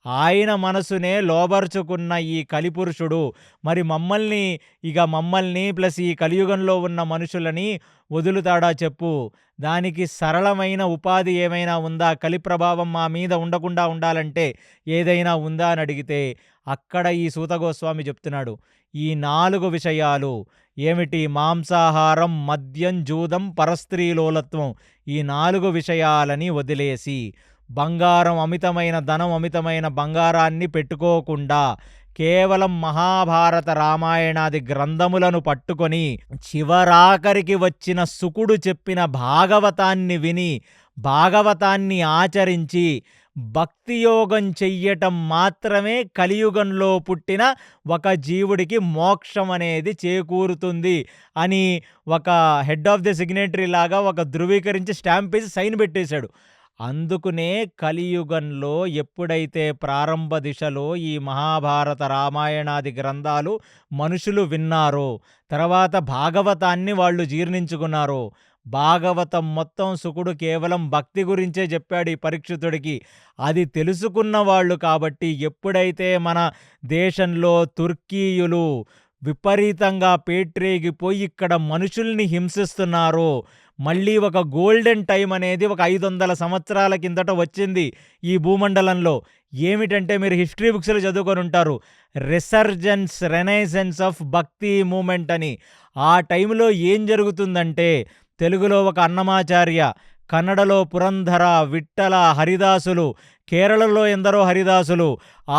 ఆయన మనసునే లోబరుచుకున్న ఈ కలిపురుషుడు మరి మమ్మల్ని ప్లస్ ఈ కలియుగంలో ఉన్న మనుషులని వదులుతాడా చెప్పు? దానికి సరళమైన ఉపాధి ఏమైనా ఉందా? కలి ప్రభావం మా మీద ఉండకుండా ఉండాలంటే ఏదైనా ఉందా అని అడిగితే, అక్కడ ఈ సూత గోస్వామి చెప్తున్నాడు, ఈ 4 విషయాలు ఏమిటి? మాంసాహారం, మద్యం, జూదం, పరస్త్రీలోలత్వం, ఈ 4 విషయాలని వదిలేసి, బంగారం, అమితమైన ధనం, అమితమైన బంగారాన్ని పెట్టుకోకుండా కేవలం మహాభారత, రామాయణాది గ్రంథములను పట్టుకొని చివరాఖరికి వచ్చిన శుకుడు చెప్పిన భాగవతాన్ని విని, భాగవతాన్ని ఆచరించి భక్తియోగం చెయ్యటం మాత్రమే కలియుగంలో పుట్టిన ఒక జీవుడికి మోక్షం అనేది చేకూరుతుంది అని ఒక హెడ్ ఆఫ్ ది సిగ్నేటరీ లాగా ఒక ధృవీకరించి స్టాంప్ వేసి సైన్ పెట్టేశాడు. అందుకునే కలియుగంలో ఎప్పుడైతే ప్రారంభ దిశలో ఈ మహాభారత, రామాయణాది గ్రంథాలు మనుషులు విన్నారో, తర్వాత భాగవతాన్ని వాళ్ళు జీర్ణించుకున్నారో, భాగవతం మొత్తం శుకుడు కేవలం భక్తి గురించే చెప్పాడు ఈ పరీక్షితుడికి. అది తెలుసుకున్న వాళ్ళు కాబట్టి ఎప్పుడైతే మన దేశంలో తుర్కీయులు విపరీతంగా పేట్రేగిపోయి ఇక్కడ మనుషుల్ని హింసిస్తున్నారో, మళ్ళీ ఒక గోల్డెన్ టైం అనేది ఒక 500 సంవత్సరాల కిందట వచ్చింది ఈ భూమండలంలో. ఏమిటంటే మీరు హిస్టరీ బుక్స్లో చదువుకొని ఉంటారు, రెనైసెన్స్ ఆఫ్ భక్తి మూమెంట్ అని. ఆ టైంలో ఏం జరుగుతుందంటే, తెలుగులో ఒక అన్నమాచార్య, కన్నడలో పురంధర, విట్టల, హరిదాసులు, కేరళలో ఎందరో హరిదాసులు,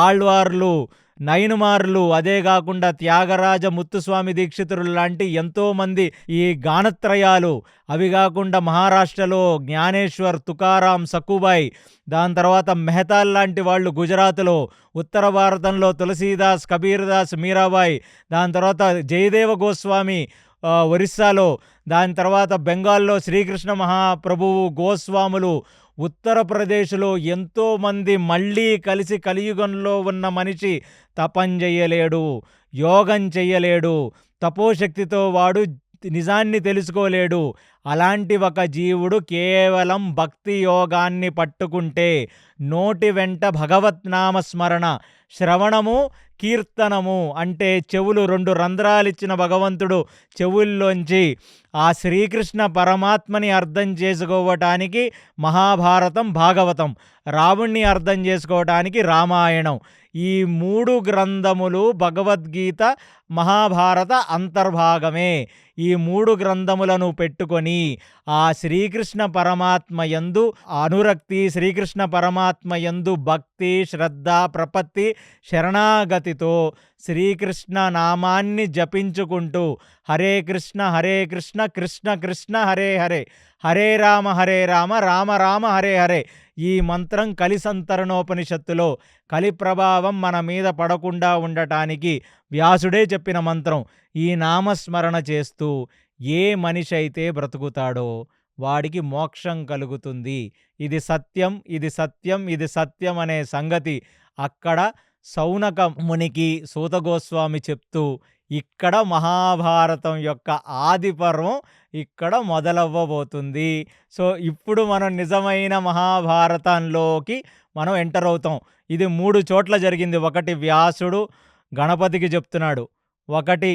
ఆళ్వార్లు, నయనుమార్లు, అదే కాకుండా త్యాగరాజ ముత్తుస్వామి దీక్షితులు లాంటి ఎంతోమంది ఈ గానత్రయాలు, అవి కాకుండా మహారాష్ట్రలో జ్ఞానేశ్వర్, తుకారాం, సక్కుబాయ్, దాని తర్వాత మెహతాల్ లాంటి వాళ్ళు గుజరాత్లో, ఉత్తర భారతంలో తులసీదాస్, కబీర్దాస్, మీరాబాయ్, దాని తర్వాత జయదేవ గోస్వామి ఒరిస్సాలో, దాని తర్వాత బెంగాల్లో శ్రీకృష్ణ మహాప్రభువు, గోస్వాములు, ఉత్తరప్రదేశ్లో ఎంతోమంది మళ్ళీ కలిసి కలియుగంలో ఉన్న మనిషి తపం చెయ్యలేడు, యోగం చెయ్యలేడు, తపోశక్తితో వాడు నిజాన్ని తెలుసుకోలేడు. అలాంటి ఒక జీవుడు కేవలం భక్తి యోగాన్ని పట్టుకుంటే నోటి వెంట భగవత్నామస్మరణ, శ్రవణము, కీర్తనము, అంటే చెవులు 2 రంధ్రాలిచ్చిన భగవంతుడు చెవుల్లోంచి ఆ శ్రీకృష్ణ పరమాత్మని అర్థం చేసుకోవటానికి మహాభారతం, భాగవతం, రాముణ్ణి అర్థం చేసుకోవటానికి రామాయణం, ఈ 3 గ్రంథములు భగవద్గీత, మహాభారత అంతర్భాగమే. ఈ 3 గ్రంథములను పెట్టుకొని ఆ శ్రీకృష్ణ పరమాత్మ యందు అనురక్తి, శ్రీకృష్ణ పరమాత్మ యందు భక్తి, శ్రద్ధ, ప్రపత్తి, శరణాగతితో శ్రీకృష్ణ నామాన్ని జపించుకుంటూ హరే కృష్ణ కృష్ణ కృష్ణ హరే హరే, హరే రామ రామ రామ హరే హరే, ఈ మంత్రం కలి సంతరణోపనిషత్తులో కలి ప్రభావం మన మీద పడకుండా ఉండటానికి వ్యాసుడే చెప్పిన మంత్రం. ఈ నామస్మరణ చేస్తూ ఏ మనిషి అయితే బ్రతుకుతాడో వాడికి మోక్షం కలుగుతుంది. ఇది సత్యం, ఇది సత్యం, ఇది సత్యం అనే సంగతి అక్కడ సౌనక మునికి సూత గోస్వామి చెప్తూ, ఇక్కడ మహాభారతం యొక్క ఆది పర్వం ఇక్కడ మొదలవ్వబోతుంది. సో ఇప్పుడు మనం నిజమైన మహాభారతంలోకి మనం ఎంటర్ అవుతాం. ఇది 3 చోట్ల జరిగింది. ఒకటి వ్యాసుడు గణపతికి చెప్తున్నాడు, ఒకటి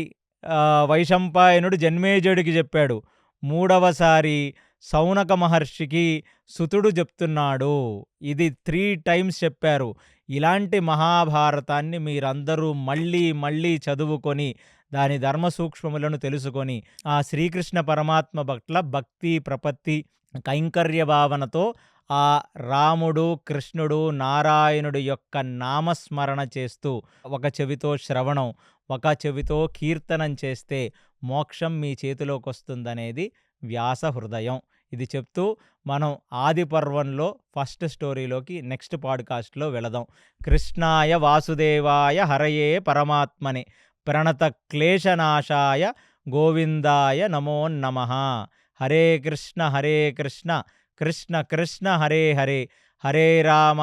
వైశంపాయనుడు జన్మేజయుడికి చెప్పాడు, మూడవసారి సౌనక మహర్షికి సుతుడు చెప్తున్నాడు. ఇది 3 టైమ్స్ చెప్పారు. ఇలాంటి మహాభారతాన్ని మీరందరూ మళ్ళీ మళ్ళీ చదువుకొని దాని ధర్మ సూక్ష్మములను తెలుసుకొని ఆ శ్రీకృష్ణ పరమాత్మ పట్ల భక్తి ప్రపత్తి కైంకర్య భావనతో ఆ రాముడు కృష్ణుడు నారాయణుడు యొక్క నామస్మరణ చేస్తూ ఒక చెవితో శ్రవణం ఒక చెవితో కీర్తనం చేస్తే మోక్షం మీ చేతిలోకి వస్తుందనేది వ్యాస హృదయం. ఇది చెప్తూ మనం ఆది పర్వంలో ఫస్ట్ స్టోరీలోకి నెక్స్ట్ పాడ్కాస్ట్లో వెళదాం. కృష్ణాయ వాసుదేవాయ హరయే పరమాత్మనే ప్రణత క్లేశనాశాయ గోవిందాయ నమో నమః. హరే కృష్ణ కృష్ణ కృష్ణ హరే హరే హరే రామ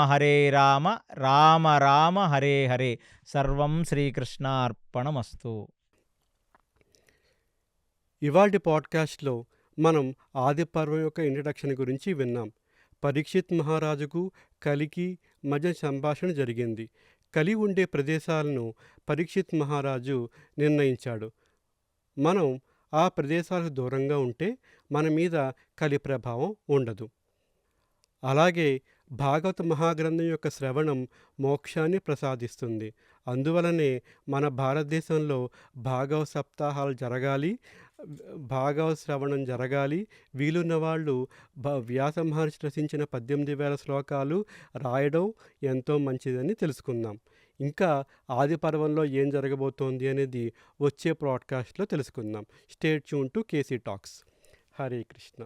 రామ రామ హరే హరే. సర్వం శ్రీకృష్ణార్పణమస్తు. ఇవాల్టి పాడ్కాస్ట్లో మనం ఆది పర్వం యొక్క ఇంట్రడక్షన్ గురించి విన్నాం. పరీక్షిత్ మహారాజుకు కలికి మధ్య సంభాషణ జరిగింది. కలి ఉండే ప్రదేశాలను పరీక్షిత్ మహారాజు నిర్ణయించాడు. మనం ఆ ప్రదేశాలకు దూరంగా ఉంటే మన మీద కలి ప్రభావం ఉండదు. అలాగే భాగవత మహాగ్రంథం యొక్క శ్రవణం మోక్షాన్ని ప్రసాదిస్తుంది. అందువలనే మన భారతదేశంలో భాగవత సప్తాహాలు జరగాలి, భాగవత శ్రవణం జరగాలి. వీలున్న వాళ్ళు వ్యాస మహర్షి రచించిన 18,000 శ్లోకాలు రాయడం ఎంతో మంచిదని తెలుసుకుందాం. ఇంకా ఆది పర్వంలో ఏం జరగబోతోంది అనేది వచ్చే పాడ్కాస్ట్లో తెలుసుకుందాం. Stay tune to KC Talks. Hare Krishna.